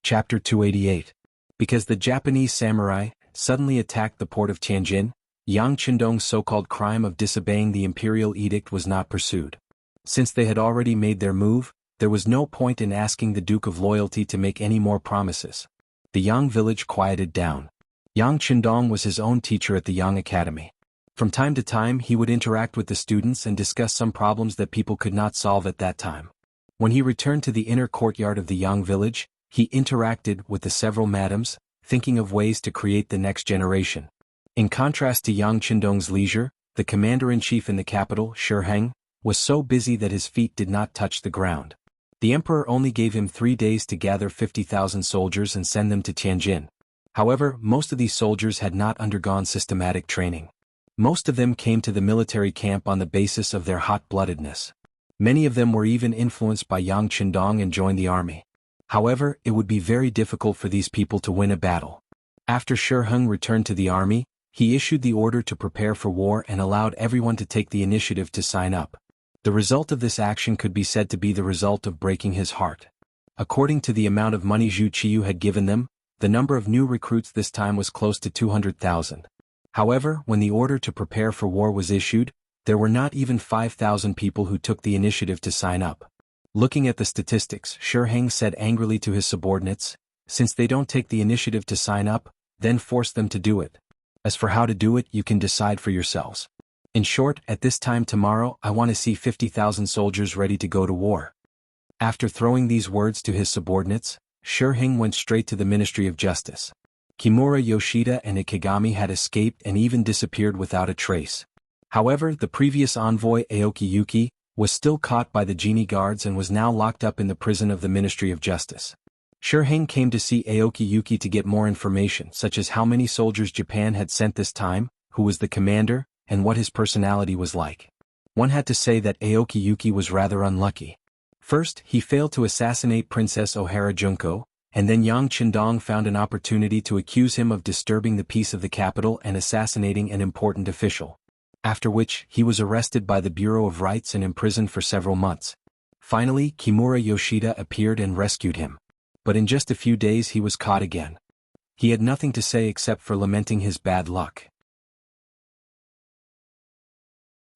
Chapter 288. Because the Japanese samurai suddenly attacked the port of Tianjin, Yang Qindong's so-called crime of disobeying the imperial edict was not pursued. Since they had already made their move, there was no point in asking the Duke of Loyalty to make any more promises. The Yang village quieted down. Yang Qindong was his own teacher at the Yang Academy. From time to time he would interact with the students and discuss some problems that people could not solve at that time. When he returned to the inner courtyard of the Yang village, he interacted with the several madams, thinking of ways to create the next generation. In contrast to Yang Qindong's leisure, the commander-in-chief in the capital, Shiheng, was so busy that his feet did not touch the ground. The emperor only gave him 3 days to gather 50,000 soldiers and send them to Tianjin. However, most of these soldiers had not undergone systematic training. Most of them came to the military camp on the basis of their hot-bloodedness. Many of them were even influenced by Yang Qindong and joined the army. However, it would be very difficult for these people to win a battle. After Shi Heng returned to the army, he issued the order to prepare for war and allowed everyone to take the initiative to sign up. The result of this action could be said to be the result of breaking his heart. According to the amount of money Zhu Qiyu had given them, the number of new recruits this time was close to 200,000. However, when the order to prepare for war was issued, there were not even 5,000 people who took the initiative to sign up. Looking at the statistics, Shi Heng said angrily to his subordinates, "Since they don't take the initiative to sign up, then force them to do it. As for how to do it, you can decide for yourselves. In short, at this time tomorrow I want to see 50,000 soldiers ready to go to war." After throwing these words to his subordinates, Shi Heng went straight to the Ministry of Justice. Kimura Yoshida and Ikegami had escaped and even disappeared without a trace. However, the previous envoy Aoki Yuki was still caught by the genie guards and was now locked up in the prison of the Ministry of Justice. Shi Heng came to see Aoki Yuki to get more information, such as how many soldiers Japan had sent this time, who was the commander, and what his personality was like. One had to say that Aoki Yuki was rather unlucky. First, he failed to assassinate Princess Ohara Junko, and then Yang Qindong found an opportunity to accuse him of disturbing the peace of the capital and assassinating an important official. After which, he was arrested by the Bureau of Rights and imprisoned for several months. Finally, Kimura Yoshida appeared and rescued him. But in just a few days he was caught again. He had nothing to say except for lamenting his bad luck.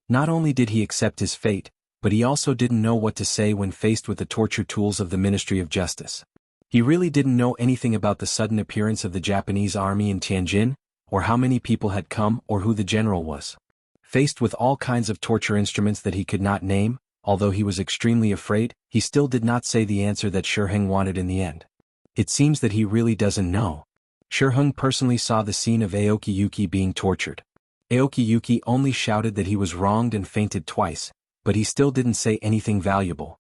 Not only did he accept his fate, but he also didn't know what to say when faced with the torture tools of the Ministry of Justice. He really didn't know anything about the sudden appearance of the Japanese army in Tianjin, or how many people had come or who the general was. Faced with all kinds of torture instruments that he could not name, although he was extremely afraid, he still did not say the answer that Shi Heng wanted in the end. It seems that he really doesn't know. Shi Heng personally saw the scene of Aoki Yuki being tortured. Aoki Yuki only shouted that he was wronged and fainted twice, but he still didn't say anything valuable.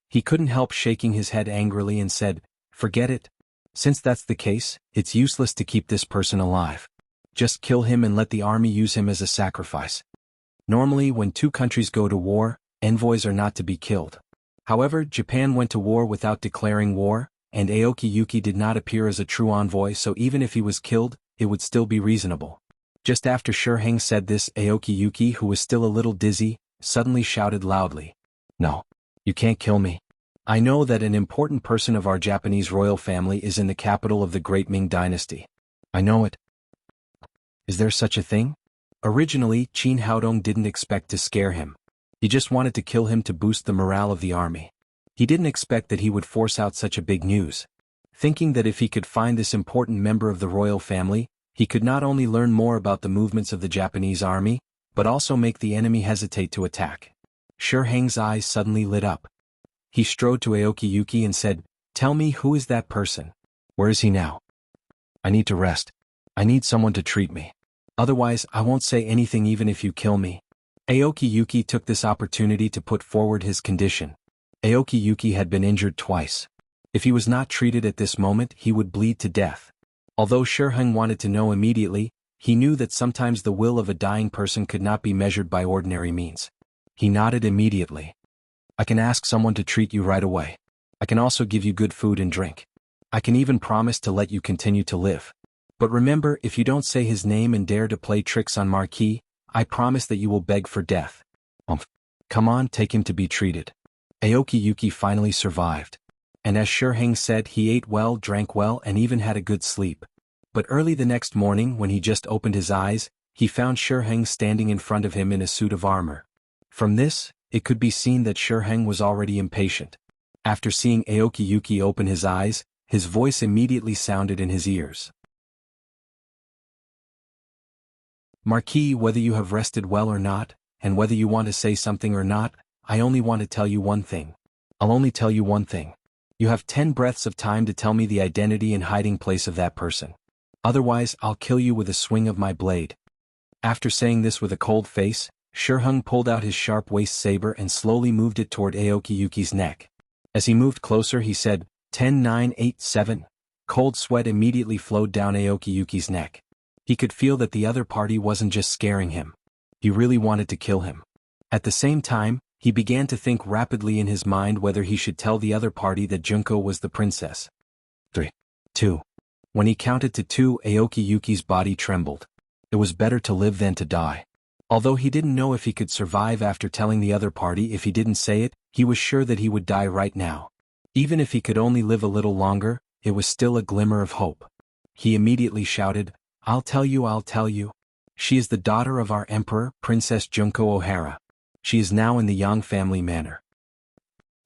He couldn't help shaking his head angrily and said, "Forget it. Since that's the case, it's useless to keep this person alive. Just kill him and let the army use him as a sacrifice." Normally, when two countries go to war, envoys are not to be killed. However, Japan went to war without declaring war, and Aoki Yuki did not appear as a true envoy, so even if he was killed, it would still be reasonable. Just after Shi Heng said this, Aoki Yuki, who was still a little dizzy, suddenly shouted loudly, "No, you can't kill me. I know that an important person of our Japanese royal family is in the capital of the Great Ming Dynasty. I know it." Is there such a thing? Originally, Qin Haodong didn't expect to scare him. He just wanted to kill him to boost the morale of the army. He didn't expect that he would force out such a big news. Thinking that if he could find this important member of the royal family, he could not only learn more about the movements of the Japanese army, but also make the enemy hesitate to attack. Shi Heng's eyes suddenly lit up. He strode to Aoki Yuki and said, "Tell me, who is that person? Where is he now? I need to rest. I need someone to treat me. Otherwise, I won't say anything even if you kill me." Aoki Yuki took this opportunity to put forward his condition. Aoki Yuki had been injured twice. If he was not treated at this moment, he would bleed to death. Although Shi Heng wanted to know immediately, he knew that sometimes the will of a dying person could not be measured by ordinary means. He nodded immediately. "I can ask someone to treat you right away. I can also give you good food and drink. I can even promise to let you continue to live. But remember, if you don't say his name and dare to play tricks on Marquis, I promise that you will beg for death." Come on, take him to be treated." Aoki Yuki finally survived. And as Shi Heng said, he ate well, drank well, and even had a good sleep. But early the next morning, when he just opened his eyes, he found Shi Heng standing in front of him in a suit of armor. From this, it could be seen that Shi Heng was already impatient. After seeing Aoki Yuki open his eyes, his voice immediately sounded in his ears. "Marquis, whether you have rested well or not, and whether you want to say something or not, I only want to tell you one thing. I'll only tell you one thing. You have 10 breaths of time to tell me the identity and hiding place of that person. Otherwise, I'll kill you with a swing of my blade." After saying this with a cold face, Shi Heng pulled out his sharp waist saber and slowly moved it toward Aoki Yuki's neck. As he moved closer he said, 10, 9, 8, 7. Cold sweat immediately flowed down Aokiyuki's neck. He could feel that the other party wasn't just scaring him. He really wanted to kill him. At the same time, he began to think rapidly in his mind whether he should tell the other party that Junko was the princess. 3. 2. When he counted to 2, Aokiyuki's body trembled. It was better to live than to die. Although he didn't know if he could survive after telling the other party if he didn't say it, he was sure that he would die right now. Even if he could only live a little longer, it was still a glimmer of hope. He immediately shouted, I'll tell you, I'll tell you. She is the daughter of our emperor, Princess Junko Ohara. She is now in the Yang family manor.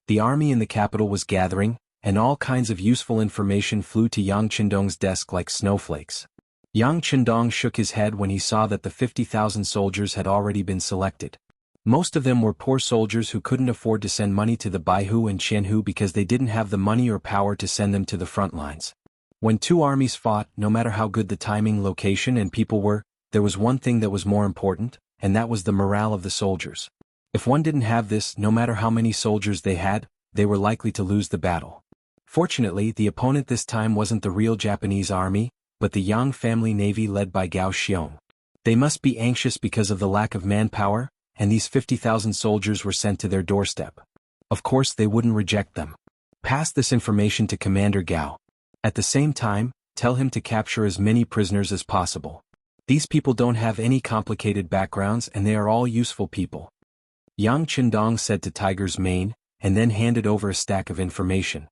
The army in the capital was gathering, and all kinds of useful information flew to Yang Qindong's desk like snowflakes. Yang Qindong shook his head when he saw that the 50,000 soldiers had already been selected. Most of them were poor soldiers who couldn't afford to send money to the Baihu and Qianhu because they didn't have the money or power to send them to the front lines. When two armies fought, no matter how good the timing, location, and people were, there was one thing that was more important, and that was the morale of the soldiers. If one didn't have this, no matter how many soldiers they had, they were likely to lose the battle. Fortunately, the opponent this time wasn't the real Japanese army, but the Yang family navy led by Gao Xiong. They must be anxious because of the lack of manpower, and these 50,000 soldiers were sent to their doorstep. Of course they wouldn't reject them. Pass this information to Commander Gao. At the same time, tell him to capture as many prisoners as possible. These people don't have any complicated backgrounds and they are all useful people. Yang Qindong said to Tiger's Mane, and then handed over a stack of information.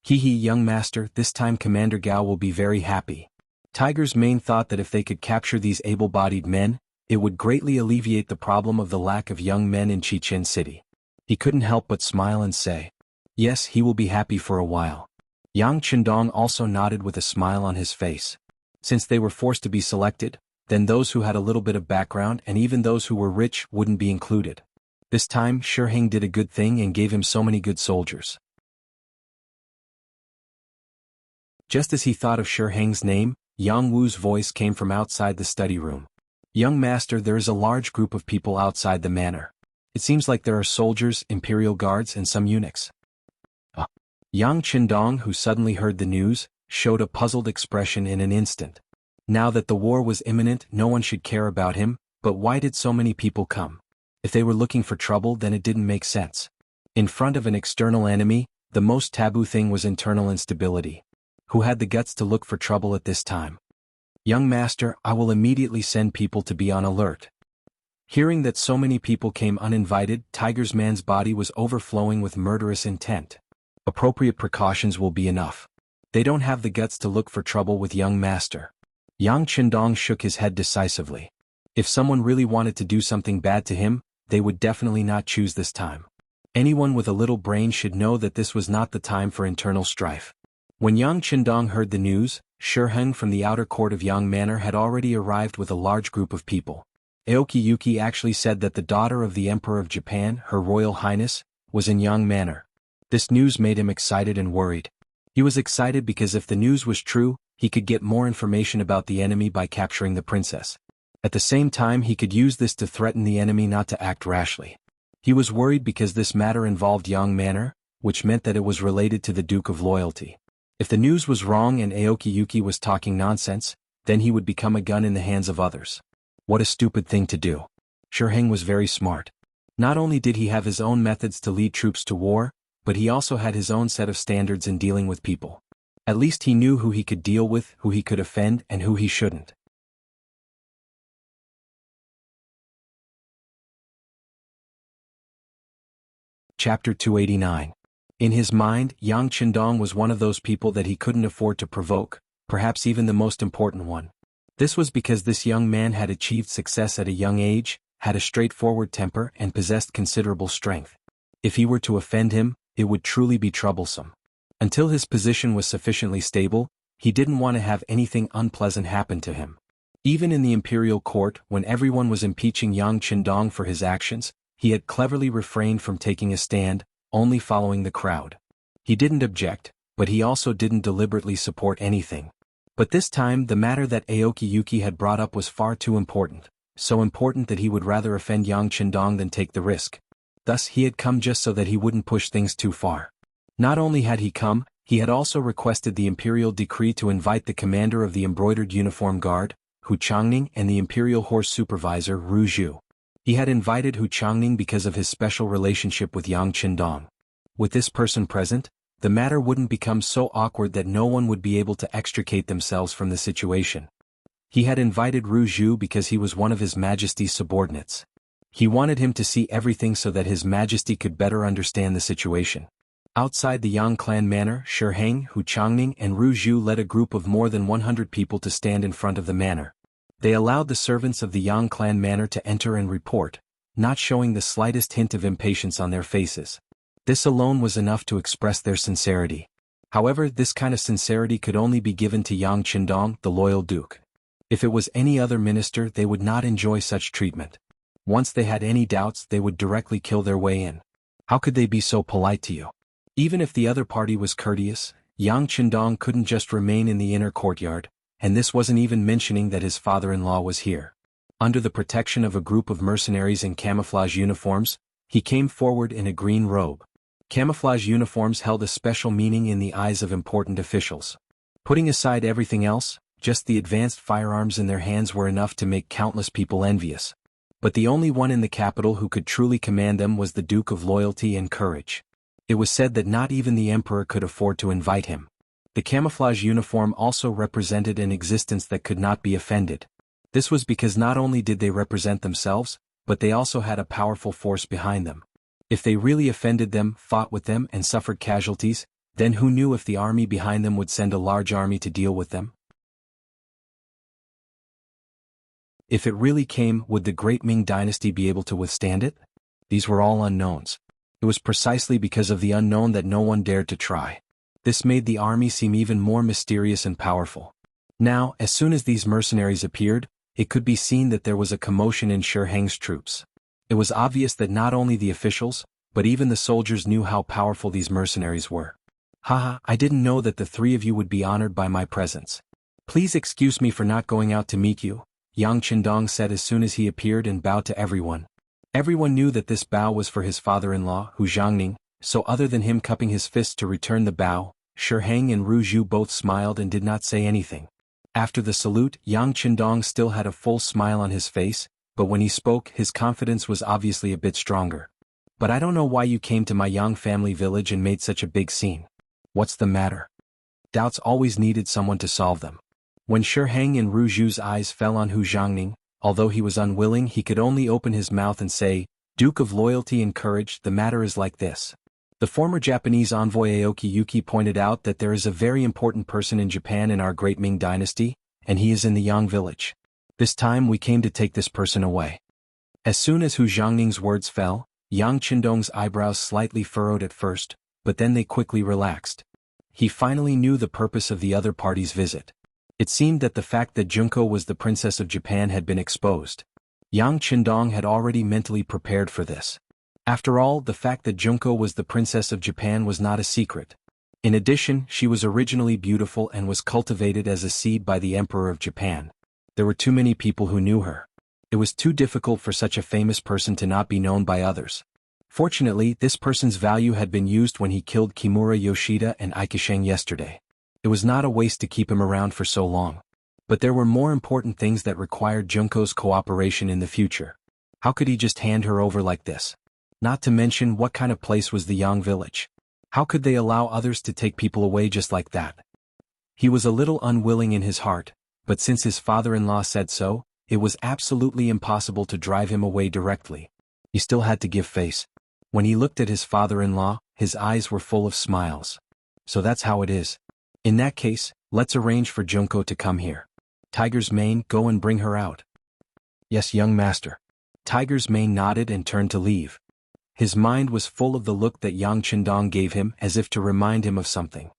Hee, young master, this time Commander Gao will be very happy. Tiger's Mane thought that if they could capture these able-bodied men, it would greatly alleviate the problem of the lack of young men in Chichen City. He couldn't help but smile and say, yes, he will be happy for a while. Yang Qindong also nodded with a smile on his face. Since they were forced to be selected, then those who had a little bit of background and even those who were rich wouldn't be included. This time, Shiheng did a good thing and gave him so many good soldiers. Just as he thought of Shiheng's name, Yang Wu's voice came from outside the study room. Young master, there is a large group of people outside the manor. It seems like there are soldiers, imperial guards, and some eunuchs. Yang Qindong, who suddenly heard the news, showed a puzzled expression in an instant. Now that the war was imminent, no one should care about him, but why did so many people come? If they were looking for trouble, then it didn't make sense. In front of an external enemy, the most taboo thing was internal instability. Who had the guts to look for trouble at this time? Young master, I will immediately send people to be on alert. Hearing that so many people came uninvited, Tiger's Man's body was overflowing with murderous intent. Appropriate precautions will be enough. They don't have the guts to look for trouble with young master. Yang Qindong shook his head decisively. If someone really wanted to do something bad to him, they would definitely not choose this time. Anyone with a little brain should know that this was not the time for internal strife. When Yang Qindong heard the news, Shiheng from the outer court of Yang Manor had already arrived with a large group of people. Aokiyuki actually said that the daughter of the Emperor of Japan, Her Royal Highness, was in Yang Manor. This news made him excited and worried. He was excited because if the news was true, he could get more information about the enemy by capturing the princess. At the same time, he could use this to threaten the enemy not to act rashly. He was worried because this matter involved Yang Manor, which meant that it was related to the Duke of Loyalty. If the news was wrong and Aokiyuki was talking nonsense, then he would become a gun in the hands of others. What a stupid thing to do. Shiheng was very smart. Not only did he have his own methods to lead troops to war, but he also had his own set of standards in dealing with people. At least he knew who he could deal with, who he could offend, and who he shouldn't. Chapter 289. In his mind, Yang Qindong was one of those people that he couldn't afford to provoke, perhaps even the most important one. This was because this young man had achieved success at a young age, had a straightforward temper, and possessed considerable strength. If he were to offend him, it would truly be troublesome. Until his position was sufficiently stable, he didn't want to have anything unpleasant happen to him. Even in the imperial court, when everyone was impeaching Yang Qindong for his actions, he had cleverly refrained from taking a stand, only following the crowd. He didn't object, but he also didn't deliberately support anything. But this time the matter that Aokiyuki had brought up was far too important, so important that he would rather offend Yang Qindong than take the risk. Thus he had come just so that he wouldn't push things too far. Not only had he come, he had also requested the imperial decree to invite the commander of the embroidered uniform guard, Hu Changning, and the imperial horse supervisor, Ru Zhu. He had invited Hu Changning because of his special relationship with Yang Qindong. With this person present, the matter wouldn't become so awkward that no one would be able to extricate themselves from the situation. He had invited Ru Zhu because he was one of His Majesty's subordinates. He wanted him to see everything so that His Majesty could better understand the situation. Outside the Yang clan manor, Shi Heng, Hu Changning, and Ru Zhu led a group of more than 100 people to stand in front of the manor. They allowed the servants of the Yang clan manor to enter and report, not showing the slightest hint of impatience on their faces. This alone was enough to express their sincerity. However, this kind of sincerity could only be given to Yang Qindong, the loyal duke. If it was any other minister, they would not enjoy such treatment. Once they had any doubts, they would directly kill their way in. How could they be so polite to you? Even if the other party was courteous, Yang Qindong couldn't just remain in the inner courtyard, and this wasn't even mentioning that his father-in-law was here. Under the protection of a group of mercenaries in camouflage uniforms, he came forward in a green robe. Camouflage uniforms held a special meaning in the eyes of important officials. Putting aside everything else, just the advanced firearms in their hands were enough to make countless people envious. But the only one in the capital who could truly command them was the Duke of Loyalty and Courage. It was said that not even the emperor could afford to invite him. The camouflage uniform also represented an existence that could not be offended. This was because not only did they represent themselves, but they also had a powerful force behind them. If they really offended them, fought with them, and suffered casualties, then who knew if the army behind them would send a large army to deal with them? If it really came, would the great Ming dynasty be able to withstand it? These were all unknowns. It was precisely because of the unknown that no one dared to try. This made the army seem even more mysterious and powerful. Now, as soon as these mercenaries appeared, it could be seen that there was a commotion in Shi Heng's troops. It was obvious that not only the officials, but even the soldiers knew how powerful these mercenaries were. Haha, I didn't know that the three of you would be honored by my presence. Please excuse me for not going out to meet you, Yang Qindong said as soon as he appeared and bowed to everyone. Everyone knew that this bow was for his father-in-law, Hu Jiangning, so other than him cupping his fist to return the bow, Shi Heng and Ru Zhu both smiled and did not say anything. After the salute, Yang Qindong still had a full smile on his face, but when he spoke, his confidence was obviously a bit stronger. But I don't know why you came to my Yang family village and made such a big scene. What's the matter? Doubts always needed someone to solve them. When Shi Heng and Ru Zhu's eyes fell on Hu Jiangning, although he was unwilling, he could only open his mouth and say, "Duke of Loyalty and Courage, the matter is like this." The former Japanese envoy Aoki Yuki pointed out that there is a very important person in Japan in our great Ming dynasty, and he is in the Yang village. This time we came to take this person away. As soon as Hu Jiangning's words fell, Yang Qindong's eyebrows slightly furrowed at first, but then they quickly relaxed. He finally knew the purpose of the other party's visit. It seemed that the fact that Junko was the Princess of Japan had been exposed. Yang Qindong had already mentally prepared for this. After all, the fact that Junko was the Princess of Japan was not a secret. In addition, she was originally beautiful and was cultivated as a seed by the Emperor of Japan. There were too many people who knew her. It was too difficult for such a famous person to not be known by others. Fortunately, this person's value had been used when he killed Kimura Yoshida and Aikisheng yesterday. It was not a waste to keep him around for so long. But there were more important things that required Junko's cooperation in the future. How could he just hand her over like this? Not to mention, what kind of place was the Yang village? How could they allow others to take people away just like that? He was a little unwilling in his heart, but since his father-in-law said so, it was absolutely impossible to drive him away directly. He still had to give face. When he looked at his father-in-law, his eyes were full of smiles. So that's how it is. In that case, let's arrange for Junko to come here. Tiger's Mane, go and bring her out. Yes, young master. Tiger's Mane nodded and turned to leave. His mind was full of the look that Yang Qindong gave him, as if to remind him of something.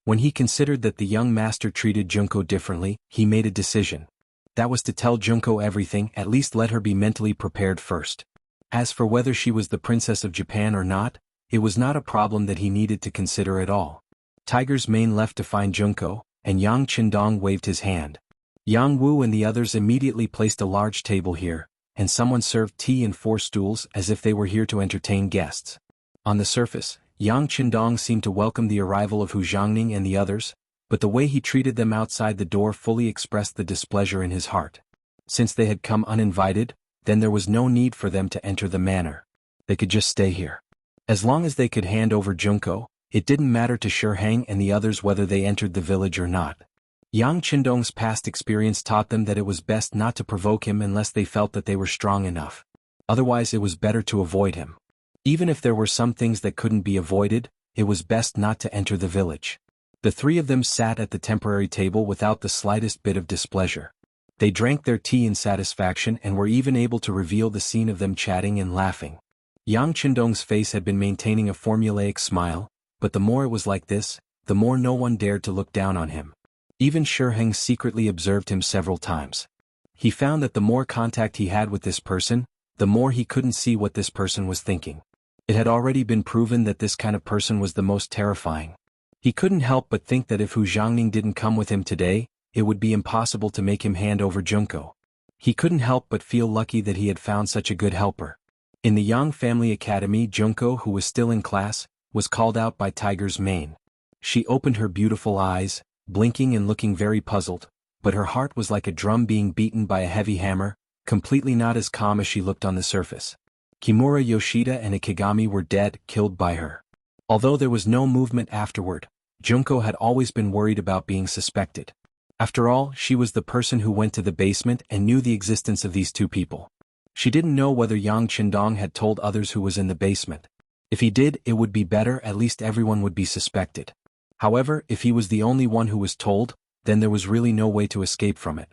When he considered that the young master treated Junko differently, he made a decision. That was to tell Junko everything, at least let her be mentally prepared first. As for whether she was the Princess of Japan or not, it was not a problem that he needed to consider at all. Tiger's Mane left to find Junko, and Yang Qindong waved his hand. Yang Wu and the others immediately placed a large table here, and someone served tea and 4 stools as if they were here to entertain guests. On the surface, Yang Qindong seemed to welcome the arrival of Hu Jiangning and the others, but the way he treated them outside the door fully expressed the displeasure in his heart. Since they had come uninvited, then there was no need for them to enter the manor. They could just stay here. As long as they could hand over Junko, it didn't matter to Shiheng and the others whether they entered the village or not. Yang Qindong's past experience taught them that it was best not to provoke him unless they felt that they were strong enough. Otherwise it was better to avoid him. Even if there were some things that couldn't be avoided, it was best not to enter the village. The 3 of them sat at the temporary table without the slightest bit of displeasure. They drank their tea in satisfaction and were even able to reveal the scene of them chatting and laughing. Yang Qindong's face had been maintaining a formulaic smile, but the more it was like this, the more no one dared to look down on him. Even Shiheng secretly observed him several times. He found that the more contact he had with this person, the more he couldn't see what this person was thinking. It had already been proven that this kind of person was the most terrifying. He couldn't help but think that if Hu Jiangning didn't come with him today, it would be impossible to make him hand over Junko. He couldn't help but feel lucky that he had found such a good helper. In the Yang family academy, Junko, who was still in class, was called out by Tiger's mane. She opened her beautiful eyes, blinking and looking very puzzled, but her heart was like a drum being beaten by a heavy hammer, completely not as calm as she looked on the surface. Kimura, Yoshida and Ikigami were dead, killed by her. Although there was no movement afterward, Junko had always been worried about being suspected. After all, she was the person who went to the basement and knew the existence of these 2 people. She didn't know whether Yang Qindong had told others who was in the basement. If he did, it would be better, at least everyone would be suspected. However, if he was the only one who was told, then there was really no way to escape from it.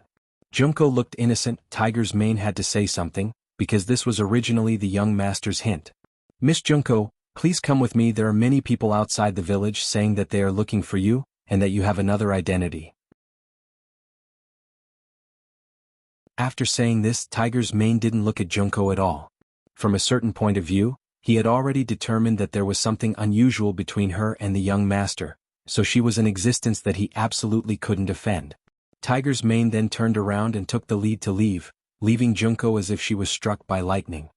Junko looked innocent. Tiger's mane had to say something, because this was originally the young master's hint. "Miss Junko, please come with me. There are many people outside the village saying that they are looking for you, and that you have another identity." After saying this, Tiger's mane didn't look at Junko at all. From a certain point of view, he had already determined that there was something unusual between her and the young master, so she was an existence that he absolutely couldn't offend. Tiger's mane then turned around and took the lead to leave, leaving Junko as if she was struck by lightning.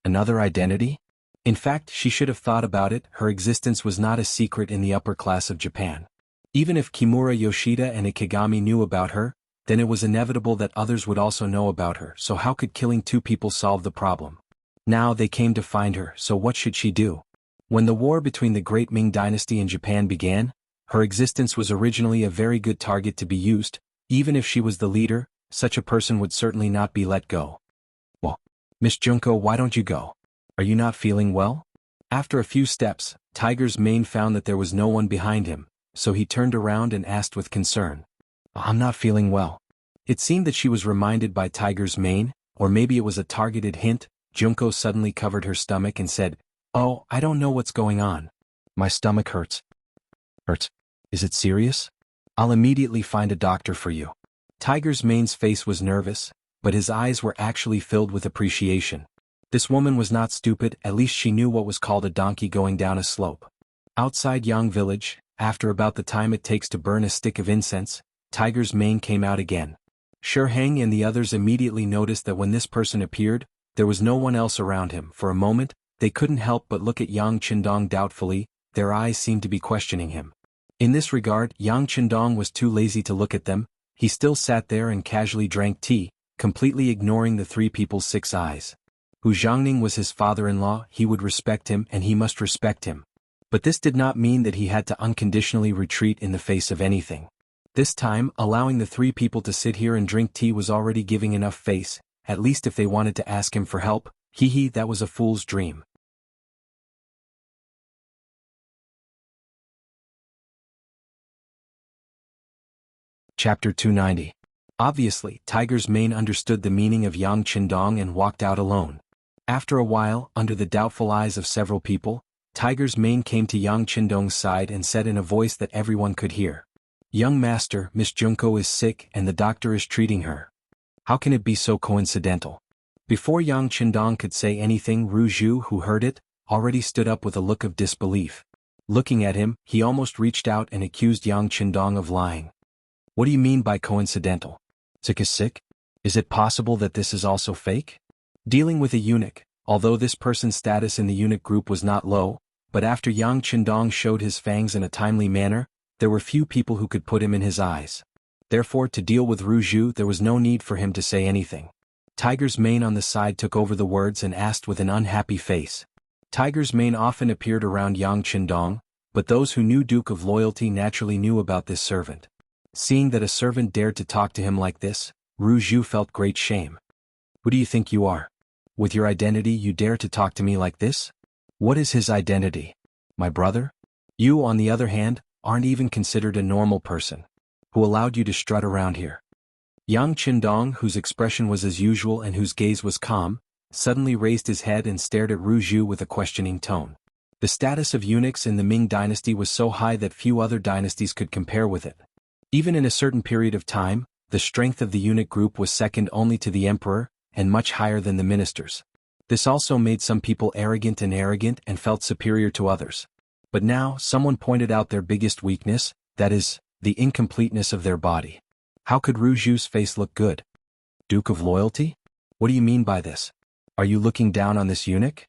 Another identity? In fact, she should have thought about it. Her existence was not a secret in the upper class of Japan. Even if Kimura, Yoshida and Ikigami knew about her, then it was inevitable that others would also know about her, so how could killing 2 people solve the problem? Now they came to find her, so what should she do? When the war between the Great Ming Dynasty and Japan began, her existence was originally a very good target to be used. Even if she was the leader, such a person would certainly not be let go. "Well, Miss Junko, why don't you go? Are you not feeling well?" After a few steps, Tiger's mane found that there was no one behind him, so he turned around and asked with concern. "I'm not feeling well." It seemed that she was reminded by Tiger's mane, or maybe it was a targeted hint. Junko suddenly covered her stomach and said, "Oh, I don't know what's going on. My stomach hurts." "Hurts? Is it serious? I'll immediately find a doctor for you." Tiger's mane's face was nervous, but his eyes were actually filled with appreciation. This woman was not stupid. At least she knew what was called a donkey going down a slope. Outside Yang village, after about the time it takes to burn a stick of incense, Tiger's mane came out again. Shiheng and the others immediately noticed that when this person appeared, there was no one else around him. For a moment, they couldn't help but look at Yang Qindong doubtfully. Their eyes seemed to be questioning him. In this regard, Yang Qindong was too lazy to look at them. He still sat there and casually drank tea, completely ignoring the 3 people's 6 eyes. Hu Jiangning was his father-in-law. He would respect him and he must respect him. But this did not mean that he had to unconditionally retreat in the face of anything. This time, allowing the 3 people to sit here and drink tea was already giving enough face, at least if they wanted to ask him for help. That was a fool's dream. Chapter 290. Obviously, Tiger's mane understood the meaning of Yang Qindong and walked out alone. After a while, under the doubtful eyes of several people, Tiger's mane came to Yang Qindong's side and said in a voice that everyone could hear, "Young master, Miss Junko is sick and the doctor is treating her." How can it be so coincidental? Before Yang Qindong could say anything, Ru Zhu, who heard it, already stood up with a look of disbelief. Looking at him, he almost reached out and accused Yang Qindong of lying. "What do you mean by coincidental? Sick is sick? Is it possible that this is also fake?" Dealing with a eunuch, although this person's status in the eunuch group was not low, but after Yang Qindong showed his fangs in a timely manner, there were few people who could put him in his eyes. Therefore, to deal with Ru Zhu there was no need for him to say anything. Tiger's mane on the side took over the words and asked with an unhappy face. Tiger's mane often appeared around Yang Qindong, but those who knew Duke of Loyalty naturally knew about this servant. Seeing that a servant dared to talk to him like this, Ru Zhu felt great shame. Who do you think you are? With your identity you dare to talk to me like this? What is his identity? My brother? You, on the other hand, aren't even considered a normal person. Who allowed you to strut around here? Yang Qindong, whose expression was as usual and whose gaze was calm, suddenly raised his head and stared at Ru Zhu with a questioning tone. The status of eunuchs in the Ming dynasty was so high that few other dynasties could compare with it. Even in a certain period of time, the strength of the eunuch group was second only to the emperor, and much higher than the ministers. This also made some people arrogant and felt superior to others. But now, someone pointed out their biggest weakness, that is, the incompleteness of their body. How could Ru Zhu's face look good? Duke of Loyalty? What do you mean by this? Are you looking down on this eunuch?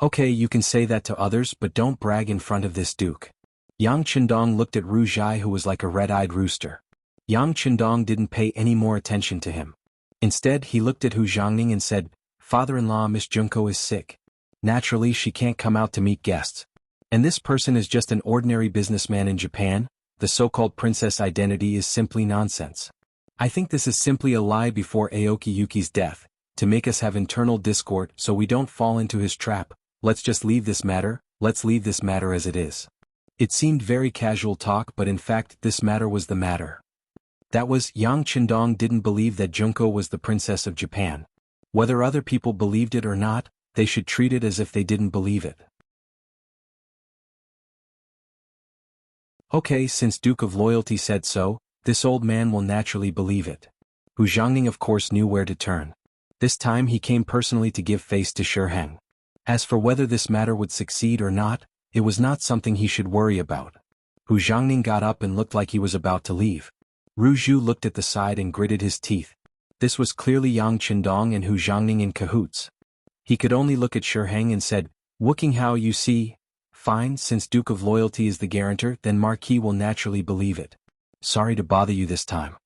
Okay, you can say that to others, but don't brag in front of this duke. Yang Qindong looked at Ru Zhai, who was like a red-eyed rooster. Yang Qindong didn't pay any more attention to him. Instead, he looked at Hu Zhangning and said, "Father-in-law Miss Junko is sick. Naturally, she can't come out to meet guests. And this person is just an ordinary businessman in Japan. The so-called princess identity is simply nonsense. I think this is simply a lie before Aoki Yuki's death, to make us have internal discord so we don't fall into his trap. Let's just leave this matter, as it is." It seemed very casual talk, but in fact this matter was the matter. That was, Yang Qindong didn't believe that Junko was the princess of Japan. Whether other people believed it or not, they should treat it as if they didn't believe it. Okay, since Duke of Loyalty said so, this old man will naturally believe it. Hu Zhangning of course knew where to turn. This time he came personally to give face to Shi Heng. As for whether this matter would succeed or not, it was not something he should worry about. Hu Zhangning got up and looked like he was about to leave. Ru Zhu looked at the side and gritted his teeth. This was clearly Yang Qindong and Hu Zhangning in cahoots. He could only look at Shi Heng and said, "Wuking Hao, you see. Fine, since Duke of Loyalty is the guarantor, then Marquis will naturally believe it. Sorry to bother you this time."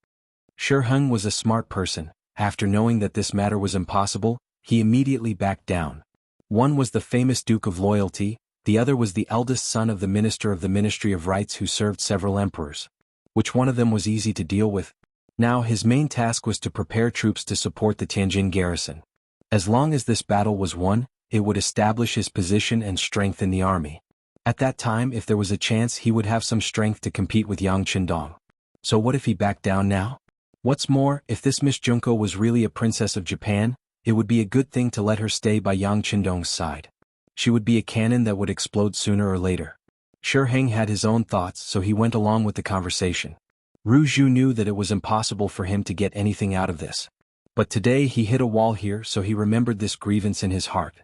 Shi Heng was a smart person. After knowing that this matter was impossible, he immediately backed down. One was the famous Duke of Loyalty, the other was the eldest son of the minister of the Ministry of Rights who served several emperors. Which one of them was easy to deal with? Now his main task was to prepare troops to support the Tianjin garrison. As long as this battle was won, it would establish his position and strength in the army. At that time, if there was a chance, he would have some strength to compete with Yang Qindong. So what if he backed down now? What's more, if this Miss Junko was really a princess of Japan, it would be a good thing to let her stay by Yang Qindong's side. She would be a cannon that would explode sooner or later. Shi Heng had his own thoughts, so he went along with the conversation. Ru Zhu knew that it was impossible for him to get anything out of this. But today he hit a wall here, so he remembered this grievance in his heart.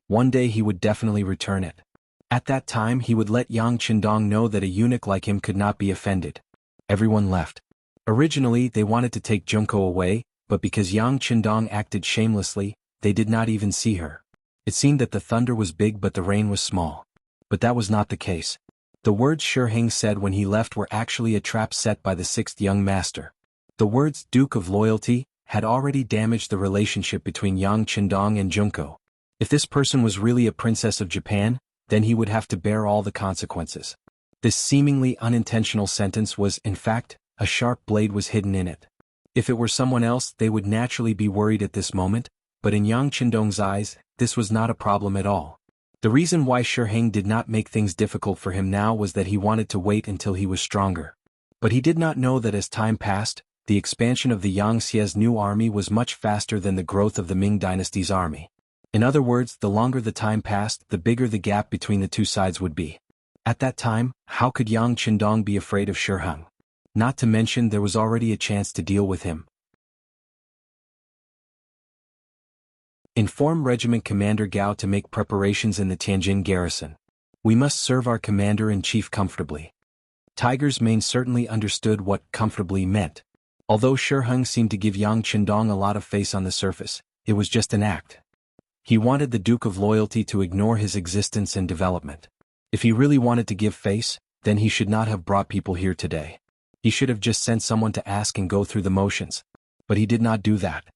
One day he would definitely return it. At that time he would let Yang Qindong know that a eunuch like him could not be offended. Everyone left. Originally they wanted to take Junko away, but because Yang Qindong acted shamelessly, they did not even see her. It seemed that the thunder was big but the rain was small. But that was not the case. The words Shi Heng said when he left were actually a trap set by the sixth young master. The words Duke of Loyalty had already damaged the relationship between Yang Qindong and Junko. If this person was really a princess of Japan, then he would have to bear all the consequences. This seemingly unintentional sentence was, in fact, a sharp blade was hidden in it. If it were someone else, they would naturally be worried at this moment, but in Yang Qindong's eyes, this was not a problem at all. The reason why Shi Heng did not make things difficult for him now was that he wanted to wait until he was stronger. But he did not know that as time passed, the expansion of the Yangtze's new army was much faster than the growth of the Ming dynasty's army. In other words, the longer the time passed, the bigger the gap between the two sides would be. At that time, how could Yang Qindong be afraid of Shi Heng? Not to mention there was already a chance to deal with him. Inform Regiment Commander Gao to make preparations in the Tianjin garrison. We must serve our commander-in-chief comfortably. Tiger's mane certainly understood what comfortably meant. Although Shi Heng seemed to give Yang Qindong a lot of face on the surface, it was just an act. He wanted the Duke of Loyalty to ignore his existence and development. If he really wanted to give face, then he should not have brought people here today. He should have just sent someone to ask and go through the motions. But he did not do that.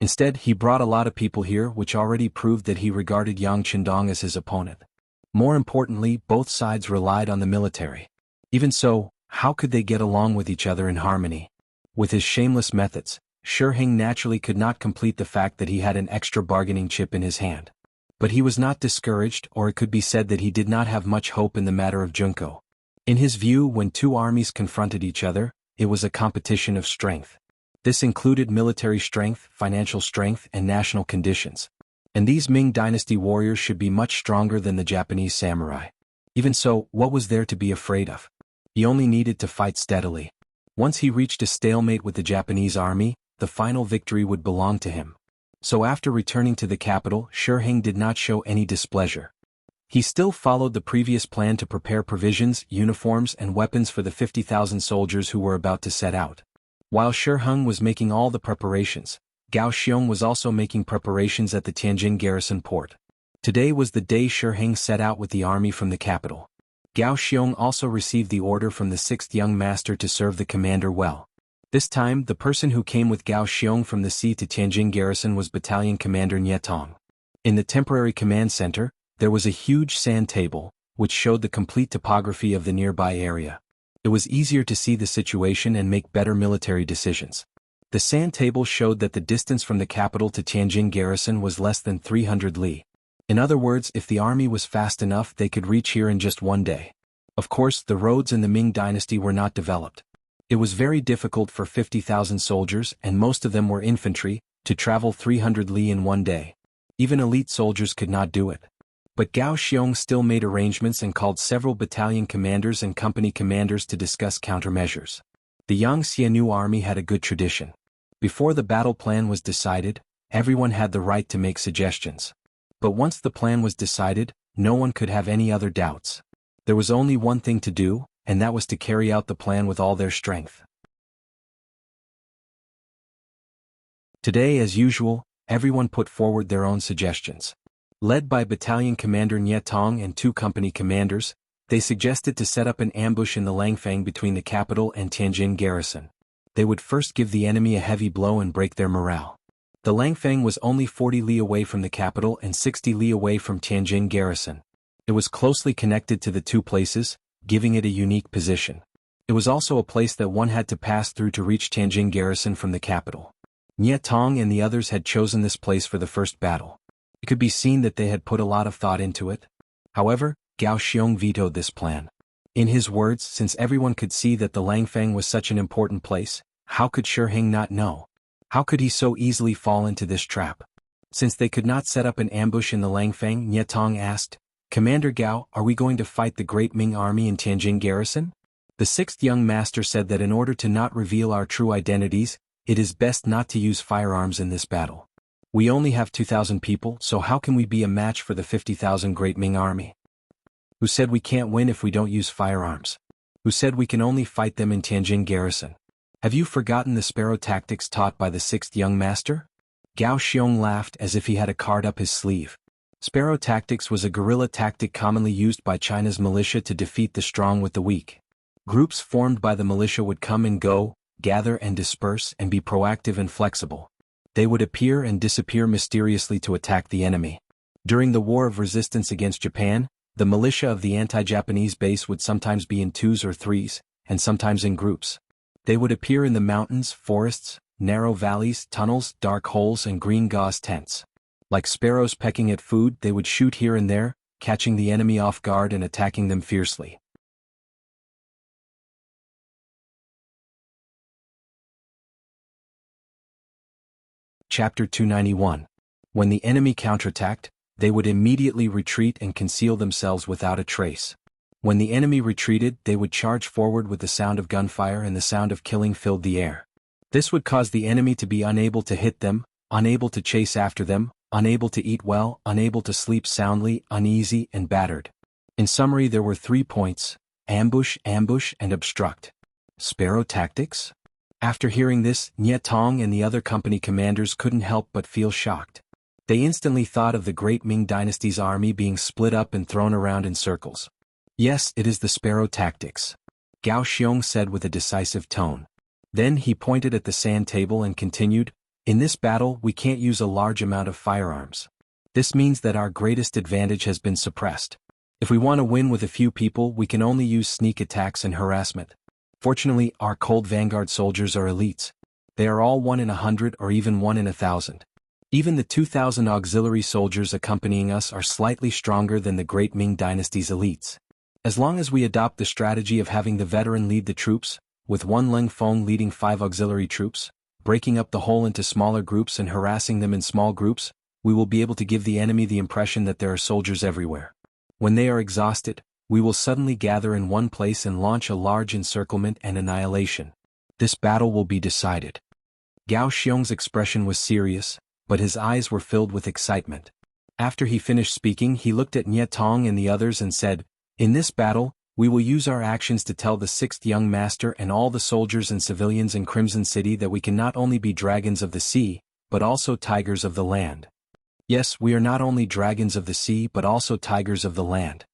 Instead, he brought a lot of people here, which already proved that he regarded Yang Qindong as his opponent. More importantly, both sides relied on the military. Even so, how could they get along with each other in harmony? With his shameless methods, Shi Heng naturally could not complete the fact that he had an extra bargaining chip in his hand. But he was not discouraged, or it could be said that he did not have much hope in the matter of Junko. In his view, when two armies confronted each other, it was a competition of strength. This included military strength, financial strength, and national conditions. And these Ming Dynasty warriors should be much stronger than the Japanese samurai. Even so, what was there to be afraid of? He only needed to fight steadily. Once he reached a stalemate with the Japanese army, the final victory would belong to him. So after returning to the capital, Shi Heng did not show any displeasure. He still followed the previous plan to prepare provisions, uniforms, and weapons for the 50,000 soldiers who were about to set out. While Shi Heng was making all the preparations, Gao Xiong was also making preparations at the Tianjin garrison port. Today was the day Shi Heng set out with the army from the capital. Gao Xiong also received the order from the 6th young master to serve the commander well. This time, the person who came with Gao Xiong from the sea to Tianjin garrison was Battalion Commander Nie Tong. In the temporary command center, there was a huge sand table, which showed the complete topography of the nearby area. It was easier to see the situation and make better military decisions. The sand table showed that the distance from the capital to Tianjin garrison was less than 300 li. In other words, if the army was fast enough, they could reach here in just one day. Of course, the roads in the Ming Dynasty were not developed. It was very difficult for 50,000 soldiers, and most of them were infantry, to travel 300 li in one day. Even elite soldiers could not do it. But Gao Xiong still made arrangements and called several battalion commanders and company commanders to discuss countermeasures. The Yang Xianu army had a good tradition. Before the battle plan was decided, everyone had the right to make suggestions. But once the plan was decided, no one could have any other doubts. There was only one thing to do, and that was to carry out the plan with all their strength. Today, as usual, everyone put forward their own suggestions. Led by Battalion Commander Nie Tong and two company commanders, they suggested to set up an ambush in the Langfang between the capital and Tianjin garrison. They would first give the enemy a heavy blow and break their morale. The Langfang was only 40 li away from the capital and 60 li away from Tianjin garrison. It was closely connected to the two places, giving it a unique position. It was also a place that one had to pass through to reach Tianjin garrison from the capital. Nie Tong and the others had chosen this place for the first battle. It could be seen that they had put a lot of thought into it. However, Gao Xiong vetoed this plan. In his words, since everyone could see that the Langfang was such an important place, how could Shi Heng not know? How could he so easily fall into this trap? Since they could not set up an ambush in the Langfang, Nie Tong asked, "Commander Gao, are we going to fight the great Ming army in Tianjin garrison?" The 6th young master said that in order to not reveal our true identities, it is best not to use firearms in this battle. We only have 2,000 people, so how can we be a match for the 50,000 great Ming army? Who said we can't win if we don't use firearms? Who said we can only fight them in Tianjin garrison? Have you forgotten the sparrow tactics taught by the 6th young master? Gao Xiong laughed as if he had a card up his sleeve. Sparrow tactics was a guerrilla tactic commonly used by China's militia to defeat the strong with the weak. Groups formed by the militia would come and go, gather and disperse, and be proactive and flexible. They would appear and disappear mysteriously to attack the enemy. During the War of Resistance against Japan, the militia of the anti-Japanese base would sometimes be in twos or threes, and sometimes in groups. They would appear in the mountains, forests, narrow valleys, tunnels, dark holes, and green gauze tents. Like sparrows pecking at food, they would shoot here and there, catching the enemy off guard and attacking them fiercely. Chapter 291. When the enemy counterattacked, they would immediately retreat and conceal themselves without a trace. When the enemy retreated, they would charge forward with the sound of gunfire, and the sound of killing filled the air. This would cause the enemy to be unable to hit them, unable to chase after them, unable to eat well, unable to sleep soundly, uneasy, and battered. In summary, there were 3 points: ambush, ambush, and obstruct. Sparrow tactics? After hearing this, Nie Tong and the other company commanders couldn't help but feel shocked. They instantly thought of the great Ming Dynasty's army being split up and thrown around in circles. Yes, it is the sparrow tactics, Gao Xiong said with a decisive tone. Then he pointed at the sand table and continued, in this battle we can't use a large amount of firearms. This means that our greatest advantage has been suppressed. If we want to win with a few people, we can only use sneak attacks and harassment. Fortunately, our cold vanguard soldiers are elites. They are all 1 in 100 or even 1 in 1,000. Even the 2,000 auxiliary soldiers accompanying us are slightly stronger than the great Ming Dynasty's elites. As long as we adopt the strategy of having the veteran lead the troops, with one Leng Feng leading 5 auxiliary troops, breaking up the whole into smaller groups and harassing them in small groups, we will be able to give the enemy the impression that there are soldiers everywhere. When they are exhausted, we will suddenly gather in one place and launch a large encirclement and annihilation. This battle will be decided. Gao Xiong's expression was serious, but his eyes were filled with excitement. After he finished speaking, he looked at Nie Tong and the others and said, in this battle, we will use our actions to tell the 6th young master and all the soldiers and civilians in Crimson City that we can not only be dragons of the sea, but also tigers of the land. Yes, we are not only dragons of the sea but also tigers of the land.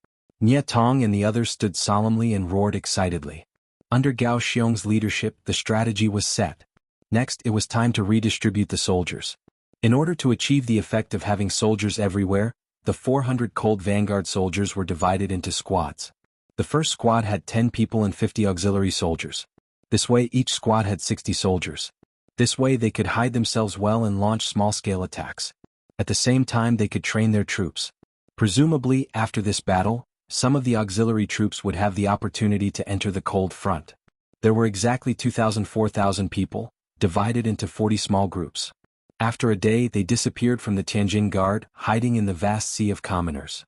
Nie Tong and the others stood solemnly and roared excitedly. Under Gao Xiong's leadership, the strategy was set. Next, it was time to redistribute the soldiers. In order to achieve the effect of having soldiers everywhere, the 400 cold vanguard soldiers were divided into squads. The first squad had 10 people and 50 auxiliary soldiers. This way each squad had 60 soldiers. This way they could hide themselves well and launch small-scale attacks. At the same time they could train their troops. Presumably, after this battle, some of the auxiliary troops would have the opportunity to enter the cold front. There were exactly 4,000 people, divided into 40 small groups. After a day they disappeared from the Tianjin Guard, hiding in the vast sea of commoners.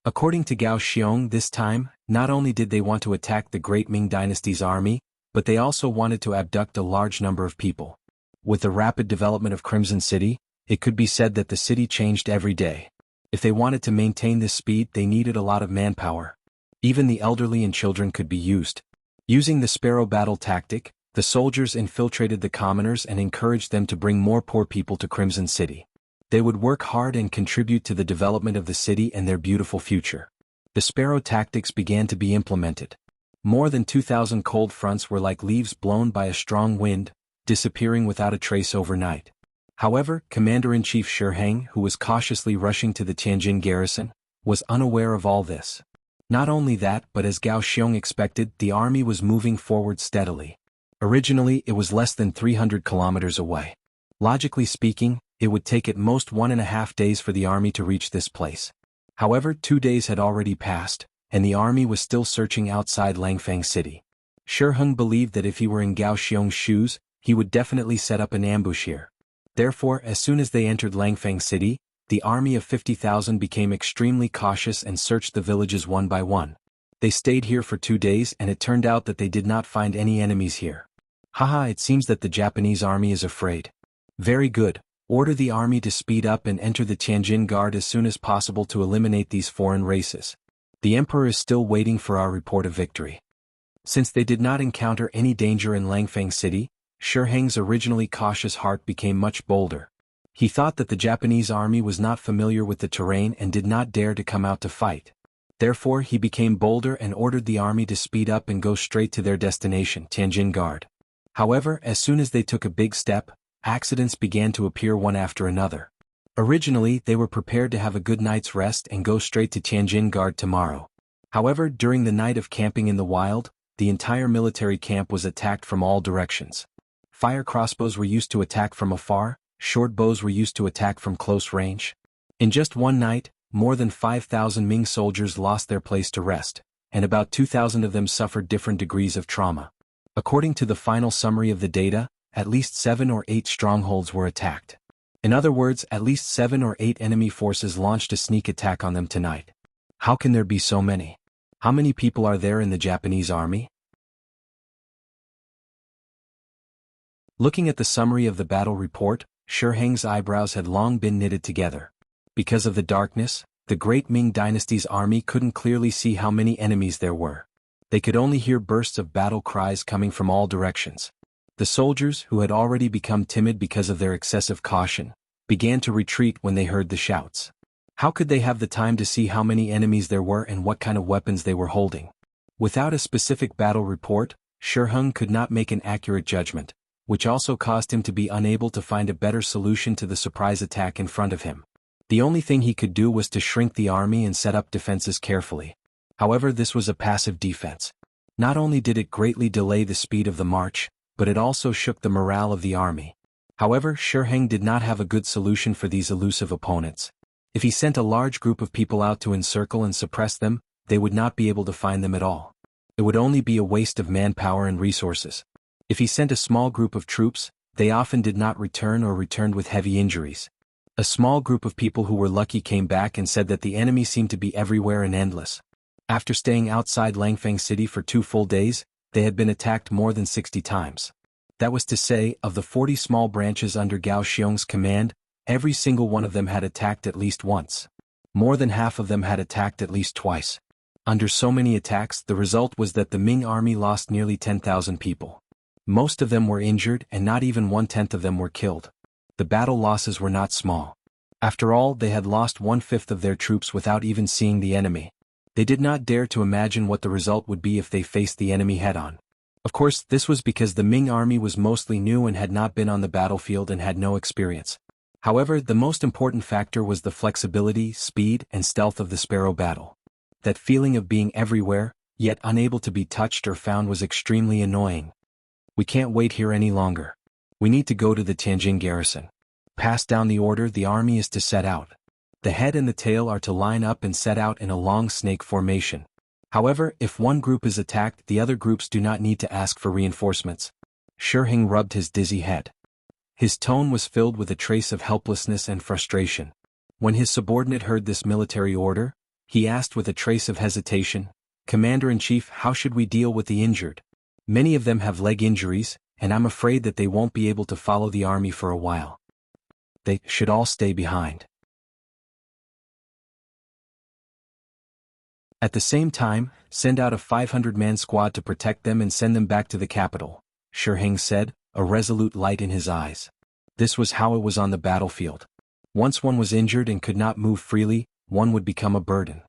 According to Gao Xiong, this time, not only did they want to attack the great Ming Dynasty's army, but they also wanted to abduct a large number of people. With the rapid development of Crimson City, it could be said that the city changed every day. If they wanted to maintain this speed, they needed a lot of manpower. Even the elderly and children could be used. Using the sparrow battle tactic, the soldiers infiltrated the commoners and encouraged them to bring more poor people to Crimson City. They would work hard and contribute to the development of the city and their beautiful future. The sparrow tactics began to be implemented. More than 2,000 cold fronts were like leaves blown by a strong wind, disappearing without a trace overnight. However, Commander-in-Chief Shi Heng, who was cautiously rushing to the Tianjin garrison, was unaware of all this. Not only that, but as Gao Xiong expected, the army was moving forward steadily. Originally, it was less than 300 kilometers away. Logically speaking, it would take at most 1.5 days for the army to reach this place. However, 2 days had already passed, and the army was still searching outside Langfang City. Shi Heng believed that if he were in Gao Xiong's shoes, he would definitely set up an ambush here. Therefore, as soon as they entered Langfang City, the army of 50,000 became extremely cautious and searched the villages one by one. They stayed here for 2 days and it turned out that they did not find any enemies here. Haha, it seems that the Japanese army is afraid. Very good. Order the army to speed up and enter the Tianjin Guard as soon as possible to eliminate these foreign races. The emperor is still waiting for our report of victory. Since they did not encounter any danger in Langfang City, Shi Heng's originally cautious heart became much bolder. He thought that the Japanese army was not familiar with the terrain and did not dare to come out to fight. Therefore, he became bolder and ordered the army to speed up and go straight to their destination, Tianjin Guard. However, as soon as they took a big step, accidents began to appear one after another. Originally, they were prepared to have a good night's rest and go straight to Tianjin Guard tomorrow. However, during the night of camping in the wild, the entire military camp was attacked from all directions. Fire crossbows were used to attack from afar, short bows were used to attack from close range. In just one night, more than 5,000 Ming soldiers lost their place to rest, and about 2,000 of them suffered different degrees of trauma. According to the final summary of the data, at least 7 or 8 strongholds were attacked. In other words, at least 7 or 8 enemy forces launched a sneak attack on them tonight. How can there be so many? How many people are there in the Japanese army? Looking at the summary of the battle report, Shi Heng's eyebrows had long been knitted together. Because of the darkness, the great Ming Dynasty's army couldn't clearly see how many enemies there were. They could only hear bursts of battle cries coming from all directions. The soldiers, who had already become timid because of their excessive caution, began to retreat when they heard the shouts. How could they have the time to see how many enemies there were and what kind of weapons they were holding? Without a specific battle report, Shi Heng could not make an accurate judgment, which also caused him to be unable to find a better solution to the surprise attack in front of him. The only thing he could do was to shrink the army and set up defenses carefully. However, this was a passive defense. Not only did it greatly delay the speed of the march, but it also shook the morale of the army. However, Shi Heng did not have a good solution for these elusive opponents. If he sent a large group of people out to encircle and suppress them, they would not be able to find them at all. It would only be a waste of manpower and resources. If he sent a small group of troops, they often did not return or returned with heavy injuries. A small group of people who were lucky came back and said that the enemy seemed to be everywhere and endless. After staying outside Langfang City for 2 full days, they had been attacked more than 60 times. That was to say, of the 40 small branches under Gao Xiong's command, every single one of them had attacked at least once. More than half of them had attacked at least twice. Under so many attacks, the result was that the Ming army lost nearly 10,000 people. Most of them were injured and not even 1/10 of them were killed. The battle losses were not small. After all, they had lost 1/5 of their troops without even seeing the enemy. They did not dare to imagine what the result would be if they faced the enemy head-on. Of course, this was because the Ming army was mostly new and had not been on the battlefield and had no experience. However, the most important factor was the flexibility, speed, and stealth of the Sparrow battle. That feeling of being everywhere, yet unable to be touched or found was extremely annoying. We can't wait here any longer. We need to go to the Tianjin garrison. Pass down the order, the army is to set out. The head and the tail are to line up and set out in a long snake formation. However, if one group is attacked, the other groups do not need to ask for reinforcements. Shi Heng rubbed his dizzy head. His tone was filled with a trace of helplessness and frustration. When his subordinate heard this military order, he asked with a trace of hesitation, "Commander-in-Chief, how should we deal with the injured? Many of them have leg injuries, and I'm afraid that they won't be able to follow the army for a while. They should all stay behind. At the same time, send out a 500-man squad to protect them and send them back to the capital," Shi Heng said, a resolute light in his eyes. This was how it was on the battlefield. Once one was injured and could not move freely, one would become a burden.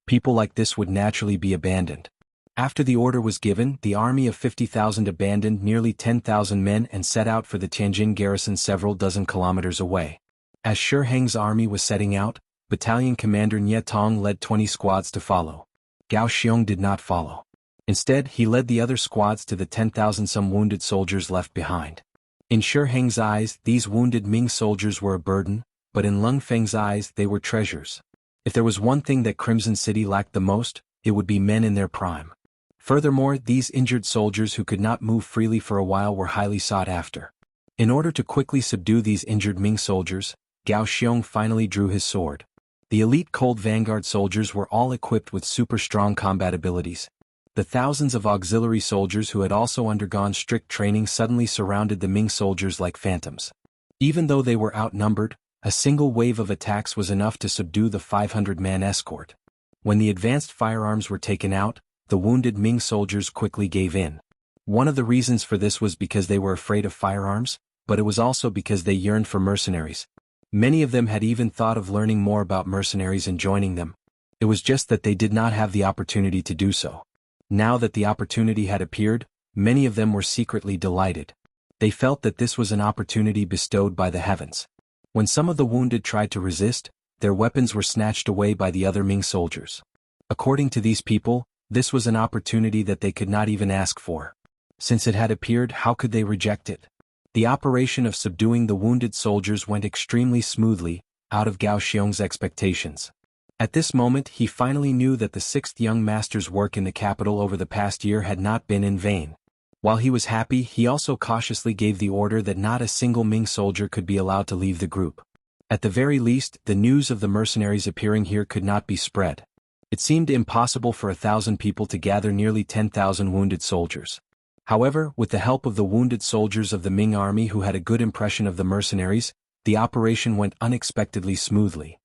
People like this would naturally be abandoned. After the order was given, the army of 50,000 abandoned nearly 10,000 men and set out for the Tianjin garrison several dozen kilometers away. As Shi Heng's army was setting out, Battalion Commander Nye Tong led 20 squads to follow. Gao Xiong did not follow. Instead, he led the other squads to the 10,000-some wounded soldiers left behind. In Shi Heng's eyes, these wounded Ming soldiers were a burden, but in Lung Feng's eyes, they were treasures. If there was one thing that Crimson City lacked the most, it would be men in their prime. Furthermore, these injured soldiers who could not move freely for a while were highly sought after. In order to quickly subdue these injured Ming soldiers, Gao Xiong finally drew his sword. The elite Cold Vanguard soldiers were all equipped with super-strong combat abilities. The thousands of auxiliary soldiers who had also undergone strict training suddenly surrounded the Ming soldiers like phantoms. Even though they were outnumbered, a single wave of attacks was enough to subdue the 500-man escort. When the advanced firearms were taken out, the wounded Ming soldiers quickly gave in. One of the reasons for this was because they were afraid of firearms, but it was also because they yearned for mercenaries. Many of them had even thought of learning more about mercenaries and joining them. It was just that they did not have the opportunity to do so. Now that the opportunity had appeared, many of them were secretly delighted. They felt that this was an opportunity bestowed by the heavens. When some of the wounded tried to resist, their weapons were snatched away by the other Ming soldiers. According to these people, this was an opportunity that they could not even ask for. Since it had appeared, how could they reject it? The operation of subduing the wounded soldiers went extremely smoothly, out of Gao Xiong's expectations. At this moment, he finally knew that the 6th young master's work in the capital over the past year had not been in vain. While he was happy, he also cautiously gave the order that not a single Ming soldier could be allowed to leave the group. At the very least, the news of the mercenaries appearing here could not be spread. It seemed impossible for 1,000 people to gather nearly 10,000 wounded soldiers. However, with the help of the wounded soldiers of the Ming army who had a good impression of the mercenaries, the operation went unexpectedly smoothly.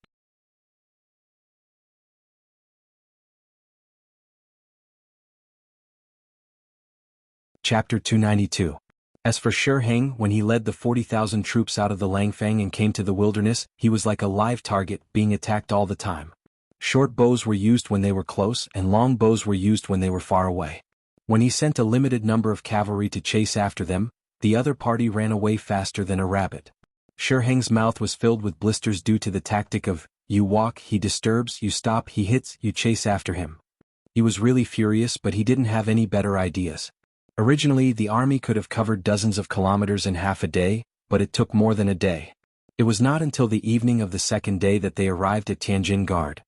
Chapter 292. As for Heng, when he led the 40,000 troops out of the Langfang and came to the wilderness, he was like a live target, being attacked all the time. Short bows were used when they were close and long bows were used when they were far away. When he sent a limited number of cavalry to chase after them, the other party ran away faster than a rabbit. Heng's mouth was filled with blisters due to the tactic of, you walk, he disturbs, you stop, he hits, you chase after him. He was really furious, but he didn't have any better ideas. Originally, the army could have covered dozens of kilometers in half a day, but it took more than a day. It was not until the evening of the second day that they arrived at Tianjin Guard.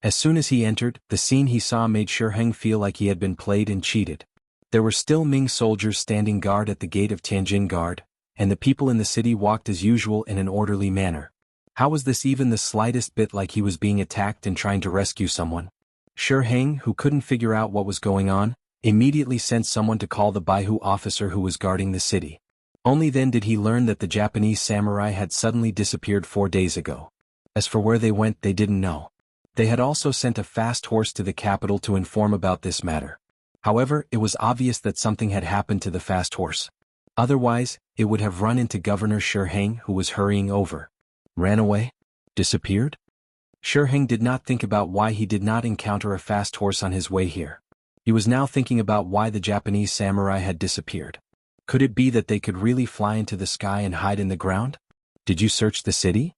As soon as he entered, the scene he saw made Heng feel like he had been played and cheated. There were still Ming soldiers standing guard at the gate of Tianjin Guard, and the people in the city walked as usual in an orderly manner. How was this even the slightest bit like he was being attacked and trying to rescue someone? Heng, who couldn't figure out what was going on, immediately sent someone to call the Baihu officer who was guarding the city. Only then did he learn that the Japanese samurai had suddenly disappeared 4 days ago. As for where they went, they didn't know. They had also sent a fast horse to the capital to inform about this matter. However, it was obvious that something had happened to the fast horse. Otherwise, it would have run into Governor Heng, who was hurrying over. Ran away? Disappeared? Heng did not think about why he did not encounter a fast horse on his way here. He was now thinking about why the Japanese samurai had disappeared. Could it be that they could really fly into the sky and hide in the ground? Did you search the city?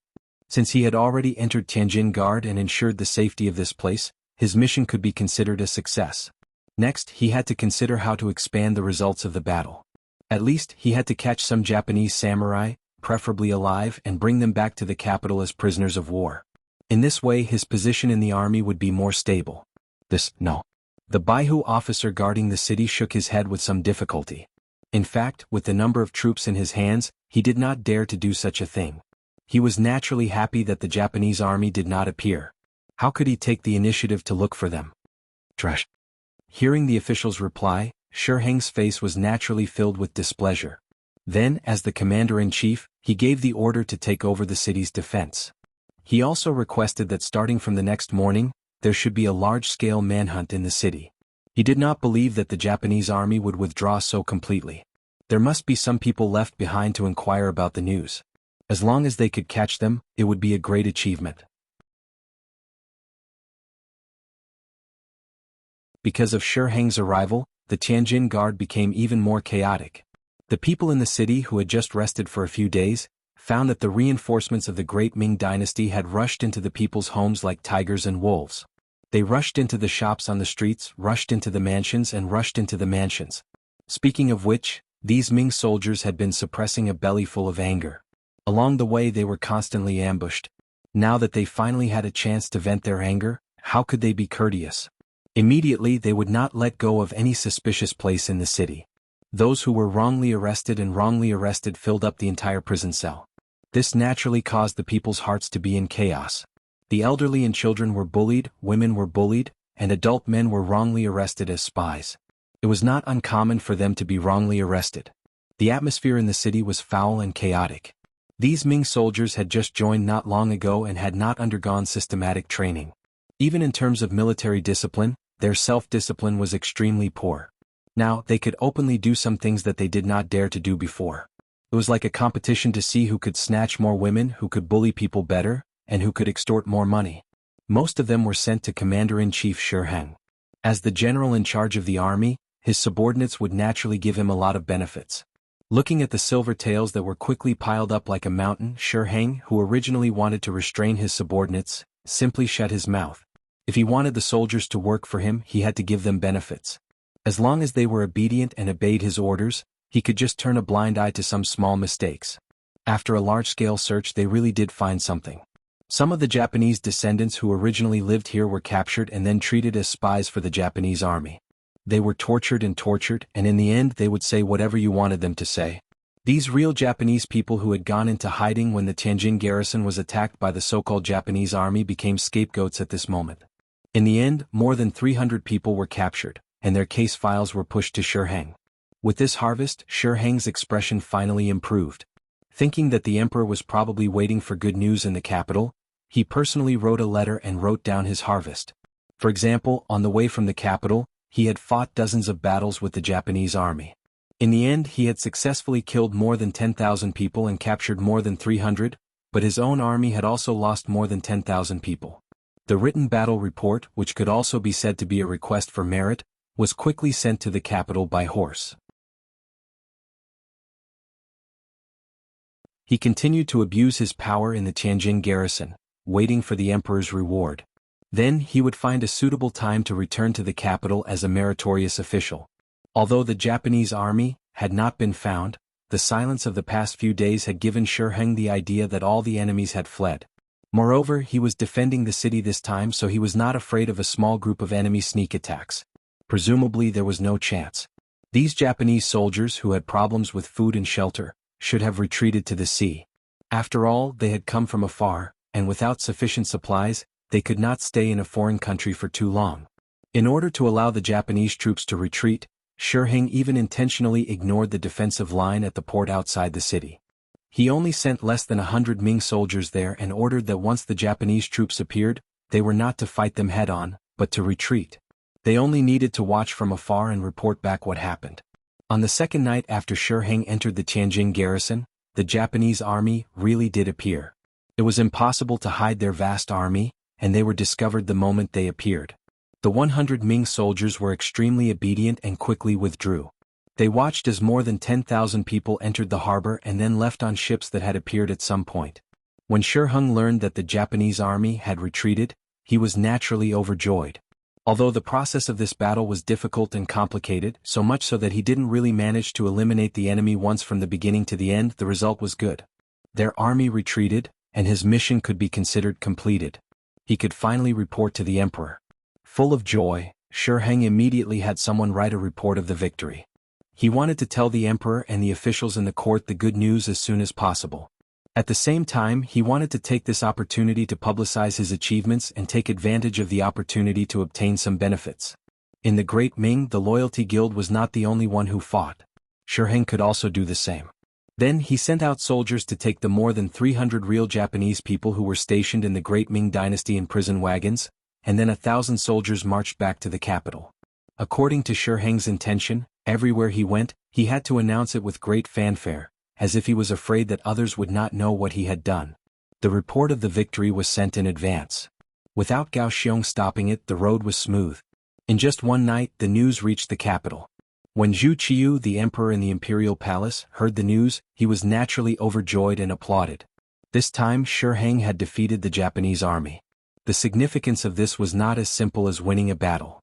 Since he had already entered Tianjin Guard and ensured the safety of this place, his mission could be considered a success. Next, he had to consider how to expand the results of the battle. At least, he had to catch some Japanese samurai, preferably alive, and bring them back to the capital as prisoners of war. In this way, his position in the army would be more stable. No. The Baihu officer guarding the city shook his head with some difficulty. In fact, with the number of troops in his hands, he did not dare to do such a thing. He was naturally happy that the Japanese army did not appear. How could he take the initiative to look for them? Trash. Hearing the official's reply, Heng's face was naturally filled with displeasure. Then, as the commander-in-chief, he gave the order to take over the city's defense. He also requested that starting from the next morning, there should be a large-scale manhunt in the city. He did not believe that the Japanese army would withdraw so completely. There must be some people left behind to inquire about the news. As long as they could catch them, it would be a great achievement. Because of Heng's arrival, the Tianjin Guard became even more chaotic. The people in the city who had just rested for a few days, found that the reinforcements of the great Ming Dynasty had rushed into the people's homes like tigers and wolves. They rushed into the shops on the streets, rushed into the mansions and rushed into the mansions. Speaking of which, these Ming soldiers had been suppressing a bellyful of anger. Along the way they were constantly ambushed. Now that they finally had a chance to vent their anger, how could they be courteous? Immediately they would not let go of any suspicious place in the city. Those who were wrongly arrested filled up the entire prison cell. This naturally caused the people's hearts to be in chaos. The elderly and children were bullied, women were bullied, and adult men were wrongly arrested as spies. It was not uncommon for them to be wrongly arrested. The atmosphere in the city was foul and chaotic. These Ming soldiers had just joined not long ago and had not undergone systematic training. Even in terms of military discipline, their self-discipline was extremely poor. Now, they could openly do some things that they did not dare to do before. It was like a competition to see who could snatch more women, who could bully people better, and who could extort more money. Most of them were sent to Commander-in-Chief Heng. As the general in charge of the army, his subordinates would naturally give him a lot of benefits. Looking at the silver tails that were quickly piled up like a mountain, Heng, who originally wanted to restrain his subordinates, simply shut his mouth. If he wanted the soldiers to work for him, he had to give them benefits. As long as they were obedient and obeyed his orders, he could just turn a blind eye to some small mistakes. After a large-scale search, they really did find something. Some of the Japanese descendants who originally lived here were captured and then treated as spies for the Japanese army. They were tortured, and in the end they would say whatever you wanted them to say. These real Japanese people who had gone into hiding when the Tianjin garrison was attacked by the so-called Japanese army became scapegoats at this moment. In the end, more than 300 people were captured, and their case files were pushed to Heng. With this harvest, Heng's expression finally improved. Thinking that the emperor was probably waiting for good news in the capital, he personally wrote a letter and wrote down his harvest. For example, on the way from the capital, he had fought dozens of battles with the Japanese army. In the end he had successfully killed more than 10,000 people and captured more than 300, but his own army had also lost more than 10,000 people. The written battle report, which could also be said to be a request for merit, was quickly sent to the capital by horse. He continued to abuse his power in the Tianjin garrison, waiting for the emperor's reward. Then he would find a suitable time to return to the capital as a meritorious official. Although the Japanese army had not been found, the silence of the past few days had given Shi Heng the idea that all the enemies had fled. Moreover, he was defending the city this time, so he was not afraid of a small group of enemy sneak attacks. Presumably there was no chance. These Japanese soldiers who had problems with food and shelter should have retreated to the sea. After all, they had come from afar, and without sufficient supplies, they could not stay in a foreign country for too long. In order to allow the Japanese troops to retreat, Shi Heng even intentionally ignored the defensive line at the port outside the city. He only sent less than 100 Ming soldiers there and ordered that once the Japanese troops appeared, they were not to fight them head-on, but to retreat. They only needed to watch from afar and report back what happened. On the second night after Shi Heng entered the Tianjin garrison, the Japanese army really did appear. It was impossible to hide their vast army, and they were discovered the moment they appeared. The 100 Ming soldiers were extremely obedient and quickly withdrew. They watched as more than 10,000 people entered the harbor and then left on ships that had appeared at some point. When Shi Heng learned that the Japanese army had retreated, he was naturally overjoyed. Although the process of this battle was difficult and complicated, so much so that he didn't really manage to eliminate the enemy once from the beginning to the end, the result was good. Their army retreated, and his mission could be considered completed. He could finally report to the emperor. Full of joy, Shi Heng immediately had someone write a report of the victory. He wanted to tell the emperor and the officials in the court the good news as soon as possible. At the same time, he wanted to take this opportunity to publicize his achievements and take advantage of the opportunity to obtain some benefits. In the Great Ming, the Loyalty Guild was not the only one who fought. Shi Heng could also do the same. Then he sent out soldiers to take the more than 300 real Japanese people who were stationed in the Great Ming Dynasty in prison wagons, and then 1,000 soldiers marched back to the capital. According to Shi Heng's intention, everywhere he went, he had to announce it with great fanfare, as if he was afraid that others would not know what he had done. The report of the victory was sent in advance. Without Gao Xiong stopping it, the road was smooth. In just one night, the news reached the capital. When Zhu Qiu, the emperor in the imperial palace, heard the news, he was naturally overjoyed and applauded. This time Shi Heng had defeated the Japanese army. The significance of this was not as simple as winning a battle.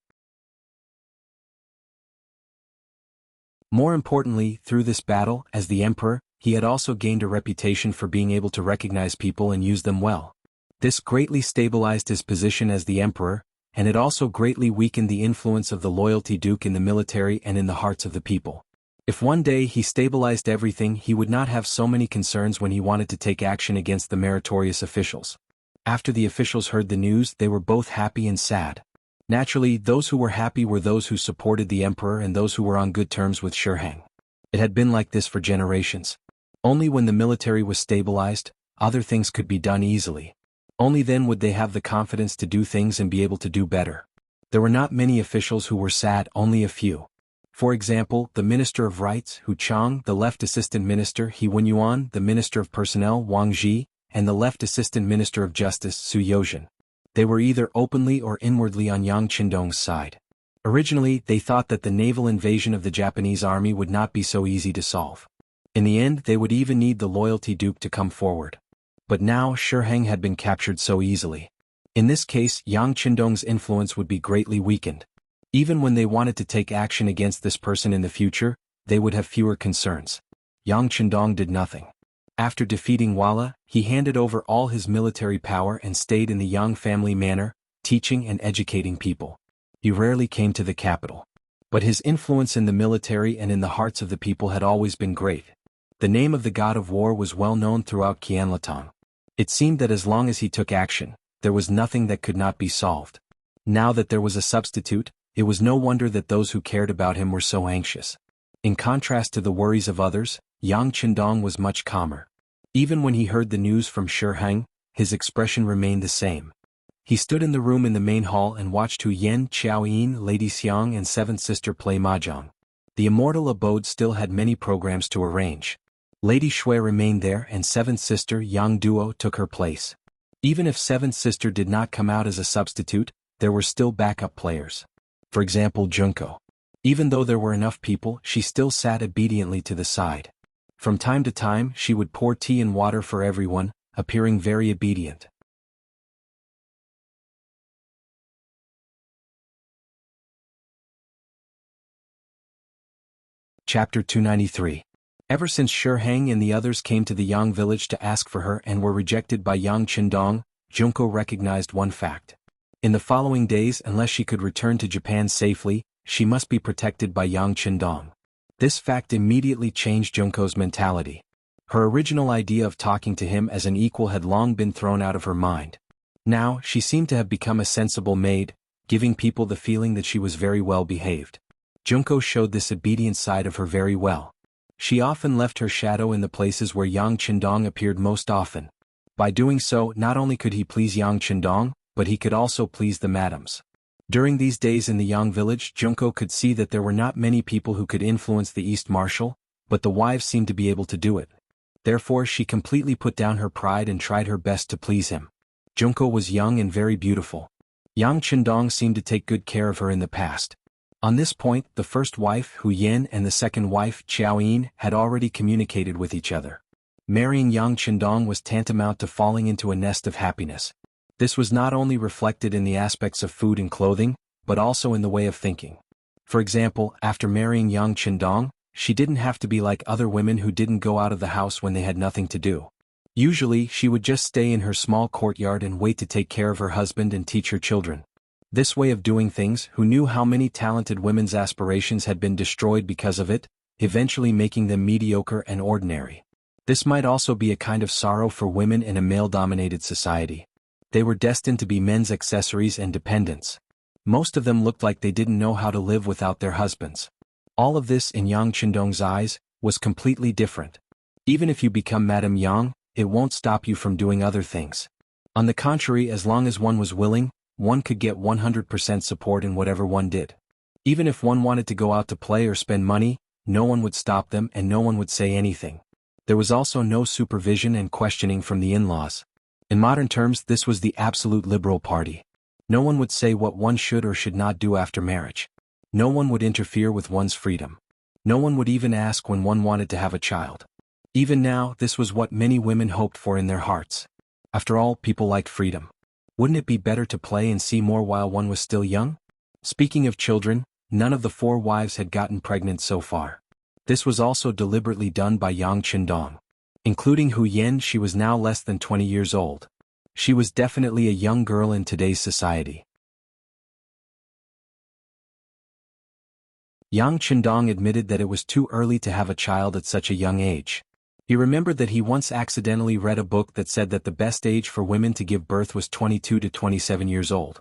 More importantly, through this battle, as the emperor, he had also gained a reputation for being able to recognize people and use them well. This greatly stabilized his position as the emperor, and it also greatly weakened the influence of the loyalty duke in the military and in the hearts of the people. If one day he stabilized everything, he would not have so many concerns when he wanted to take action against the meritorious officials. After the officials heard the news, they were both happy and sad. Naturally, those who were happy were those who supported the emperor and those who were on good terms with Shi Heng. It had been like this for generations. Only when the military was stabilized, other things could be done easily. Only then would they have the confidence to do things and be able to do better. There were not many officials who were sad, only a few. For example, the Minister of Rights, Hu Chang, the Left Assistant Minister, He Wenyuan, the Minister of Personnel, Wang Zhi, and the Left Assistant Minister of Justice, Su Yozhen. They were either openly or inwardly on Yang Qindong's side. Originally, they thought that the naval invasion of the Japanese army would not be so easy to solve. In the end, they would even need the loyalty duke to come forward. But now Shi Heng had been captured so easily. In this case, Yang Qindong's influence would be greatly weakened. Even when they wanted to take action against this person in the future, they would have fewer concerns. Yang Qindong did nothing. After defeating Wala, he handed over all his military power and stayed in the Yang family manor, teaching and educating people. He rarely came to the capital. But his influence in the military and in the hearts of the people had always been great. The name of the god of war was well known throughout Qianletong. It seemed that as long as he took action, there was nothing that could not be solved. Now that there was a substitute, it was no wonder that those who cared about him were so anxious. In contrast to the worries of others, Yang Qindong was much calmer. Even when he heard the news from Shi Heng, his expression remained the same. He stood in the room in the main hall and watched Hu Yen, Qiao Yin, Lady Xiang and seventh sister play mahjong. The immortal abode still had many programs to arrange. Lady Shui remained there and seventh sister Yang Duo took her place. Even if seventh sister did not come out as a substitute, there were still backup players. For example, Junko. Even though there were enough people, she still sat obediently to the side. From time to time, she would pour tea and water for everyone, appearing very obedient. Chapter 293. Ever since Shiheng and the others came to the Yang village to ask for her and were rejected by Yang Qindong, Junko recognized one fact. In the following days, unless she could return to Japan safely, she must be protected by Yang Qindong. This fact immediately changed Junko's mentality. Her original idea of talking to him as an equal had long been thrown out of her mind. Now, she seemed to have become a sensible maid, giving people the feeling that she was very well behaved. Junko showed this obedient side of her very well. She often left her shadow in the places where Yang Qindong appeared most often. By doing so, not only could he please Yang Qindong, but he could also please the madams. During these days in the Yang village, Junko could see that there were not many people who could influence the East Marshal, but the wives seemed to be able to do it. Therefore she completely put down her pride and tried her best to please him. Junko was young and very beautiful. Yang Qindong seemed to take good care of her in the past. On this point, the first wife, Hu Yin, and the second wife, Qiao Yin, had already communicated with each other. Marrying Yang Qindong was tantamount to falling into a nest of happiness. This was not only reflected in the aspects of food and clothing, but also in the way of thinking. For example, after marrying Yang Qindong, she didn't have to be like other women who didn't go out of the house when they had nothing to do. Usually, she would just stay in her small courtyard and wait to take care of her husband and teach her children. This way of doing things, who knew how many talented women's aspirations had been destroyed because of it, eventually making them mediocre and ordinary. This might also be a kind of sorrow for women in a male-dominated society. They were destined to be men's accessories and dependents. Most of them looked like they didn't know how to live without their husbands. All of this, in Yang Qindong's eyes, was completely different. Even if you become Madame Yang, it won't stop you from doing other things. On the contrary, as long as one was willing, one could get 100% support in whatever one did. Even if one wanted to go out to play or spend money, no one would stop them and no one would say anything. There was also no supervision and questioning from the in-laws. In modern terms, this was the absolute liberal party. No one would say what one should or should not do after marriage. No one would interfere with one's freedom. No one would even ask when one wanted to have a child. Even now, this was what many women hoped for in their hearts. After all, people liked freedom. Wouldn't it be better to play and see more while one was still young? Speaking of children, none of the four wives had gotten pregnant so far. This was also deliberately done by Yang Qindong. Including Hu Yen, she was now less than 20 years old. She was definitely a young girl in today's society. Yang Qindong admitted that it was too early to have a child at such a young age. He remembered that he once accidentally read a book that said that the best age for women to give birth was 22 to 27 years old.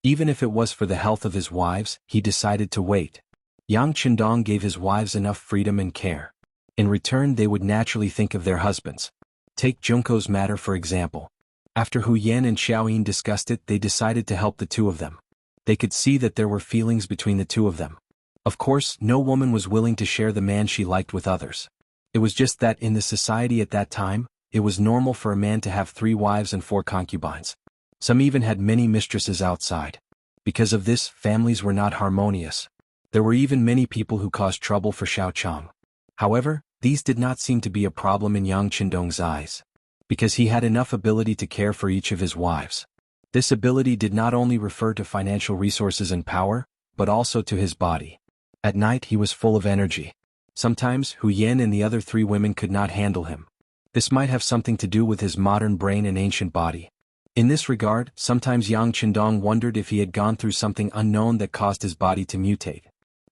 Even if it was for the health of his wives, he decided to wait. Yang Qindong gave his wives enough freedom and care. In return, they would naturally think of their husbands. Take Junko's matter for example. After Hu Yen and Xiao Yin discussed it, they decided to help the two of them. They could see that there were feelings between the two of them. Of course, no woman was willing to share the man she liked with others. It was just that in the society at that time, it was normal for a man to have 3 wives and 4 concubines. Some even had many mistresses outside. Because of this, families were not harmonious. There were even many people who caused trouble for Xiao Chang. However, these did not seem to be a problem in Yang Qindong's eyes. Because he had enough ability to care for each of his wives. This ability did not only refer to financial resources and power, but also to his body. At night he was full of energy. Sometimes, Hu Yen and the other 3 women could not handle him. This might have something to do with his modern brain and ancient body. In this regard, sometimes Yang Qindong wondered if he had gone through something unknown that caused his body to mutate.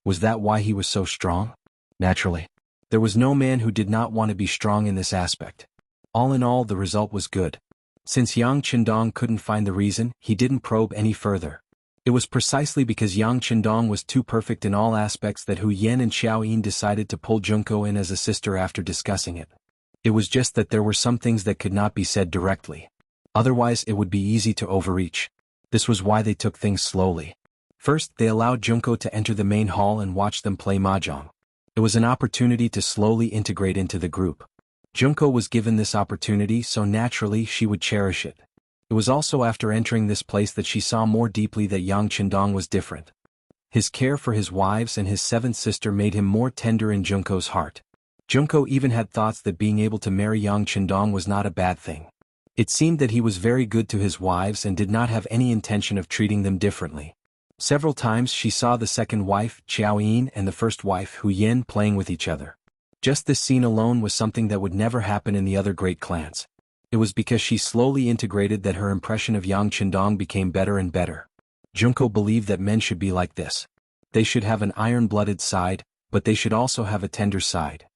Was that why he was so strong? Naturally. There was no man who did not want to be strong in this aspect. All in all, the result was good. Since Yang Qindong couldn't find the reason, he didn't probe any further. It was precisely because Yang Qindong was too perfect in all aspects that Hu Yen and Xiao Yin decided to pull Junko in as a sister after discussing it. It was just that there were some things that could not be said directly. Otherwise it would be easy to overreach. This was why they took things slowly. First, they allowed Junko to enter the main hall and watch them play mahjong. It was an opportunity to slowly integrate into the group. Junko was given this opportunity, so naturally she would cherish it. It was also after entering this place that she saw more deeply that Yang Qindong was different. His care for his wives and his seventh sister made him more tender in Junko's heart. Junko even had thoughts that being able to marry Yang Qindong was not a bad thing. It seemed that he was very good to his wives and did not have any intention of treating them differently. Several times she saw the second wife, Qiao Yin, and the first wife, Hu Yin, playing with each other. Just this scene alone was something that would never happen in the other great clans. It was because she slowly integrated that her impression of Yang Qindong became better and better. Junko believed that men should be like this. They should have an iron-blooded side, but they should also have a tender side.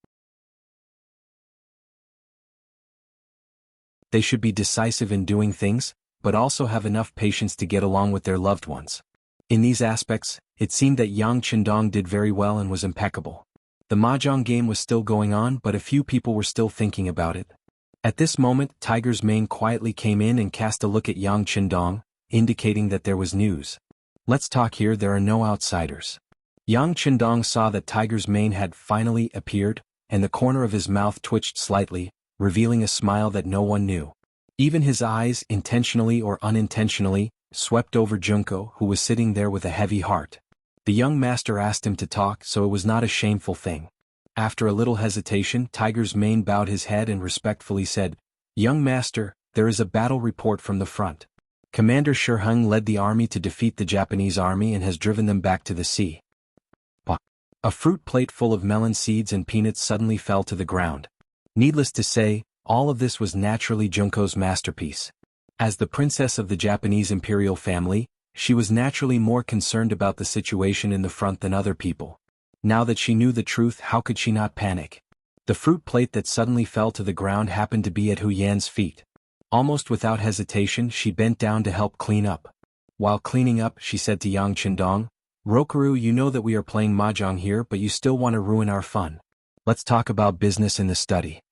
They should be decisive in doing things, but also have enough patience to get along with their loved ones. In these aspects, it seemed that Yang Qindong did very well and was impeccable. The mahjong game was still going on, but a few people were still thinking about it. At this moment, Tiger's Mane quietly came in and cast a look at Yang Qindong, indicating that there was news. Let's talk here, there are no outsiders. Yang Qindong saw that Tiger's Mane had finally appeared, and the corner of his mouth twitched slightly, revealing a smile that no one knew. Even his eyes, intentionally or unintentionally, swept over Junko, who was sitting there with a heavy heart. The young master asked him to talk, so it was not a shameful thing. After a little hesitation, Tiger's Mane bowed his head and respectfully said, "Young master, there is a battle report from the front. Commander Shi Heng led the army to defeat the Japanese army and has driven them back to the sea." A fruit plate full of melon seeds and peanuts suddenly fell to the ground. Needless to say, all of this was naturally Junko's masterpiece. As the princess of the Japanese imperial family, she was naturally more concerned about the situation in the front than other people. Now that she knew the truth, how could she not panic? The fruit plate that suddenly fell to the ground happened to be at Hu Yan's feet. Almost without hesitation, she bent down to help clean up. While cleaning up, she said to Yang Qindong, "Rokaru, you know that we are playing mahjong here, but you still want to ruin our fun. Let's talk about business in the study."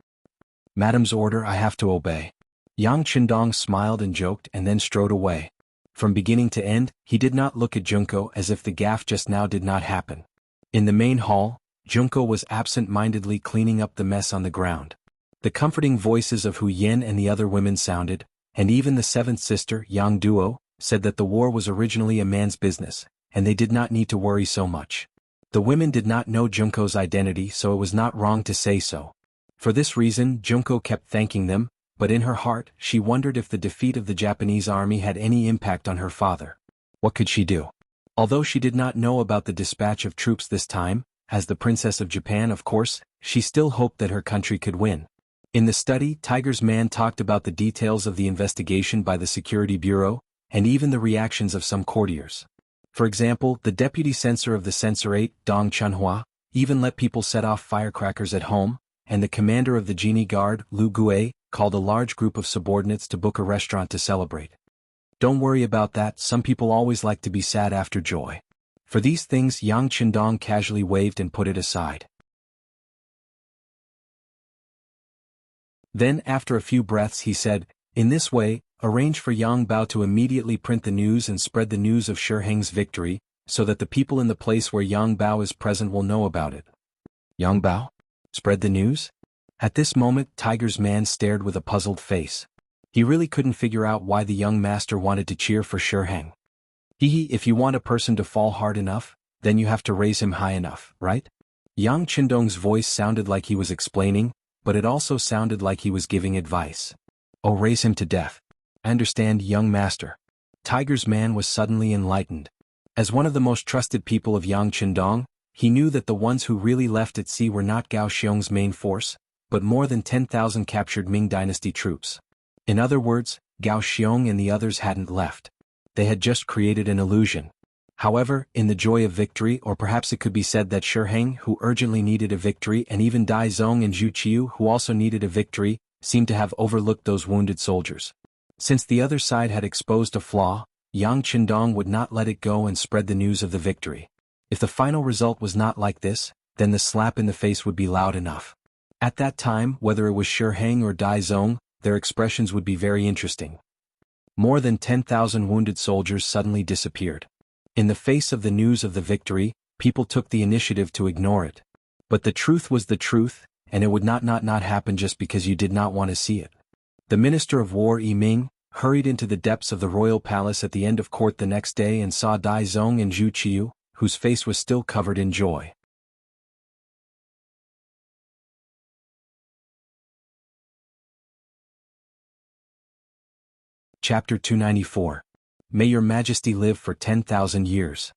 "Madam's order, I have to obey." Yang Qindong smiled and joked and then strode away. From beginning to end, he did not look at Junko as if the gaffe just now did not happen. In the main hall, Junko was absent-mindedly cleaning up the mess on the ground. The comforting voices of Hu Yin and the other women sounded, and even the seventh sister, Yang Duo, said that the war was originally a man's business, and they did not need to worry so much. The women did not know Junko's identity, so it was not wrong to say so. For this reason, Junko kept thanking them, but in her heart, she wondered if the defeat of the Japanese army had any impact on her father. What could she do? Although she did not know about the dispatch of troops this time, as the Princess of Japan of course, she still hoped that her country could win. In the study, Tiger's Man talked about the details of the investigation by the Security Bureau, and even the reactions of some courtiers. For example, the deputy censor of the censorate, Dong Chunhua, even let people set off firecrackers at home, and the commander of the Genie Guard, Lu Gue, called a large group of subordinates to book a restaurant to celebrate. Don't worry about that, some people always like to be sad after joy. For these things, Yang Qindong casually waved and put it aside. Then, after a few breaths, he said, "In this way, arrange for Yang Bao to immediately print the news and spread the news of Shi Heng's victory, so that the people in the place where Yang Bao is present will know about it." Yang Bao? Spread the news? At this moment, Tiger's Man stared with a puzzled face. He really couldn't figure out why the young master wanted to cheer for Shi Heng. If you want a person to fall hard enough, then you have to raise him high enough, right? Yang Qindong's voice sounded like he was explaining, but it also sounded like he was giving advice. "Oh, raise him to death. I understand, young master." Tiger's Man was suddenly enlightened. As one of the most trusted people of Yang Qindong, he knew that the ones who really left at sea were not Gao Xiong's main force, but more than 10,000 captured Ming Dynasty troops. In other words, Gao Xiong and the others hadn't left. They had just created an illusion. However, in the joy of victory, or perhaps it could be said that Shi Heng, who urgently needed a victory, and even Dai Zong and Zhu Qiu, who also needed a victory, seemed to have overlooked those wounded soldiers. Since the other side had exposed a flaw, Yang Qindong would not let it go and spread the news of the victory. If the final result was not like this, then the slap in the face would be loud enough. At that time, whether it was Shi Heng or Dai Zong, their expressions would be very interesting. More than 10,000 wounded soldiers suddenly disappeared. In the face of the news of the victory, people took the initiative to ignore it. But the truth was the truth, and it would not happen just because you did not want to see it. The Minister of War Ming hurried into the depths of the royal palace at the end of court the next day and saw Dai Zong and Zhu Qiu, whose face was still covered in joy. Chapter 294. May your majesty live for 10,000 years.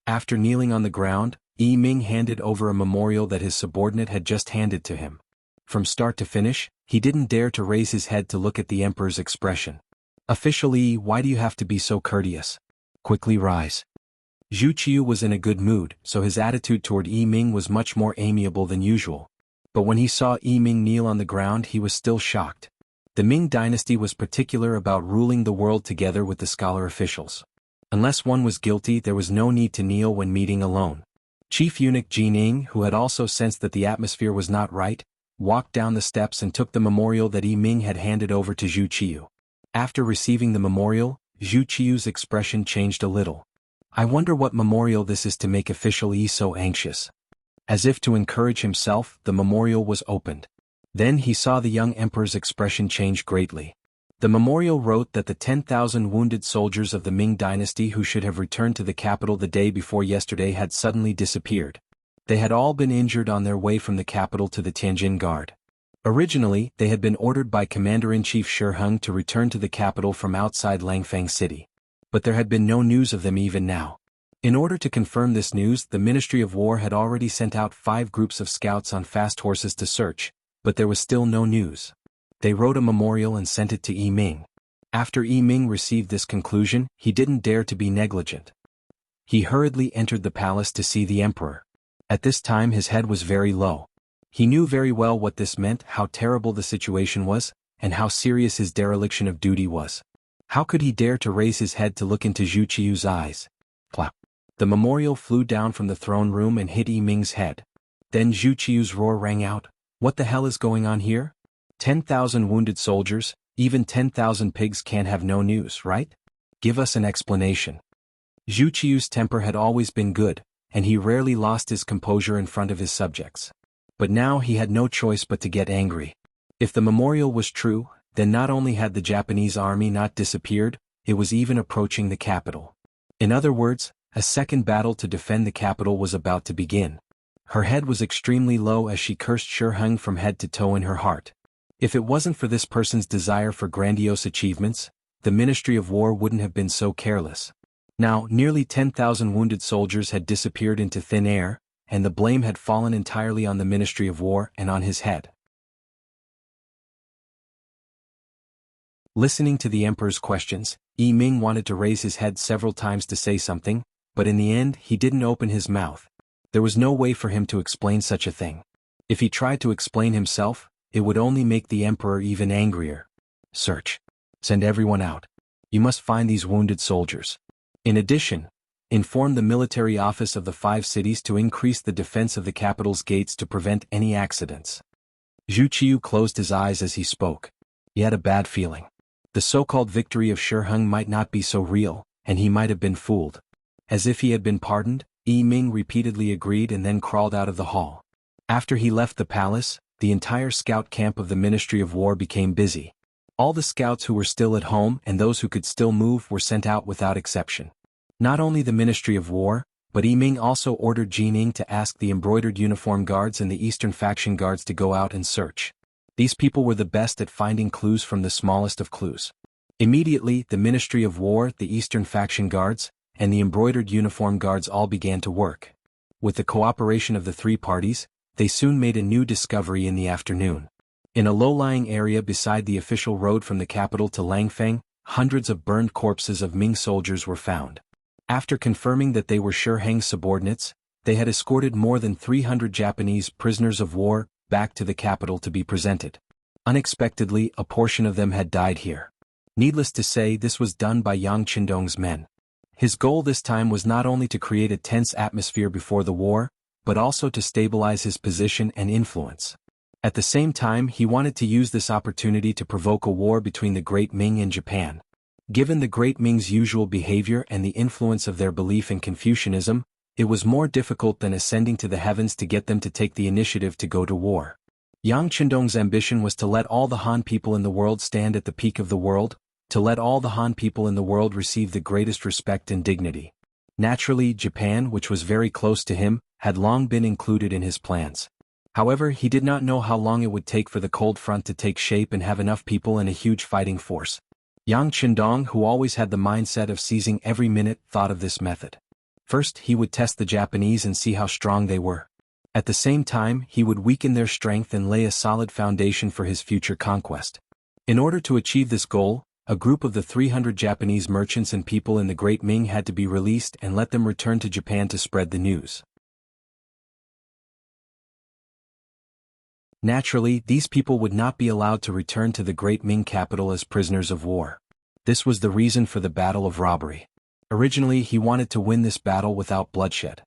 After kneeling on the ground, Ming handed over a memorial that his subordinate had just handed to him. From start to finish, he didn't dare to raise his head to look at the emperor's expression. Official why do you have to be so courteous? Quickly rise. Zhu Qiu was in a good mood, so his attitude toward Ming was much more amiable than usual. But when he saw Ming kneel on the ground, he was still shocked. The Ming dynasty was particular about ruling the world together with the scholar officials. Unless one was guilty, there was no need to kneel when meeting alone. Chief eunuch Jining, who had also sensed that the atmosphere was not right, walked down the steps and took the memorial that Ming had handed over to Zhu Qiu. After receiving the memorial, Zhu Qiu's expression changed a little. I wonder what memorial this is to make official so anxious. As if to encourage himself, the memorial was opened. Then he saw the young emperor's expression change greatly. The memorial wrote that the 10,000 wounded soldiers of the Ming dynasty who should have returned to the capital the day before yesterday had suddenly disappeared. They had all been injured on their way from the capital to the Tianjin Guard. Originally, they had been ordered by Commander-in-Chief Shi Heng to return to the capital from outside Langfang City. But there had been no news of them even now. In order to confirm this news, the Ministry of War had already sent out 5 groups of scouts on fast horses to search, but there was still no news. They wrote a memorial and sent it to Ming. After Ming received this conclusion, he didn't dare to be negligent. He hurriedly entered the palace to see the emperor. At this time his head was very low. He knew very well what this meant, how terrible the situation was, and how serious his dereliction of duty was. How could he dare to raise his head to look into Zhu Qiu's eyes? Plop. The memorial flew down from the throne room and hit Ming's head. Then Zhu Qiu's roar rang out. What the hell is going on here? 10,000 wounded soldiers, even 10,000 pigs can't have no news, right? Give us an explanation. Zhu Qiu's temper had always been good, and he rarely lost his composure in front of his subjects. But now he had no choice but to get angry. If the memorial was true, then not only had the Japanese army not disappeared, it was even approaching the capital. In other words, a second battle to defend the capital was about to begin. Her head was extremely low as she cursed Shi Heng from head to toe in her heart. If it wasn't for this person's desire for grandiose achievements, the Ministry of War wouldn't have been so careless. Now, nearly 10,000 wounded soldiers had disappeared into thin air, and the blame had fallen entirely on the Ministry of War and on his head. Listening to the emperor's questions, Ming wanted to raise his head several times to say something, but in the end he didn't open his mouth. There was no way for him to explain such a thing. If he tried to explain himself, it would only make the emperor even angrier. Search. Send everyone out. You must find these wounded soldiers. In addition, inform the military office of the 5 cities to increase the defense of the capital's gates to prevent any accidents. Zhu Qiu closed his eyes as he spoke. He had a bad feeling. The so-called victory of Shi Heng might not be so real, and he might have been fooled. As if he had been pardoned, Ming repeatedly agreed and then crawled out of the hall. After he left the palace, the entire scout camp of the Ministry of War became busy. All the scouts who were still at home and those who could still move were sent out without exception. Not only the Ministry of War, but Ming also ordered Jining to ask the embroidered uniform guards and the Eastern faction guards to go out and search. These people were the best at finding clues from the smallest of clues. Immediately, the Ministry of War, the Eastern faction guards, and the embroidered uniform guards all began to work. With the cooperation of the 3 parties, they soon made a new discovery in the afternoon. In a low-lying area beside the official road from the capital to Langfang, hundreds of burned corpses of Ming soldiers were found. After confirming that they were Shi Heng's subordinates, they had escorted more than 300 Japanese prisoners of war back to the capital to be presented. Unexpectedly, a portion of them had died here. Needless to say, this was done by Yang Qindong's men. His goal this time was not only to create a tense atmosphere before the war, but also to stabilize his position and influence. At the same time, he wanted to use this opportunity to provoke a war between the Great Ming and Japan. Given the Great Ming's usual behavior and the influence of their belief in Confucianism, It was more difficult than ascending to the heavens to get them to take the initiative to go to war. Yang Qindong's ambition was to let all the Han people in the world stand at the peak of the world, to let all the Han people in the world receive the greatest respect and dignity. Naturally, Japan, which was very close to him, had long been included in his plans. However, he did not know how long it would take for the cold front to take shape and have enough people and a huge fighting force. Yang Qindong, who always had the mindset of seizing every minute, thought of this method. First, he would test the Japanese and see how strong they were. At the same time, he would weaken their strength and lay a solid foundation for his future conquest. In order to achieve this goal, a group of the 300 Japanese merchants and people in the Great Ming had to be released and let them return to Japan to spread the news. Naturally, these people would not be allowed to return to the Great Ming capital as prisoners of war. This was the reason for the Battle of Robbery. Originally, he wanted to win this battle without bloodshed.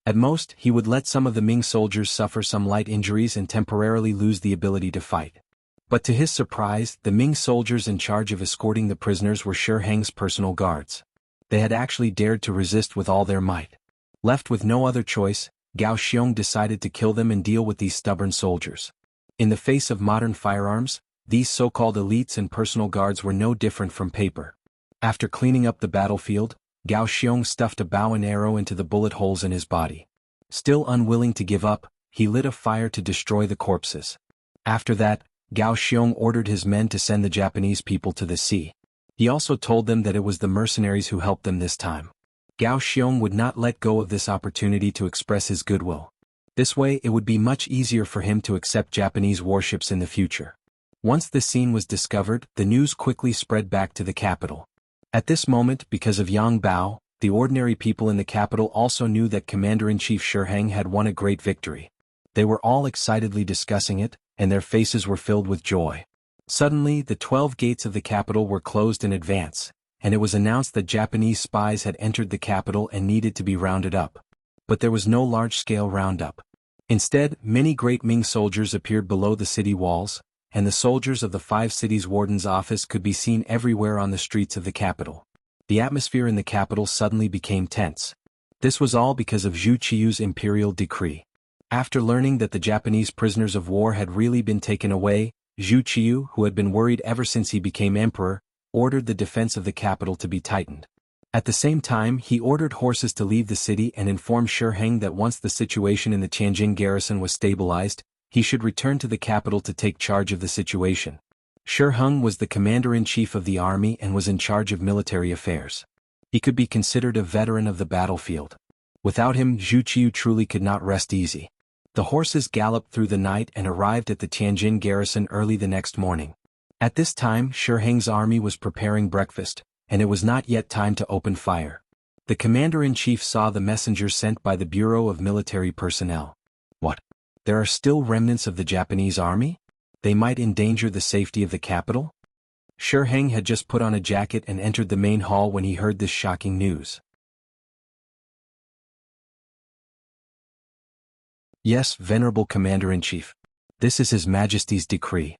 At most, he would let some of the Ming soldiers suffer some light injuries and temporarily lose the ability to fight. But to his surprise, the Ming soldiers in charge of escorting the prisoners were Shi Heng's personal guards. They had actually dared to resist with all their might. Left with no other choice, Gao Xiong decided to kill them and deal with these stubborn soldiers. In the face of modern firearms, these so-called elites and personal guards were no different from paper. After cleaning up the battlefield, Gao Xiong stuffed a bow and arrow into the bullet holes in his body. Still unwilling to give up, he lit a fire to destroy the corpses. After that, Gao Xiong ordered his men to send the Japanese people to the sea. He also told them that it was the mercenaries who helped them this time. Gao Xiong would not let go of this opportunity to express his goodwill. This way it would be much easier for him to accept Japanese warships in the future. Once the scene was discovered, the news quickly spread back to the capital. At this moment, because of Yang Bao, the ordinary people in the capital also knew that Commander-in-Chief Shi Heng had won a great victory. They were all excitedly discussing it, and their faces were filled with joy. Suddenly, the 12 gates of the capital were closed in advance, and it was announced that Japanese spies had entered the capital and needed to be rounded up. But there was no large-scale roundup. Instead, many great Ming soldiers appeared below the city walls, and the soldiers of the 5 cities' warden's office could be seen everywhere on the streets of the capital. The atmosphere in the capital suddenly became tense. This was all because of Zhu Qiu's imperial decree. After learning that the Japanese prisoners of war had really been taken away, Zhu Qiu, who had been worried ever since he became emperor, ordered the defense of the capital to be tightened. At the same time, he ordered horses to leave the city and informed Shi Heng that once the situation in the Tianjin garrison was stabilized, he should return to the capital to take charge of the situation. Shi Heng was the commander-in-chief of the army and was in charge of military affairs. He could be considered a veteran of the battlefield. Without him, Zhu Qiu truly could not rest easy. The horses galloped through the night and arrived at the Tianjin garrison early the next morning. At this time, Shi Heng's army was preparing breakfast, and it was not yet time to open fire. The commander-in-chief saw the messenger sent by the Bureau of Military Personnel. What? There are still remnants of the Japanese army? They might endanger the safety of the capital? Shi Heng had just put on a jacket and entered the main hall when he heard this shocking news. Yes, Venerable Commander-in-Chief. This is His Majesty's decree.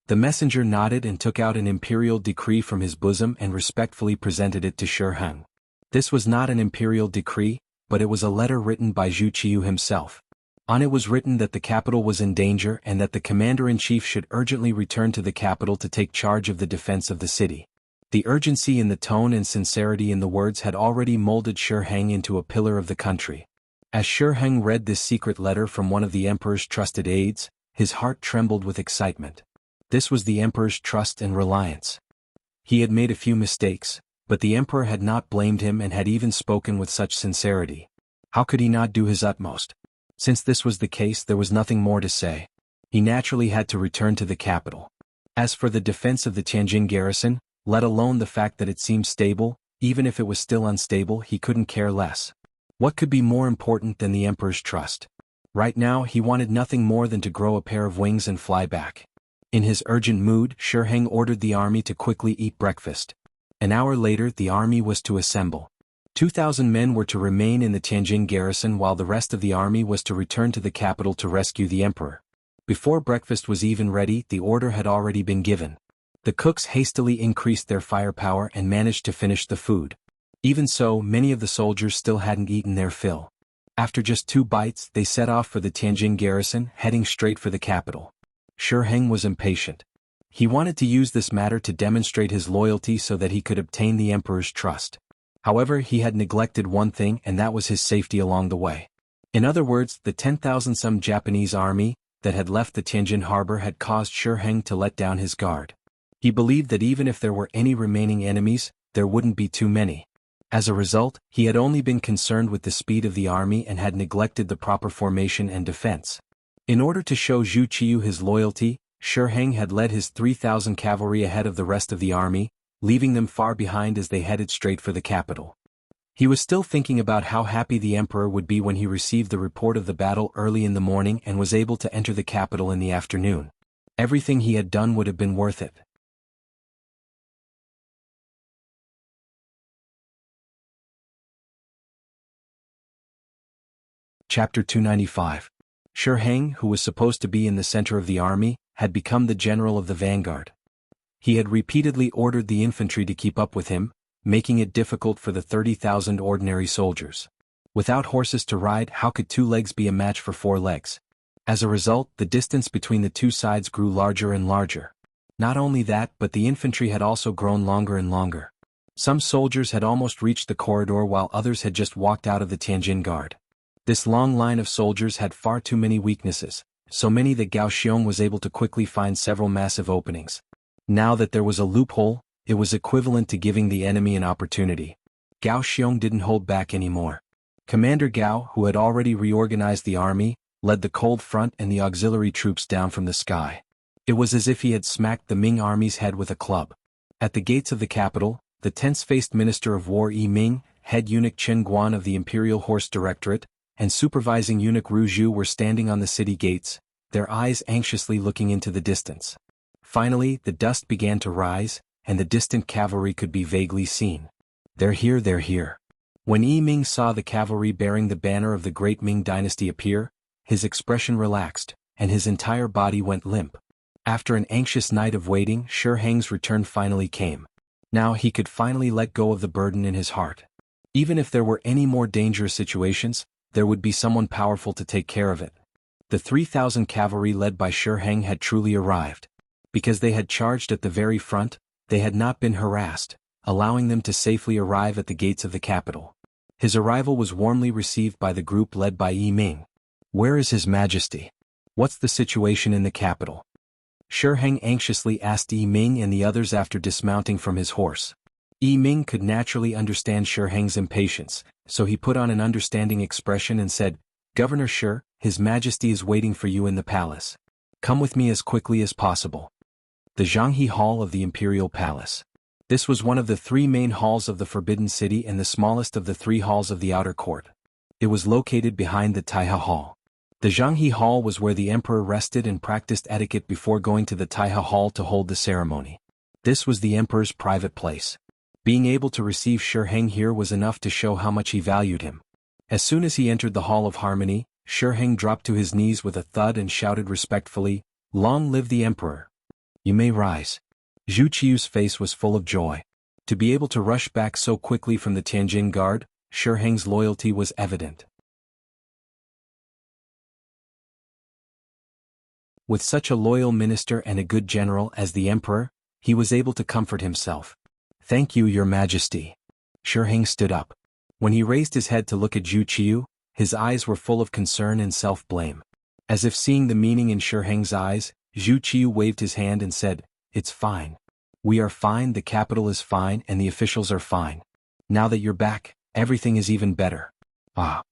The messenger nodded and took out an imperial decree from his bosom and respectfully presented it to Shi Heng. This was not an imperial decree, but it was a letter written by Zhu Qiu himself. On it was written that the capital was in danger and that the commander-in-chief should urgently return to the capital to take charge of the defense of the city. The urgency in the tone and sincerity in the words had already molded Shi Heng into a pillar of the country. As Shi Heng read this secret letter from one of the emperor's trusted aides, his heart trembled with excitement. This was the emperor's trust and reliance. He had made a few mistakes, but the emperor had not blamed him and had even spoken with such sincerity. How could he not do his utmost? Since this was the case, there was nothing more to say. He naturally had to return to the capital. As for the defense of the Tianjin garrison, let alone the fact that it seemed stable, even if it was still unstable, he couldn't care less. What could be more important than the emperor's trust? Right now, he wanted nothing more than to grow a pair of wings and fly back. In his urgent mood, Shi Heng ordered the army to quickly eat breakfast. An hour later, the army was to assemble. 2,000 men were to remain in the Tianjin garrison while the rest of the army was to return to the capital to rescue the emperor. Before breakfast was even ready, the order had already been given. The cooks hastily increased their firepower and managed to finish the food. Even so, many of the soldiers still hadn't eaten their fill. After just 2 bites, they set off for the Tianjin garrison, heading straight for the capital. Shi Heng was impatient. He wanted to use this matter to demonstrate his loyalty so that he could obtain the emperor's trust. However, he had neglected one thing, and that was his safety along the way. In other words, the 10,000-some Japanese army that had left the Tianjin harbor had caused Shi Heng to let down his guard. He believed that even if there were any remaining enemies, there wouldn't be too many. As a result, he had only been concerned with the speed of the army and had neglected the proper formation and defense. In order to show Zhu Qiyu his loyalty, Shi Heng had led his 3,000 cavalry ahead of the rest of the army, leaving them far behind as they headed straight for the capital. He was still thinking about how happy the emperor would be when he received the report of the battle early in the morning and was able to enter the capital in the afternoon. Everything he had done would have been worth it. Chapter 295. Shi Heng, who was supposed to be in the center of the army, had become the general of the vanguard. He had repeatedly ordered the infantry to keep up with him, making it difficult for the 30,000 ordinary soldiers. Without horses to ride, how could 2 legs be a match for 4 legs? As a result, the distance between the 2 sides grew larger and larger. Not only that, but the infantry had also grown longer and longer. Some soldiers had almost reached the corridor while others had just walked out of the Tianjin Guard. This long line of soldiers had far too many weaknesses, so many that Gao Xiong was able to quickly find several massive openings. Now that there was a loophole, it was equivalent to giving the enemy an opportunity. Gao Xiong didn't hold back anymore. Commander Gao, who had already reorganized the army, led the cold front and the auxiliary troops down from the sky. It was as if he had smacked the Ming army's head with a club. At the gates of the capital, the tense-faced Minister of War Yi Ming, head eunuch Chen Guan of the Imperial Horse Directorate, and supervising eunuch Ru Zhu were standing on the city gates, their eyes anxiously looking into the distance. Finally, the dust began to rise, and the distant cavalry could be vaguely seen. They're here, they're here. When Yi Ming saw the cavalry bearing the banner of the great Ming dynasty appear, his expression relaxed, and his entire body went limp. After an anxious night of waiting, Shi Heng's return finally came. Now he could finally let go of the burden in his heart. Even if there were any more dangerous situations, there would be someone powerful to take care of it. The 3,000 cavalry led by Shi Heng had truly arrived. Because they had charged at the very front, they had not been harassed, allowing them to safely arrive at the gates of the capital. His arrival was warmly received by the group led by Yi Ming. Where is His Majesty? What's the situation in the capital? Shi Heng anxiously asked Yi Ming and the others after dismounting from his horse. Yi Ming could naturally understand Shi Heng's impatience, so he put on an understanding expression and said, "Governor Shi, His Majesty is waiting for you in the palace. Come with me as quickly as possible." The Zhanghe Hall of the Imperial Palace. This was one of the 3 main halls of the Forbidden City and the smallest of the 3 halls of the outer court. It was located behind the Taihe Hall. The Zhanghe Hall was where the emperor rested and practiced etiquette before going to the Taihe Hall to hold the ceremony. This was the emperor's private place. Being able to receive Shi Heng here was enough to show how much he valued him. As soon as he entered the Hall of Harmony, Shi Heng dropped to his knees with a thud and shouted respectfully, "Long live the emperor! You may rise." Zhu Qiyu's face was full of joy. To be able to rush back so quickly from the Tianjin Guard, Shi Heng's loyalty was evident. With such a loyal minister and a good general as the emperor, he was able to comfort himself. "Thank you, Your Majesty." Shi Heng stood up. When he raised his head to look at Zhu Qiyu, his eyes were full of concern and self-blame. As if seeing the meaning in Shi Heng's eyes, Zhu Qiyu waved his hand and said, "It's fine. We are fine, the capital is fine, and the officials are fine. Now that you're back, everything is even better." Ah!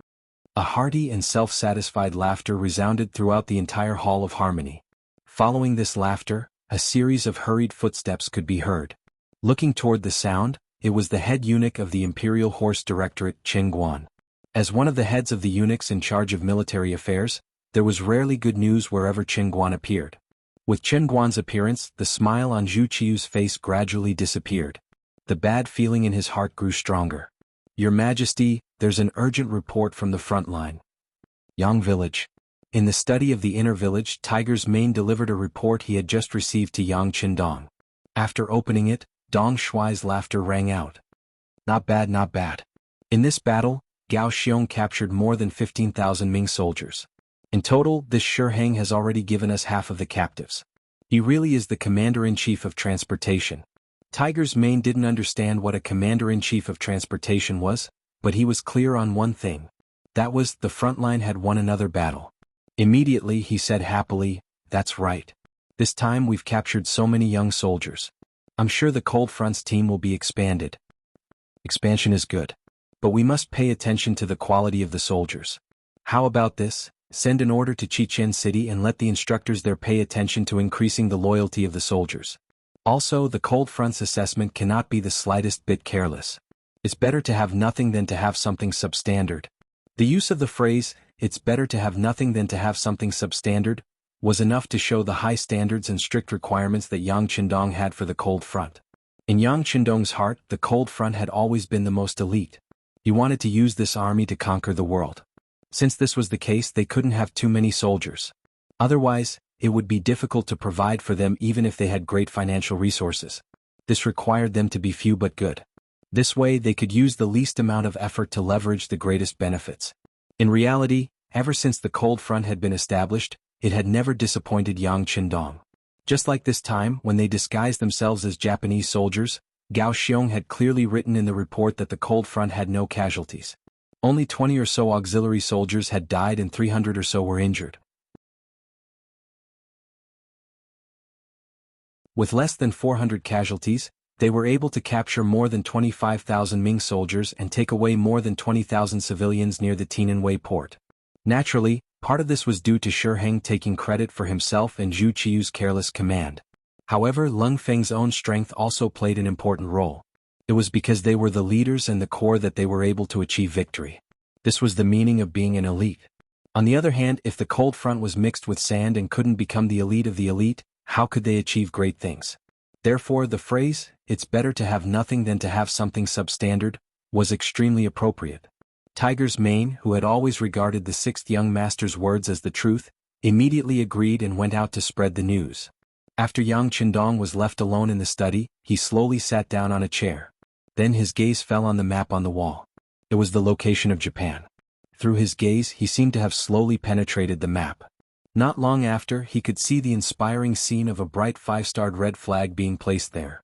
A hearty and self-satisfied laughter resounded throughout the entire Hall of Harmony. Following this laughter, a series of hurried footsteps could be heard. Looking toward the sound, it was the head eunuch of the Imperial Horse Directorate, Chen Guan. As one of the heads of the eunuchs in charge of military affairs, there was rarely good news wherever Chen Guan appeared. With Chen Guan's appearance, the smile on Zhu Qiyu's face gradually disappeared. The bad feeling in his heart grew stronger. "Your Majesty, there's an urgent report from the front line." Yang Village. In the study of the inner village, Tiger's Mane delivered a report he had just received to Yang Qindong. After opening it, Dong Shuai's laughter rang out. "Not bad, not bad. In this battle, Gao Xiong captured more than 15,000 Ming soldiers. In total, this Shi Heng has already given us half of the captives. He really is the commander-in-chief of transportation. Tiger's Mane didn't understand what a commander-in-chief of transportation was, but he was clear on one thing. That was, the front line had won another battle. Immediately he said happily, "That's right. This time we've captured so many young soldiers. I'm sure the Cold Front's team will be expanded." Expansion is good. But we must pay attention to the quality of the soldiers. How about this? Send an order to Chichen City and let the instructors there pay attention to increasing the loyalty of the soldiers. Also, the Cold Front's assessment cannot be the slightest bit careless. It's better to have nothing than to have something substandard. The use of the phrase, "it's better to have nothing than to have something substandard," was enough to show the high standards and strict requirements that Yang Qindong had for the Cold Front. In Yang Qindong's heart, the Cold Front had always been the most elite. He wanted to use this army to conquer the world. Since this was the case, they couldn't have too many soldiers. Otherwise, it would be difficult to provide for them even if they had great financial resources. This required them to be few but good. This way they could use the least amount of effort to leverage the greatest benefits. In reality, ever since the Cold Front had been established, it had never disappointed Yang Qindong. Just like this time, when they disguised themselves as Japanese soldiers, Gao Xiong had clearly written in the report that the Cold Front had no casualties. Only 20 or so auxiliary soldiers had died and 300 or so were injured. With less than 400 casualties, they were able to capture more than 25,000 Ming soldiers and take away more than 20,000 civilians near the Tiananwei port. Naturally, part of this was due to Shi Heng taking credit for himself and Zhu Qiu's careless command. However, Lung Feng's own strength also played an important role. It was because they were the leaders and the core that they were able to achieve victory. This was the meaning of being an elite. On the other hand, if the Cold Front was mixed with sand and couldn't become the elite of the elite, how could they achieve great things? Therefore, the phrase, "it's better to have nothing than to have something substandard," was extremely appropriate. Tiger's Mane, who had always regarded the sixth young master's words as the truth, immediately agreed and went out to spread the news. After Yang Qindong was left alone in the study, he slowly sat down on a chair. Then his gaze fell on the map on the wall. It was the location of Japan. Through his gaze, he seemed to have slowly penetrated the map. Not long after, he could see the inspiring scene of a bright five-starred red flag being placed there.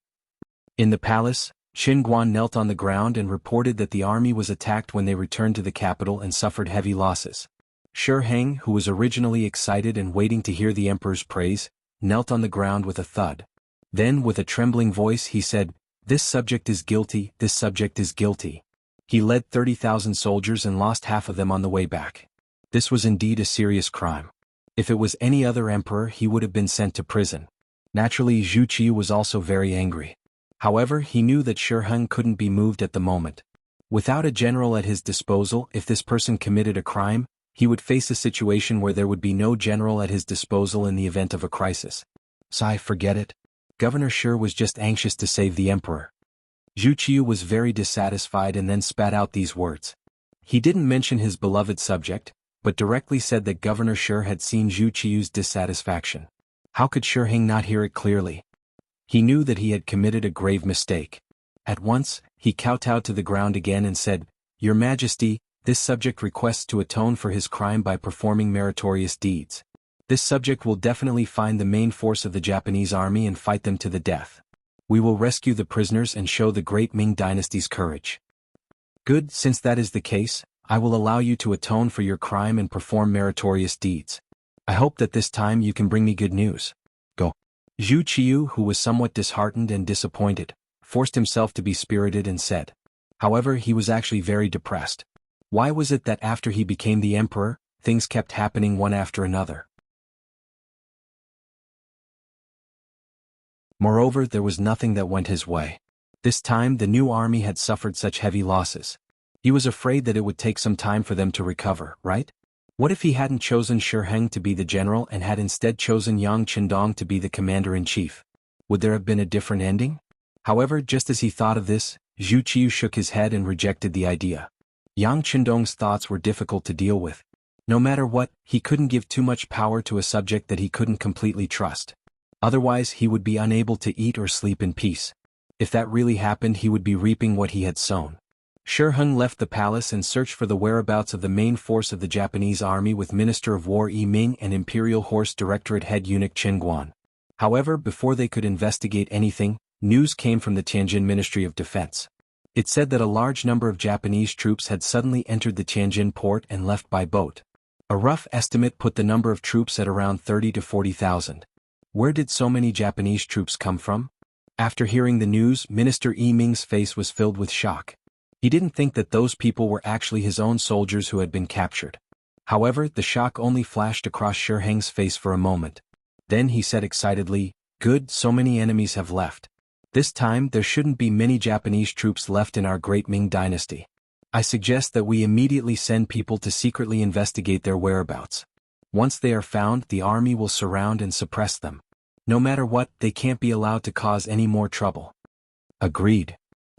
In the palace, Qin Guan knelt on the ground and reported that the army was attacked when they returned to the capital and suffered heavy losses. Shi Heng, who was originally excited and waiting to hear the emperor's praise, knelt on the ground with a thud. Then, with a trembling voice, he said, "This subject is guilty, this subject is guilty." He led 30,000 soldiers and lost half of them on the way back. This was indeed a serious crime. If it was any other emperor, he would have been sent to prison. Naturally, Zhu Qiu was also very angry. However, he knew that Shi Heng couldn't be moved at the moment. Without a general at his disposal, if this person committed a crime, he would face a situation where there would be no general at his disposal in the event of a crisis. Sigh, forget it. Governor Shi was just anxious to save the emperor. Zhu Qiu was very dissatisfied and then spat out these words. He didn't mention his beloved subject, but directly said that Governor Shi had seen Zhu Qiu's dissatisfaction. How could Shi Heng not hear it clearly? He knew that he had committed a grave mistake. At once, he kowtowed to the ground again and said, "Your Majesty, this subject requests to atone for his crime by performing meritorious deeds. This subject will definitely find the main force of the Japanese army and fight them to the death. We will rescue the prisoners and show the great Ming dynasty's courage." "Good, since that is the case, I will allow you to atone for your crime and perform meritorious deeds. I hope that this time you can bring me good news. Go." Zhu Qiu, who was somewhat disheartened and disappointed, forced himself to be spirited and said. However, he was actually very depressed. Why was it that after he became the emperor, things kept happening one after another? Moreover, there was nothing that went his way. This time the new army had suffered such heavy losses. He was afraid that it would take some time for them to recover, right? What if he hadn't chosen Shi Heng to be the general and had instead chosen Yang Qindong to be the commander-in-chief? Would there have been a different ending? However, just as he thought of this, Zhu Qiu shook his head and rejected the idea. Yang Qindong's thoughts were difficult to deal with. No matter what, he couldn't give too much power to a subject that he couldn't completely trust. Otherwise, he would be unable to eat or sleep in peace. If that really happened, he would be reaping what he had sown. Shi Heng left the palace and searched for the whereabouts of the main force of the Japanese army with Minister of War Yi Ming and Imperial Horse Directorate head eunuch Qin Guan. However, before they could investigate anything, news came from the Tianjin Ministry of Defense. It said that a large number of Japanese troops had suddenly entered the Tianjin port and left by boat. A rough estimate put the number of troops at around 30 to 40,000. Where did so many Japanese troops come from? After hearing the news, Minister Yi Ming's face was filled with shock. He didn't think that those people were actually his own soldiers who had been captured. However, the shock only flashed across Shi Heng's face for a moment. Then he said excitedly, "Good, so many enemies have left. This time there shouldn't be many Japanese troops left in our great Ming dynasty. I suggest that we immediately send people to secretly investigate their whereabouts. Once they are found, the army will surround and suppress them. No matter what, they can't be allowed to cause any more trouble." Agreed.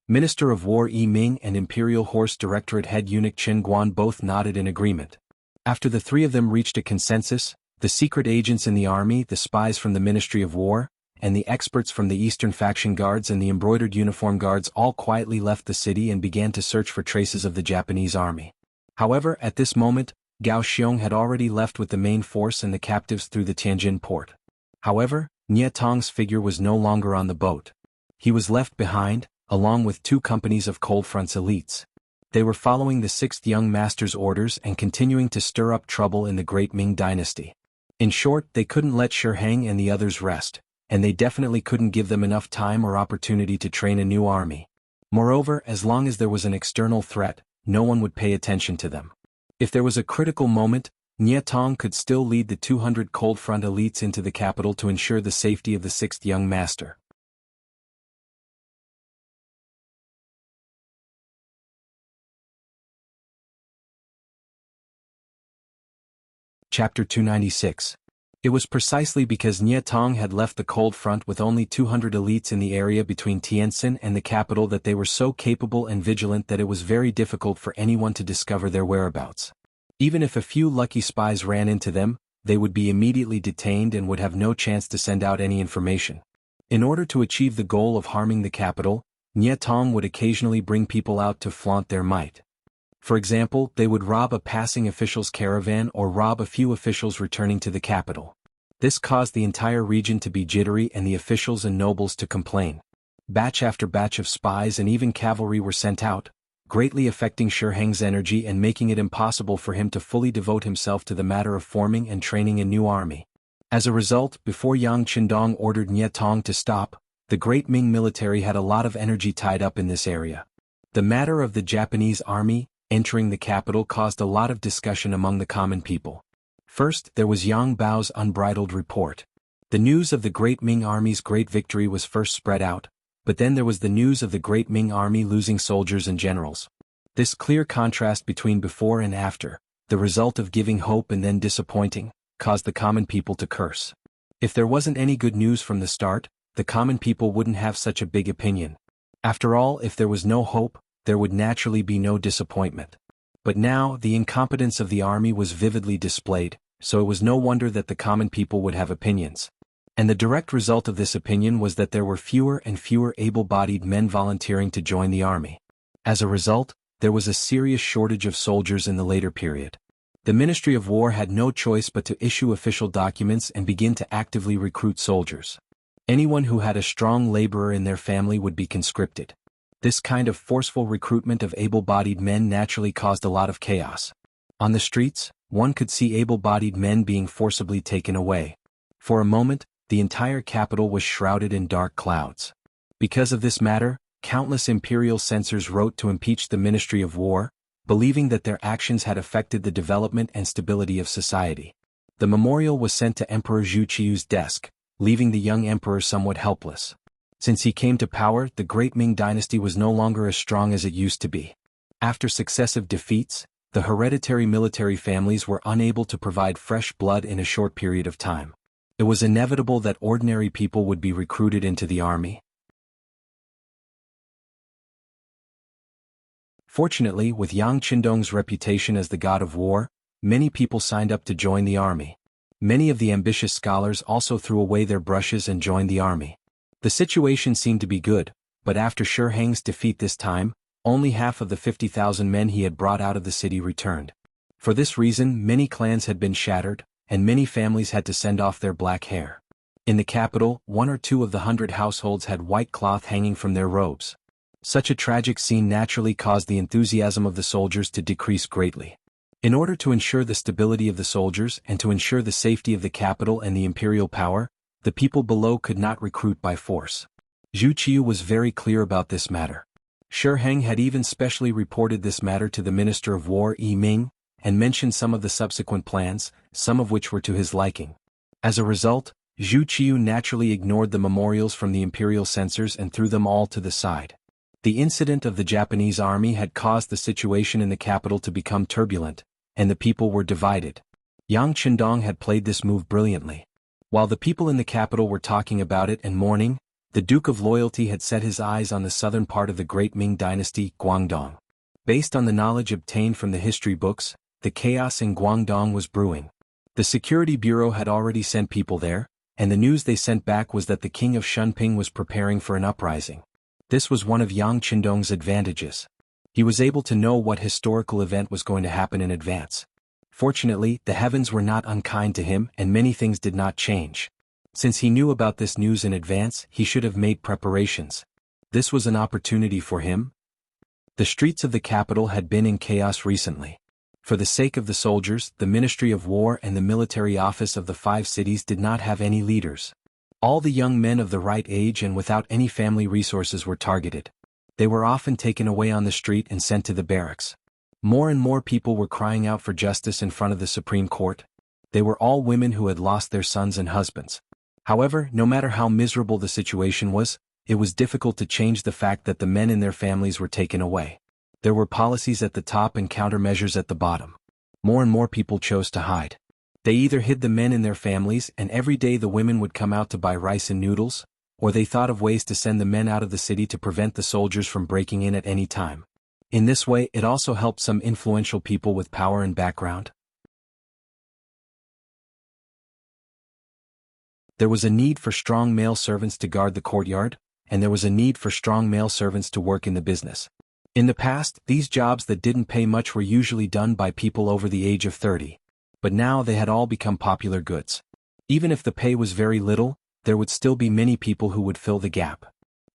Minister of War Yi Ming and Imperial Horse Directorate head eunuch Qin Guan both nodded in agreement. After the three of them reached a consensus, the secret agents in the army, the spies from the Ministry of War, and the experts from the Eastern Faction Guards and the embroidered uniform guards all quietly left the city and began to search for traces of the Japanese army. However, at this moment, Gao Xiong had already left with the main force and the captives through the Tianjin port. However, Nie Tong's figure was no longer on the boat. He was left behind, along with 2 companies of Cold Front's elites. They were following the 6th young master's orders and continuing to stir up trouble in the Great Ming dynasty. In short, they couldn't let Shi Heng and the others rest, and they definitely couldn't give them enough time or opportunity to train a new army. Moreover, as long as there was an external threat, no one would pay attention to them. If there was a critical moment, Nie Tong could still lead the 200 Cold Front elites into the capital to ensure the safety of the 6th young master. Chapter 296. It was precisely because Nie Tong had left the Cold Front with only 200 elites in the area between Tientsin and the capital that they were so capable and vigilant that it was very difficult for anyone to discover their whereabouts. Even if a few lucky spies ran into them, they would be immediately detained and would have no chance to send out any information. In order to achieve the goal of harming the capital, Nie Tong would occasionally bring people out to flaunt their might. For example, they would rob a passing official's caravan or rob a few officials returning to the capital. This caused the entire region to be jittery and the officials and nobles to complain. Batch after batch of spies and even cavalry were sent out, greatly affecting Shi Heng's energy and making it impossible for him to fully devote himself to the matter of forming and training a new army. As a result, before Yang Qindong ordered Nie Tong to stop, the Great Ming military had a lot of energy tied up in this area. The matter of the Japanese army entering the capital caused a lot of discussion among the common people. First, there was Yang Bao's unbridled report. The news of the Great Ming Army's great victory was first spread out, but then there was the news of the Great Ming Army losing soldiers and generals. This clear contrast between before and after, the result of giving hope and then disappointing, caused the common people to curse. If there wasn't any good news from the start, the common people wouldn't have such a big opinion. After all, if there was no hope, there would naturally be no disappointment. But now, the incompetence of the army was vividly displayed, so it was no wonder that the common people would have opinions. And the direct result of this opinion was that there were fewer and fewer able-bodied men volunteering to join the army. As a result, there was a serious shortage of soldiers in the later period. The Ministry of War had no choice but to issue official documents and begin to actively recruit soldiers. Anyone who had a strong laborer in their family would be conscripted. This kind of forceful recruitment of able-bodied men naturally caused a lot of chaos. On the streets, one could see able-bodied men being forcibly taken away. For a moment, the entire capital was shrouded in dark clouds. Because of this matter, countless imperial censors wrote to impeach the Ministry of War, believing that their actions had affected the development and stability of society. The memorial was sent to Emperor Zhu Qiu's desk, leaving the young emperor somewhat helpless. Since he came to power, the Great Ming dynasty was no longer as strong as it used to be. After successive defeats, the hereditary military families were unable to provide fresh blood in a short period of time. It was inevitable that ordinary people would be recruited into the army. Fortunately, with Yang Qindong's reputation as the god of war, many people signed up to join the army. Many of the ambitious scholars also threw away their brushes and joined the army. The situation seemed to be good, but after Shi Heng's defeat this time, Only half of the 50,000 men he had brought out of the city returned. For this reason, many clans had been shattered, and many families had to send off their black hair. In the capital, 1 or 2 of the 100 households had white cloth hanging from their robes. Such a tragic scene naturally caused the enthusiasm of the soldiers to decrease greatly. In order to ensure the stability of the soldiers and to ensure the safety of the capital and the imperial power, the people below could not recruit by force. Zhu Qiu was very clear about this matter. Shi Heng had even specially reported this matter to the Minister of War Yi Ming, and mentioned some of the subsequent plans, some of which were to his liking. As a result, Zhu Qiu naturally ignored the memorials from the imperial censors and threw them all to the side. The incident of the Japanese army had caused the situation in the capital to become turbulent, and the people were divided. Yang Qindong had played this move brilliantly. While the people in the capital were talking about it and mourning, the Duke of Loyalty had set his eyes on the southern part of the great Ming dynasty, Guangdong. Based on the knowledge obtained from the history books, the chaos in Guangdong was brewing. The Security Bureau had already sent people there, and the news they sent back was that the king of Shunping was preparing for an uprising. This was one of Yang Qindong's advantages. He was able to know what historical event was going to happen in advance. Fortunately, the heavens were not unkind to him and many things did not change. Since he knew about this news in advance, he should have made preparations. This was an opportunity for him. The streets of the capital had been in chaos recently. For the sake of the soldiers, the Ministry of War and the military office of the 5 cities did not have any leaders. All the young men of the right age and without any family resources were targeted. They were often taken away on the street and sent to the barracks. More and more people were crying out for justice in front of the Supreme Court. They were all women who had lost their sons and husbands. However, no matter how miserable the situation was, it was difficult to change the fact that the men and their families were taken away. There were policies at the top and countermeasures at the bottom. More and more people chose to hide. They either hid the men and their families and every day the women would come out to buy rice and noodles, or they thought of ways to send the men out of the city to prevent the soldiers from breaking in at any time. In this way, it also helped some influential people with power and background. There was a need for strong male servants to guard the courtyard, and there was a need for strong male servants to work in the business. In the past, these jobs that didn't pay much were usually done by people over the age of 30. But now they had all become popular goods. Even if the pay was very little, there would still be many people who would fill the gap.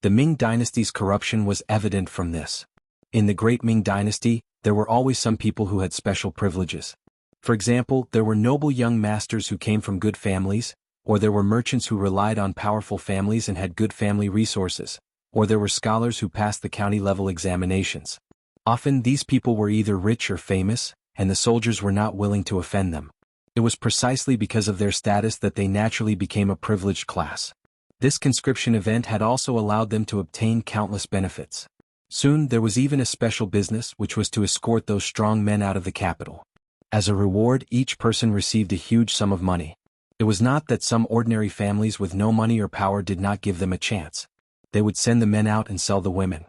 The Ming dynasty's corruption was evident from this. In the Great Ming Dynasty, there were always some people who had special privileges. For example, there were noble young masters who came from good families, or there were merchants who relied on powerful families and had good family resources, or there were scholars who passed the county-level examinations. Often these people were either rich or famous, and the soldiers were not willing to offend them. It was precisely because of their status that they naturally became a privileged class. This conscription event had also allowed them to obtain countless benefits. Soon there was even a special business which was to escort those strong men out of the capital. As a reward, each person received a huge sum of money. It was not that some ordinary families with no money or power did not give them a chance. They would send the men out and sell the women.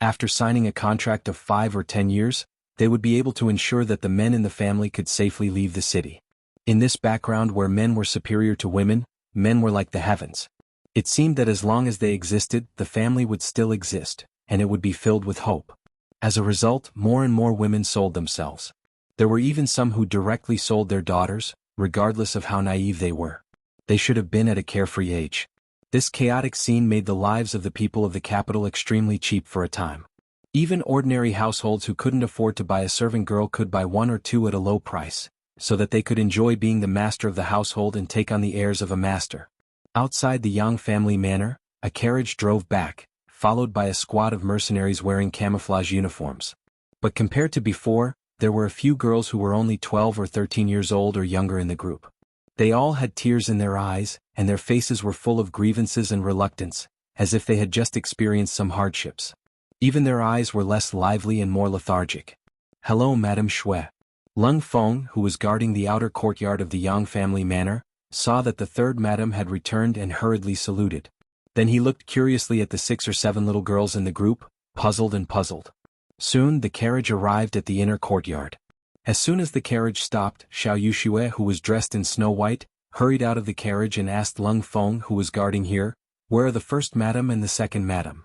After signing a contract of 5 or 10 years, they would be able to ensure that the men in the family could safely leave the city. In this background where men were superior to women, men were like the heavens. It seemed that as long as they existed, the family would still exist, and it would be filled with hope. As a result, more and more women sold themselves. There were even some who directly sold their daughters, regardless of how naive they were. They should have been at a carefree age. This chaotic scene made the lives of the people of the capital extremely cheap for a time. Even ordinary households who couldn't afford to buy a servant girl could buy 1 or 2 at a low price, so that they could enjoy being the master of the household and take on the airs of a master. Outside the Yang family manor, a carriage drove back, followed by a squad of mercenaries wearing camouflage uniforms. But compared to before, there were a few girls who were only 12 or 13 years old or younger in the group. They all had tears in their eyes, and their faces were full of grievances and reluctance, as if they had just experienced some hardships. Even their eyes were less lively and more lethargic. "Hello, Madame Shui." Lung Feng, who was guarding the outer courtyard of the Yang family manor, saw that the third madam had returned and hurriedly saluted. Then he looked curiously at the 6 or 7 little girls in the group, puzzled. Soon the carriage arrived at the inner courtyard. As soon as the carriage stopped, Xiao Yuxue, who was dressed in snow white, hurried out of the carriage and asked Lung Feng, who was guarding here, "Where are the first madam and the second madam?"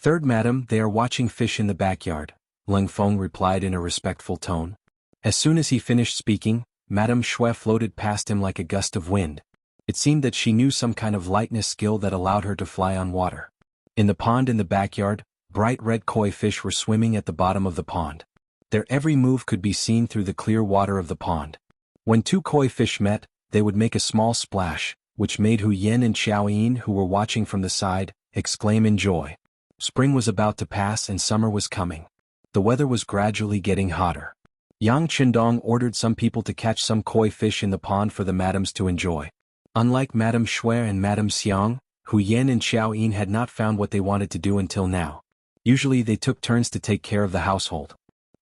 "Third madam, they are watching fish in the backyard," Leng Feng replied in a respectful tone. As soon as he finished speaking, Madame Shui floated past him like a gust of wind. It seemed that she knew some kind of lightness skill that allowed her to fly on water. In the pond in the backyard, bright red koi fish were swimming at the bottom of the pond. Their every move could be seen through the clear water of the pond. When two koi fish met, they would make a small splash, which made Hu Yen and Xiao Yin, who were watching from the side, exclaim in joy. Spring was about to pass and summer was coming. The weather was gradually getting hotter. Yang Qindong ordered some people to catch some koi fish in the pond for the madams to enjoy. Unlike Madame Shui and Madame Xiang, Hu Yen and Xiao Yin had not found what they wanted to do until now. Usually they took turns to take care of the household.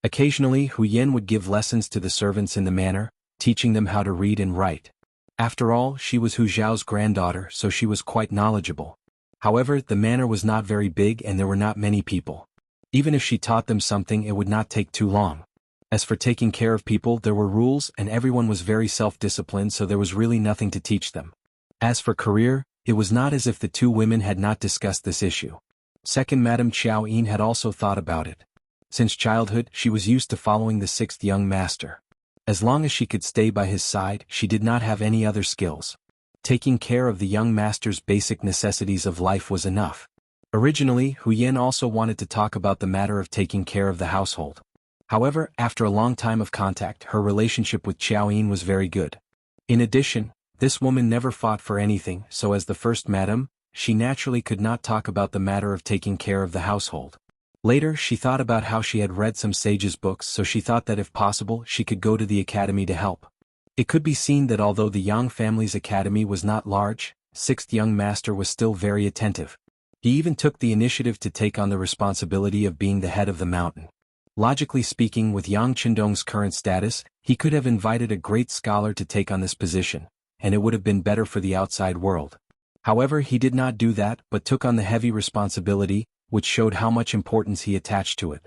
Occasionally Hu Yen would give lessons to the servants in the manor, teaching them how to read and write. After all, she was Hu Zhao's granddaughter, so she was quite knowledgeable. However, the manor was not very big and there were not many people. Even if she taught them something, it would not take too long. As for taking care of people, there were rules and everyone was very self-disciplined, so there was really nothing to teach them. As for career, it was not as if the two women had not discussed this issue. Second Madame Xiao Yin had also thought about it. Since childhood, she was used to following the sixth young master. As long as she could stay by his side, she did not have any other skills. Taking care of the young master's basic necessities of life was enough. Originally, Hu Yen also wanted to talk about the matter of taking care of the household. However, after a long time of contact, her relationship with Xiao Yin was very good. In addition, this woman never fought for anything, so as the first madam, she naturally could not talk about the matter of taking care of the household. Later, she thought about how she had read some sages' books, so she thought that if possible, she could go to the academy to help. It could be seen that although the Yang family's academy was not large, sixth young master was still very attentive. He even took the initiative to take on the responsibility of being the head of the mountain. Logically speaking, with Yang Qindong's current status, he could have invited a great scholar to take on this position, and it would have been better for the outside world. However, he did not do that, but took on the heavy responsibility, which showed how much importance he attached to it.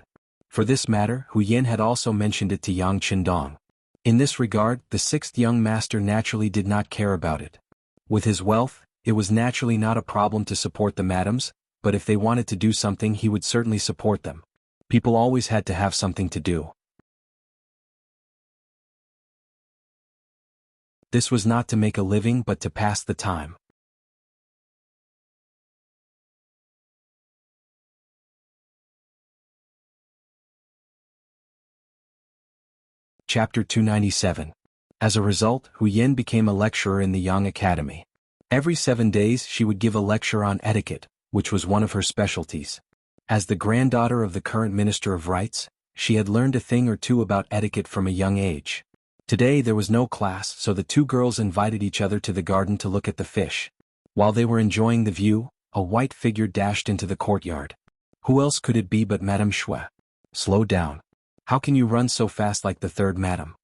For this matter, Hu Yen had also mentioned it to Yang Qindong. In this regard, the sixth young master naturally did not care about it. With his wealth, it was naturally not a problem to support the madams, but if they wanted to do something, he would certainly support them. People always had to have something to do. This was not to make a living but to pass the time. Chapter 297. As a result, Hu Yen became a lecturer in the Yang Academy. Every 7 days she would give a lecture on etiquette, which was one of her specialties. As the granddaughter of the current Minister of Rights, she had learned a thing or two about etiquette from a young age. Today there was no class, so the two girls invited each other to the garden to look at the fish. While they were enjoying the view, a white figure dashed into the courtyard. Who else could it be but Madame Shui? "Slow down. How can you run so fast like the third madam?"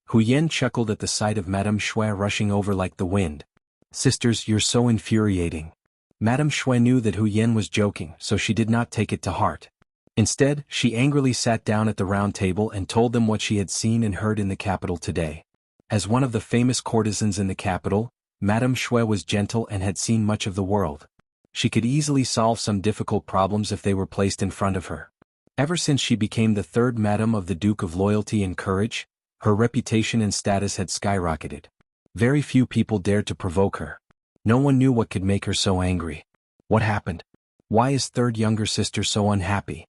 Hu Yen chuckled at the sight of Madame Shui rushing over like the wind. "Sisters, you're so infuriating." Madame Shui knew that Hu Yen was joking, so she did not take it to heart. Instead, she angrily sat down at the round table and told them what she had seen and heard in the capital today. As one of the famous courtesans in the capital, Madame Shui was gentle and had seen much of the world. She could easily solve some difficult problems if they were placed in front of her. Ever since she became the third madam of the Duke of Loyalty and Courage, her reputation and status had skyrocketed. Very few people dared to provoke her. No one knew what could make her so angry. What happened? Why is third younger sister so unhappy?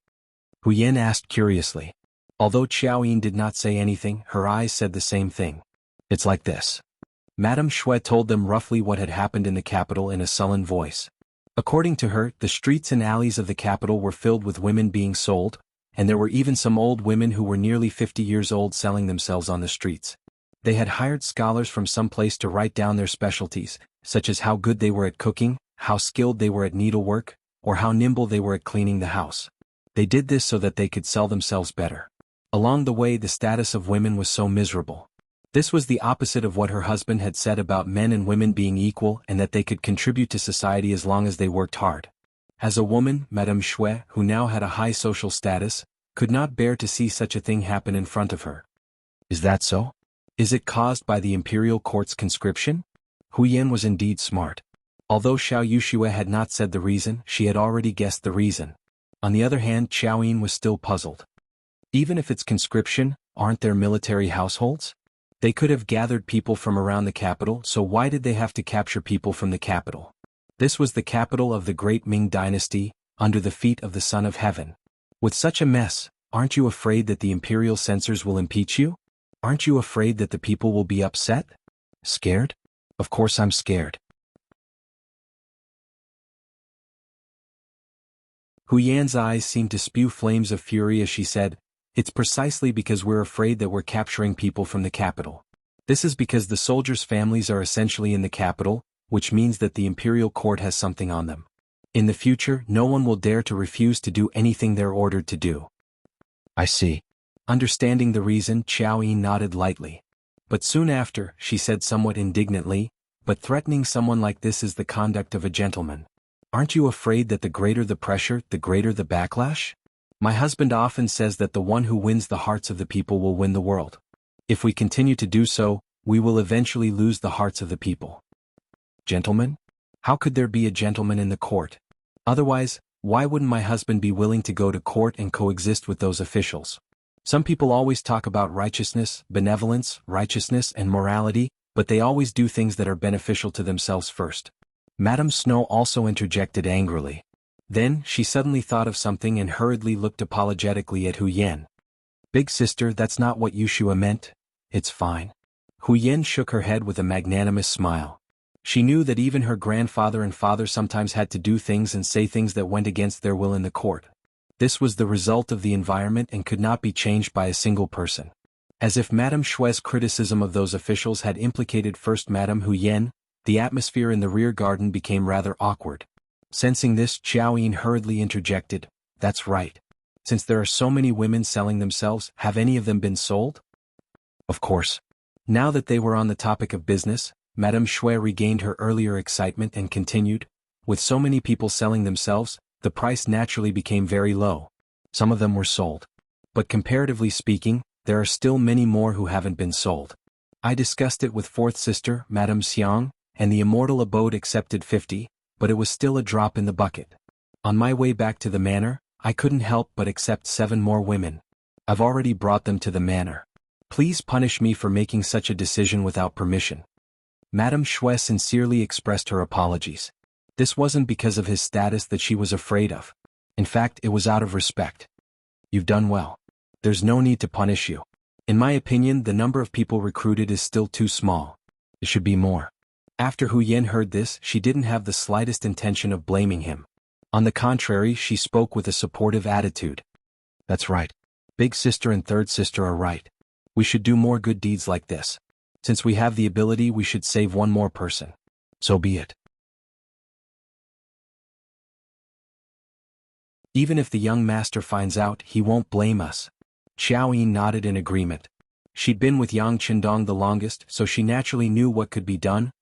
Hu Yen asked curiously. Although Xiao Yin did not say anything, her eyes said the same thing. "It's like this." Madame Shui told them roughly what had happened in the capital in a sullen voice. According to her, the streets and alleys of the capital were filled with women being sold, and there were even some old women who were nearly 50 years old selling themselves on the streets. They had hired scholars from some place to write down their specialties, such as how good they were at cooking, how skilled they were at needlework, or how nimble they were at cleaning the house. They did this so that they could sell themselves better. Along the way, the status of women was so miserable. This was the opposite of what her husband had said about men and women being equal and that they could contribute to society as long as they worked hard. As a woman, Madame Shui, who now had a high social status, could not bear to see such a thing happen in front of her. Is that so? Is it caused by the imperial court's conscription? Hu Yen was indeed smart. Although Xiao Yuxue had not said the reason, she had already guessed the reason. On the other hand, Qiao Yin was still puzzled. Even if it's conscription, aren't there military households? They could have gathered people from around the capital, so why did they have to capture people from the capital? This was the capital of the great Ming Dynasty, under the feet of the Son of Heaven. With such a mess, aren't you afraid that the imperial censors will impeach you? Aren't you afraid that the people will be upset? Scared? Of course I'm scared. Hu Yan's eyes seemed to spew flames of fury as she said, "It's precisely because we're afraid that we're capturing people from the capital. This is because the soldiers' families are essentially in the capital, which means that the imperial court has something on them. In the future, no one will dare to refuse to do anything they're ordered to do." I see. Understanding the reason, Qiao Yin nodded lightly. But soon after, she said somewhat indignantly, "But threatening someone like this is the conduct of a gentleman. Aren't you afraid that the greater the pressure, the greater the backlash? My husband often says that the one who wins the hearts of the people will win the world. If we continue to do so, we will eventually lose the hearts of the people." Gentlemen? How could there be a gentleman in the court? Otherwise, why wouldn't my husband be willing to go to court and coexist with those officials? Some people always talk about righteousness, benevolence, righteousness, and morality, but they always do things that are beneficial to themselves first. Madame Snow also interjected angrily. Then, she suddenly thought of something and hurriedly looked apologetically at Hu Yan. "Big sister, that's not what Yushua meant. It's fine." Hu Yan shook her head with a magnanimous smile. She knew that even her grandfather and father sometimes had to do things and say things that went against their will in the court. This was the result of the environment and could not be changed by a single person. As if Madame Shue's criticism of those officials had implicated first Madame Hu Yan, the atmosphere in the rear garden became rather awkward. Sensing this, Qiao Yin hurriedly interjected, "That's right. Since there are so many women selling themselves, have any of them been sold?" Of course. Now that they were on the topic of business, Madame Shui regained her earlier excitement and continued, "With so many people selling themselves, the price naturally became very low. Some of them were sold. But comparatively speaking, there are still many more who haven't been sold. I discussed it with fourth sister, Madame Xiang, and the immortal abode accepted 50, but it was still a drop in the bucket. On my way back to the manor, I couldn't help but accept 7 more women. I've already brought them to the manor. Please punish me for making such a decision without permission." Madame Shui sincerely expressed her apologies. This wasn't because of his status that she was afraid of. In fact, it was out of respect. "You've done well. There's no need to punish you. In my opinion, the number of people recruited is still too small. It should be more." After Hu Yan heard this, she didn't have the slightest intention of blaming him. On the contrary, she spoke with a supportive attitude. "That's right. Big sister and third sister are right. We should do more good deeds like this. Since we have the ability, we should save one more person. So be it." "Even if the young master finds out, he won't blame us." Qiao Yin nodded in agreement. She'd been with Yang Qindong the longest, so she naturally knew what could be done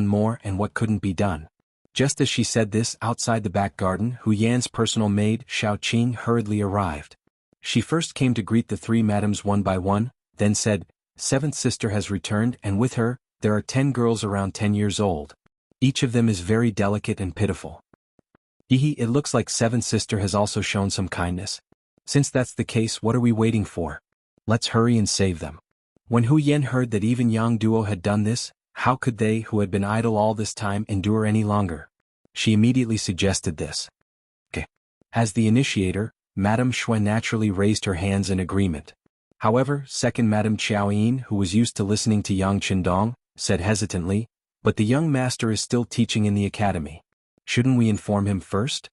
more, and what couldn't be done. Just as she said this, outside the back garden, Hu Yan's personal maid, Xiao Qing, hurriedly arrived. She first came to greet the 3 madams one by one, then said, "Seventh sister has returned, and with her, there are 10 girls around 10 years old. Each of them is very delicate and pitiful. It looks like seventh sister has also shown some kindness. Since that's the case, what are we waiting for? Let's hurry and save them." When Hu Yan heard that even Yang Duo had done this, how could they, who had been idle all this time, endure any longer? She immediately suggested this. "Okay." As the initiator, Madame Shui naturally raised her hands in agreement. However, second Madame Qiao Yin, who was used to listening to Yang Qindong, said hesitantly, "But the young master is still teaching in the academy. Shouldn't we inform him first?"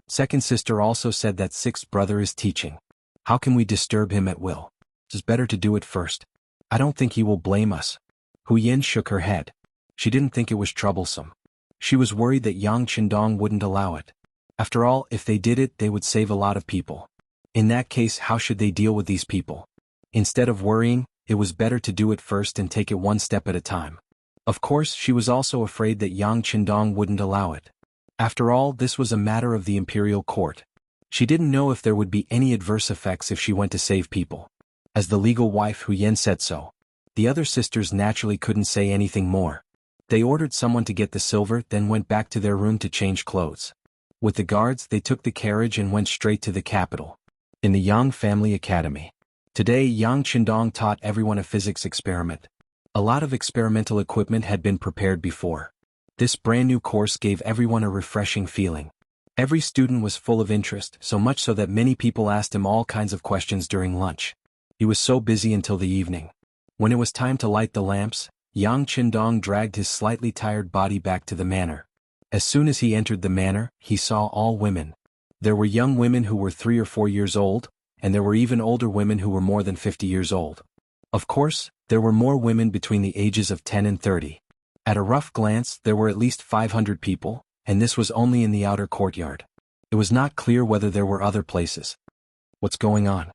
Second sister also said that sixth brother is teaching. "How can we disturb him at will? It's better to do it first. I don't think he will blame us." Hu Yan shook her head. She didn't think it was troublesome. She was worried that Yang Qindong wouldn't allow it. After all, if they did it, they would save a lot of people. In that case, how should they deal with these people? Instead of worrying, it was better to do it first and take it one step at a time. Of course, she was also afraid that Yang Qindong wouldn't allow it. After all, this was a matter of the imperial court. She didn't know if there would be any adverse effects if she went to save people. As the legal wife, Hu Yan said so. The other sisters naturally couldn't say anything more. They ordered someone to get the silver, then went back to their room to change clothes. With the guards, they took the carriage and went straight to the capital. In the Yang Family Academy. Today, Yang Qindong taught everyone a physics experiment. A lot of experimental equipment had been prepared before. This brand new course gave everyone a refreshing feeling. Every student was full of interest, so much so that many people asked him all kinds of questions during lunch. He was so busy until the evening. When it was time to light the lamps, Yang Qindong dragged his slightly tired body back to the manor. As soon as he entered the manor, he saw all women. There were young women who were 3 or 4 years old, and there were even older women who were more than 50 years old. Of course, there were more women between the ages of 10 and 30. At a rough glance, there were at least 500 people, and this was only in the outer courtyard. It was not clear whether there were other places. What's going on?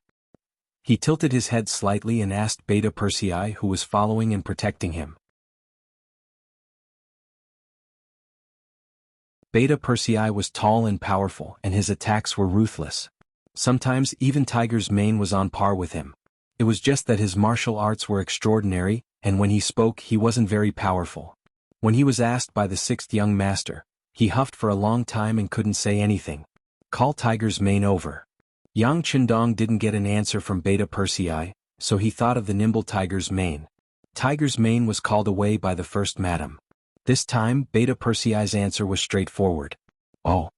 He tilted his head slightly and asked Beta Persei, who was following and protecting him. Beta Persei was tall and powerful, and his attacks were ruthless. Sometimes even Tiger's mane was on par with him. It was just that his martial arts were extraordinary, and when he spoke he wasn't very powerful. When he was asked by the 6th young master, he huffed for a long time and couldn't say anything. Call Tiger's mane over. Yang Qindong didn't get an answer from Beta Persei, so he thought of the nimble Tiger's mane. Tiger's mane was called away by the first madam. This time, Beta Persei's answer was straightforward. Oh.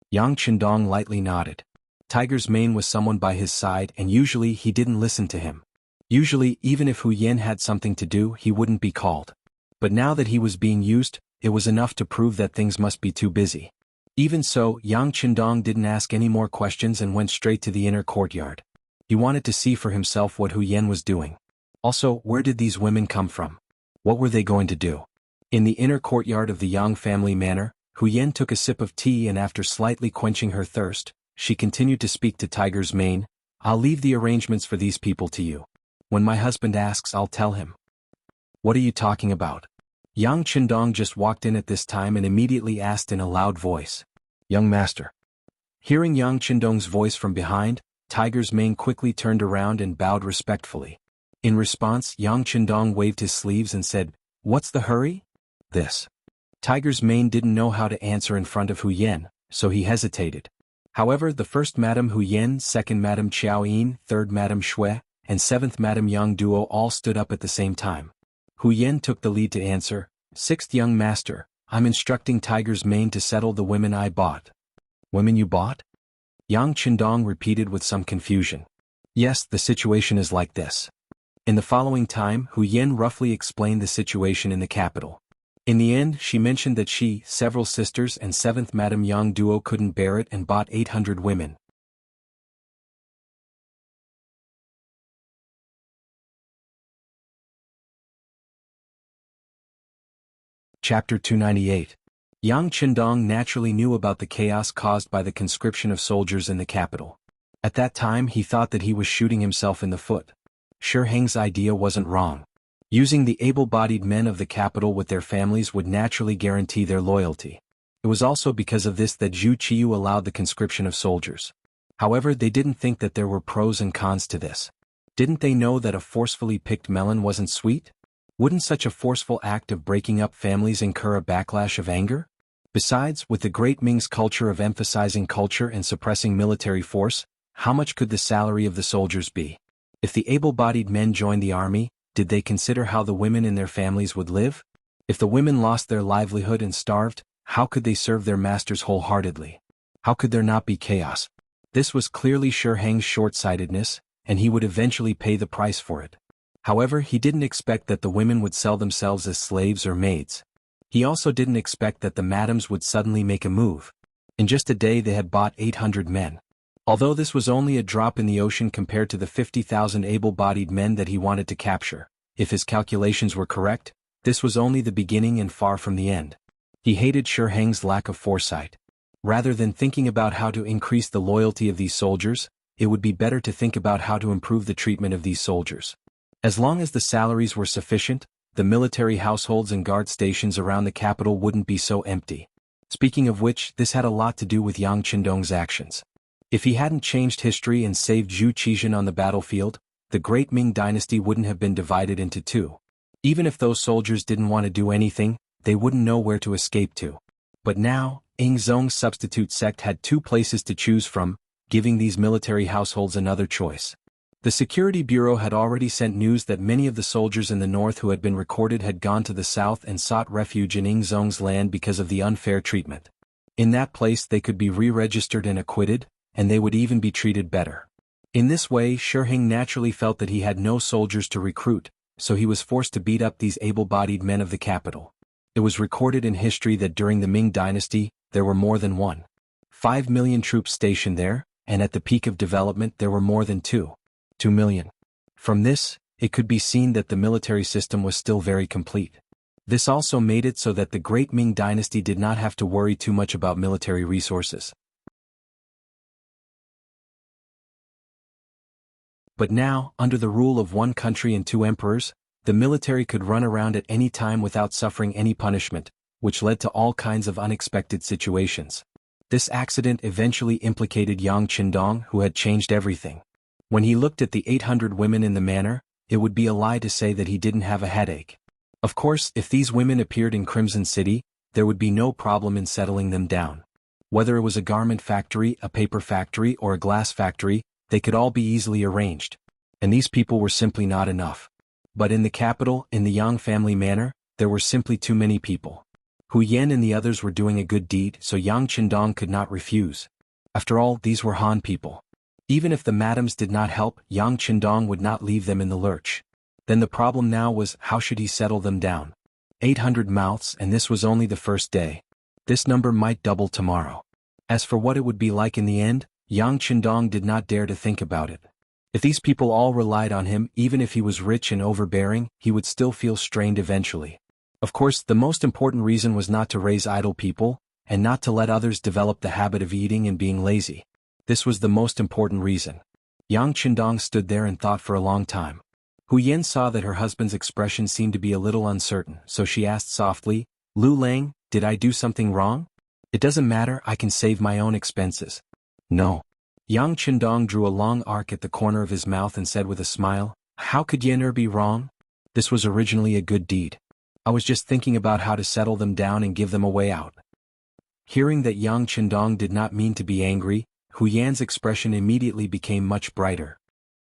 Yang Qindong lightly nodded. Tiger's mane was someone by his side, and usually he didn't listen to him. Usually, even if Hu Yin had something to do, he wouldn't be called. But now that he was being used, it was enough to prove that things must be too busy. Even so, Yang Qindong didn't ask any more questions and went straight to the inner courtyard. He wanted to see for himself what Hu Yin was doing. Also, where did these women come from? What were they going to do? In the inner courtyard of the Yang family manor, Hu Yin took a sip of tea, and after slightly quenching her thirst, she continued to speak to Tiger's mane. I'll leave the arrangements for these people to you. When my husband asks, I'll tell him. What are you talking about? Yang Qindong just walked in at this time and immediately asked in a loud voice. Young master. Hearing Yang Qindong's voice from behind, Tiger's mane quickly turned around and bowed respectfully. In response, Yang Qindong waved his sleeves and said, What's the hurry? This. Tiger's mane didn't know how to answer in front of Hu Yin, so he hesitated. However, the first Madame Hu Yin, second Madame Qiao Yin, third Madame Shui, and seventh Madame Yang Duo all stood up at the same time. Hu Yin took the lead to answer, 6th young master, I'm instructing Tiger's mane to settle the women I bought. Women you bought? Yang Qindong repeated with some confusion. Yes, the situation is like this. In the following time, Hu Yin roughly explained the situation in the capital. In the end, she mentioned that she, several sisters and 7th Madame Yang Duo couldn't bear it and bought 800 women. Chapter 298. Yang Qindong naturally knew about the chaos caused by the conscription of soldiers in the capital. At that time he thought that he was shooting himself in the foot. Shi Heng's idea wasn't wrong. Using the able-bodied men of the capital with their families would naturally guarantee their loyalty. It was also because of this that Zhu Qiyu allowed the conscription of soldiers. However, they didn't think that there were pros and cons to this. Didn't they know that a forcefully picked melon wasn't sweet? Wouldn't such a forceful act of breaking up families incur a backlash of anger? Besides, with the Great Ming's culture of emphasizing culture and suppressing military force, how much could the salary of the soldiers be? If the able-bodied men joined the army, did they consider how the women and their families would live? If the women lost their livelihood and starved, how could they serve their masters wholeheartedly? How could there not be chaos? This was clearly Shi Heng's short-sightedness, and he would eventually pay the price for it. However, he didn't expect that the women would sell themselves as slaves or maids. He also didn't expect that the madams would suddenly make a move. In just a day they had bought 800 men. Although this was only a drop in the ocean compared to the 50,000 able-bodied men that he wanted to capture, if his calculations were correct, this was only the beginning and far from the end. He hated Shi Heng's lack of foresight. Rather than thinking about how to increase the loyalty of these soldiers, it would be better to think about how to improve the treatment of these soldiers. As long as the salaries were sufficient, the military households and guard stations around the capital wouldn't be so empty. Speaking of which, this had a lot to do with Yang Qindong's actions. If he hadn't changed history and saved Zhu Qizhen on the battlefield, the Great Ming Dynasty wouldn't have been divided into two. Even if those soldiers didn't want to do anything, they wouldn't know where to escape to. But now, Ingzong's substitute sect had two places to choose from, giving these military households another choice. The Security Bureau had already sent news that many of the soldiers in the north who had been recorded had gone to the south and sought refuge in Ingzong's land because of the unfair treatment. In that place they could be re-registered and acquitted, and they would even be treated better. In this way, Shiheng naturally felt that he had no soldiers to recruit, so he was forced to beat up these able-bodied men of the capital. It was recorded in history that during the Ming Dynasty, there were more than 1.5 million troops stationed there, and at the peak of development there were more than 2 million. From this, it could be seen that the military system was still very complete. This also made it so that the Great Ming Dynasty did not have to worry too much about military resources. But now, under the rule of one country and two emperors, the military could run around at any time without suffering any punishment, which led to all kinds of unexpected situations. This accident eventually implicated Yang Qindong, who had changed everything. When he looked at the 800 women in the manor, it would be a lie to say that he didn't have a headache. Of course, if these women appeared in Crimson City, there would be no problem in settling them down. Whether it was a garment factory, a paper factory, or a glass factory, they could all be easily arranged. And these people were simply not enough. But in the capital, in the Yang family manor, there were simply too many people. Hu Yan and the others were doing a good deed, so Yang Qindong could not refuse. After all, these were Han people. Even if the madams did not help, Yang Qindong would not leave them in the lurch. Then the problem now was, how should he settle them down? 800 mouths, and this was only the first day. This number might double tomorrow. As for what it would be like in the end, Yang Qindong did not dare to think about it. If these people all relied on him, even if he was rich and overbearing, he would still feel strained eventually. Of course, the most important reason was not to raise idle people, and not to let others develop the habit of eating and being lazy. This was the most important reason. Yang Qindong stood there and thought for a long time. Hu Yan saw that her husband's expression seemed to be a little uncertain, so she asked softly, "Lu Lang, did I do something wrong? It doesn't matter, I can save my own expenses." "No." Yang Qindong drew a long arc at the corner of his mouth and said with a smile, "How could Yener be wrong? This was originally a good deed. I was just thinking about how to settle them down and give them a way out." Hearing that Yang Qindong did not mean to be angry, Hu Yan's expression immediately became much brighter.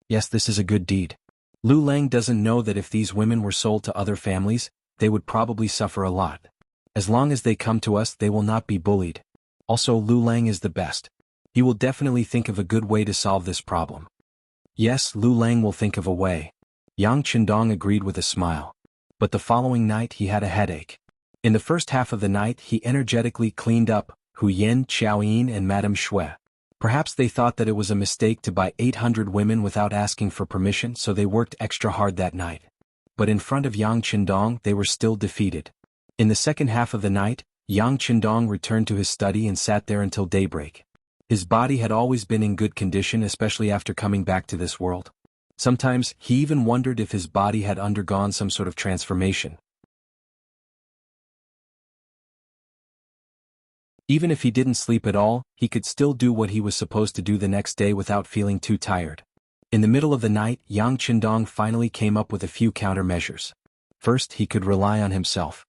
"Yes, this is a good deed. Lu Lang doesn't know that if these women were sold to other families, they would probably suffer a lot. As long as they come to us, they will not be bullied. Also, Lu Lang is the best. He will definitely think of a good way to solve this problem." "Yes, Lu Lang will think of a way." Yang Qindong agreed with a smile. But the following night he had a headache. In the first half of the night he energetically cleaned up Hu Yan, Xiao Yin and Madame Shui. Perhaps they thought that it was a mistake to buy 800 women without asking for permission, so they worked extra hard that night. But in front of Yang Qindong they were still defeated. In the second half of the night, Yang Qindong returned to his study and sat there until daybreak. His body had always been in good condition, especially after coming back to this world. Sometimes, he even wondered if his body had undergone some sort of transformation. Even if he didn't sleep at all, he could still do what he was supposed to do the next day without feeling too tired. In the middle of the night, Yang Qindong finally came up with a few countermeasures. First, he could rely on himself.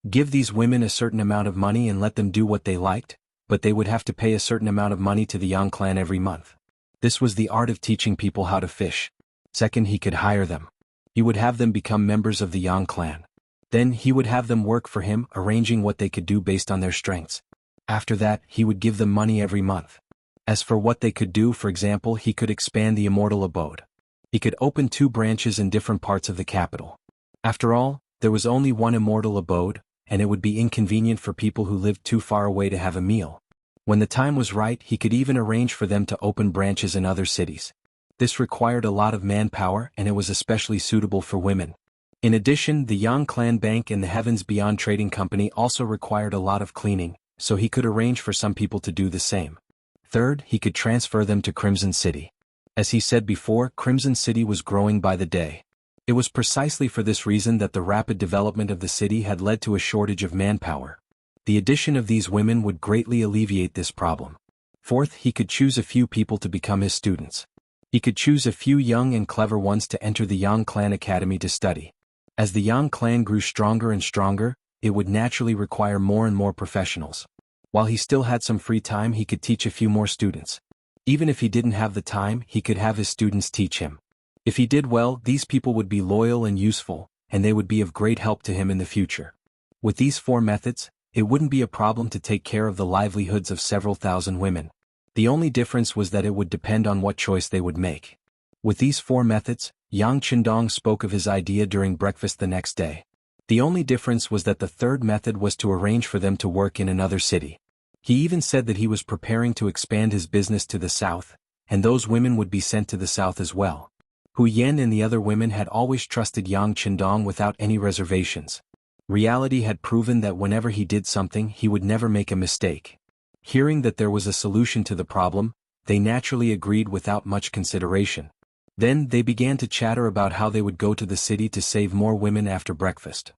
Give these women a certain amount of money and let them do what they liked, but they would have to pay a certain amount of money to the Yang clan every month. This was the art of teaching people how to fish. Second, he could hire them. He would have them become members of the Yang clan. Then he would have them work for him, arranging what they could do based on their strengths. After that, he would give them money every month. As for what they could do, for example, he could expand the immortal abode. He could open 2 branches in different parts of the capital. After all, there was only one immortal abode, and it would be inconvenient for people who lived too far away to have a meal. When the time was right, he could even arrange for them to open branches in other cities. This required a lot of manpower, and it was especially suitable for women. In addition, the Yang Clan Bank and the Heavens Beyond Trading Company also required a lot of cleaning, so he could arrange for some people to do the same. Third, he could transfer them to Crimson City. As he said before, Crimson City was growing by the day. It was precisely for this reason that the rapid development of the city had led to a shortage of manpower. The addition of these women would greatly alleviate this problem. Fourth, he could choose a few people to become his students. He could choose a few young and clever ones to enter the Yang Clan Academy to study. As the Yang Clan grew stronger and stronger, it would naturally require more and more professionals. While he still had some free time, he could teach a few more students. Even if he didn't have the time, he could have his students teach him. If he did well, these people would be loyal and useful, and they would be of great help to him in the future. With these 4 methods, it wouldn't be a problem to take care of the livelihoods of several thousand women. The only difference was that it would depend on what choice they would make. With these 4 methods, Yang Qindong spoke of his idea during breakfast the next day. The only difference was that the 3rd method was to arrange for them to work in another city. He even said that he was preparing to expand his business to the south, and those women would be sent to the south as well. Hu Yan and the other women had always trusted Yang Qindong without any reservations. Reality had proven that whenever he did something, he would never make a mistake. Hearing that there was a solution to the problem, they naturally agreed without much consideration. Then they began to chatter about how they would go to the city to save more women after breakfast.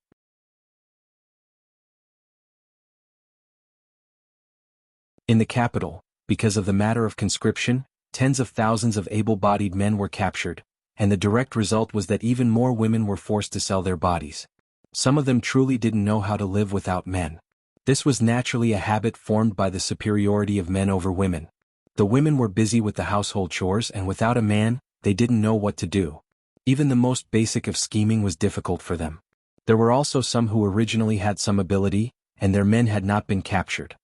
In the capital, because of the matter of conscription, tens of thousands of able-bodied men were captured, and the direct result was that even more women were forced to sell their bodies. Some of them truly didn't know how to live without men. This was naturally a habit formed by the superiority of men over women. The women were busy with the household chores, and without a man, they didn't know what to do. Even the most basic of scheming was difficult for them. There were also some who originally had some ability, and their men had not been captured.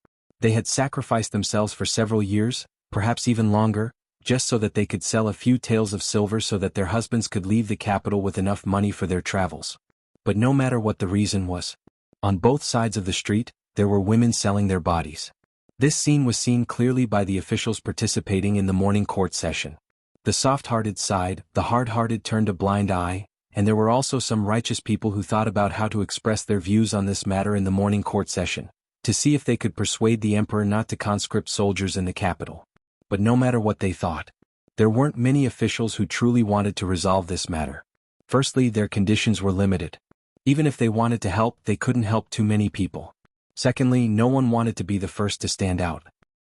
They had sacrificed themselves for several years, perhaps even longer, just so that they could sell a few taels of silver so that their husbands could leave the capital with enough money for their travels. But no matter what the reason was, on both sides of the street, there were women selling their bodies. This scene was seen clearly by the officials participating in the morning court session. The soft-hearted sighed, the hard-hearted turned a blind eye, and there were also some righteous people who thought about how to express their views on this matter in the morning court session, to see if they could persuade the emperor not to conscript soldiers in the capital. But no matter what they thought, there weren't many officials who truly wanted to resolve this matter. Firstly, their conditions were limited. Even if they wanted to help, they couldn't help too many people. Secondly, no one wanted to be the first to stand out.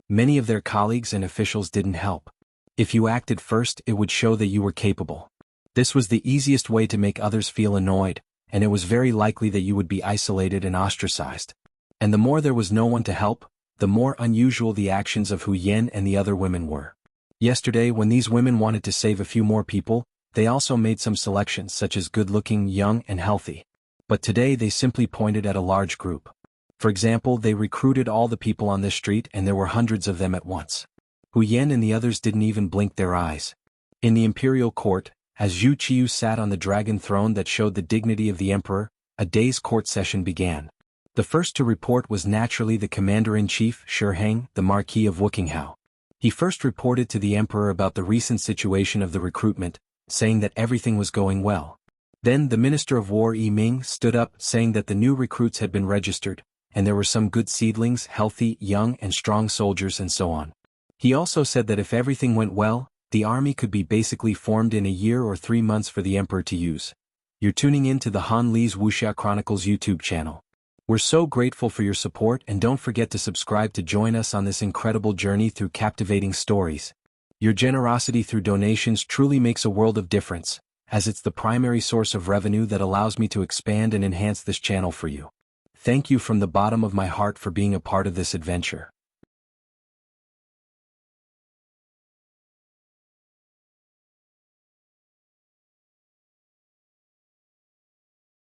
Many of their colleagues and officials didn't help. If you acted first, it would show that you were capable. This was the easiest way to make others feel annoyed, and it was very likely that you would be isolated and ostracized. And the more there was no one to help, the more unusual the actions of Hu Yan and the other women were. Yesterday, when these women wanted to save a few more people, they also made some selections such as good-looking, young, and healthy. But today they simply pointed at a large group. For example, they recruited all the people on this street, and there were hundreds of them at once. Hu Yan and the others didn't even blink their eyes. In the imperial court, as Zhu Qiu sat on the dragon throne that showed the dignity of the emperor, a day's court session began. The first to report was naturally the commander-in-chief, Shi Heng, the Marquis of Wuxia. He first reported to the emperor about the recent situation of the recruitment, saying that everything was going well. Then the Minister of War Yi Ming stood up, saying that the new recruits had been registered, and there were some good seedlings, healthy, young, and strong soldiers, and so on. He also said that if everything went well, the army could be basically formed in a year or 3 months for the emperor to use. You're tuning in to the Han Li's Wuxia Chronicles YouTube channel. We're so grateful for your support, and don't forget to subscribe to join us on this incredible journey through captivating stories. Your generosity through donations truly makes a world of difference, as it's the primary source of revenue that allows me to expand and enhance this channel for you. Thank you from the bottom of my heart for being a part of this adventure.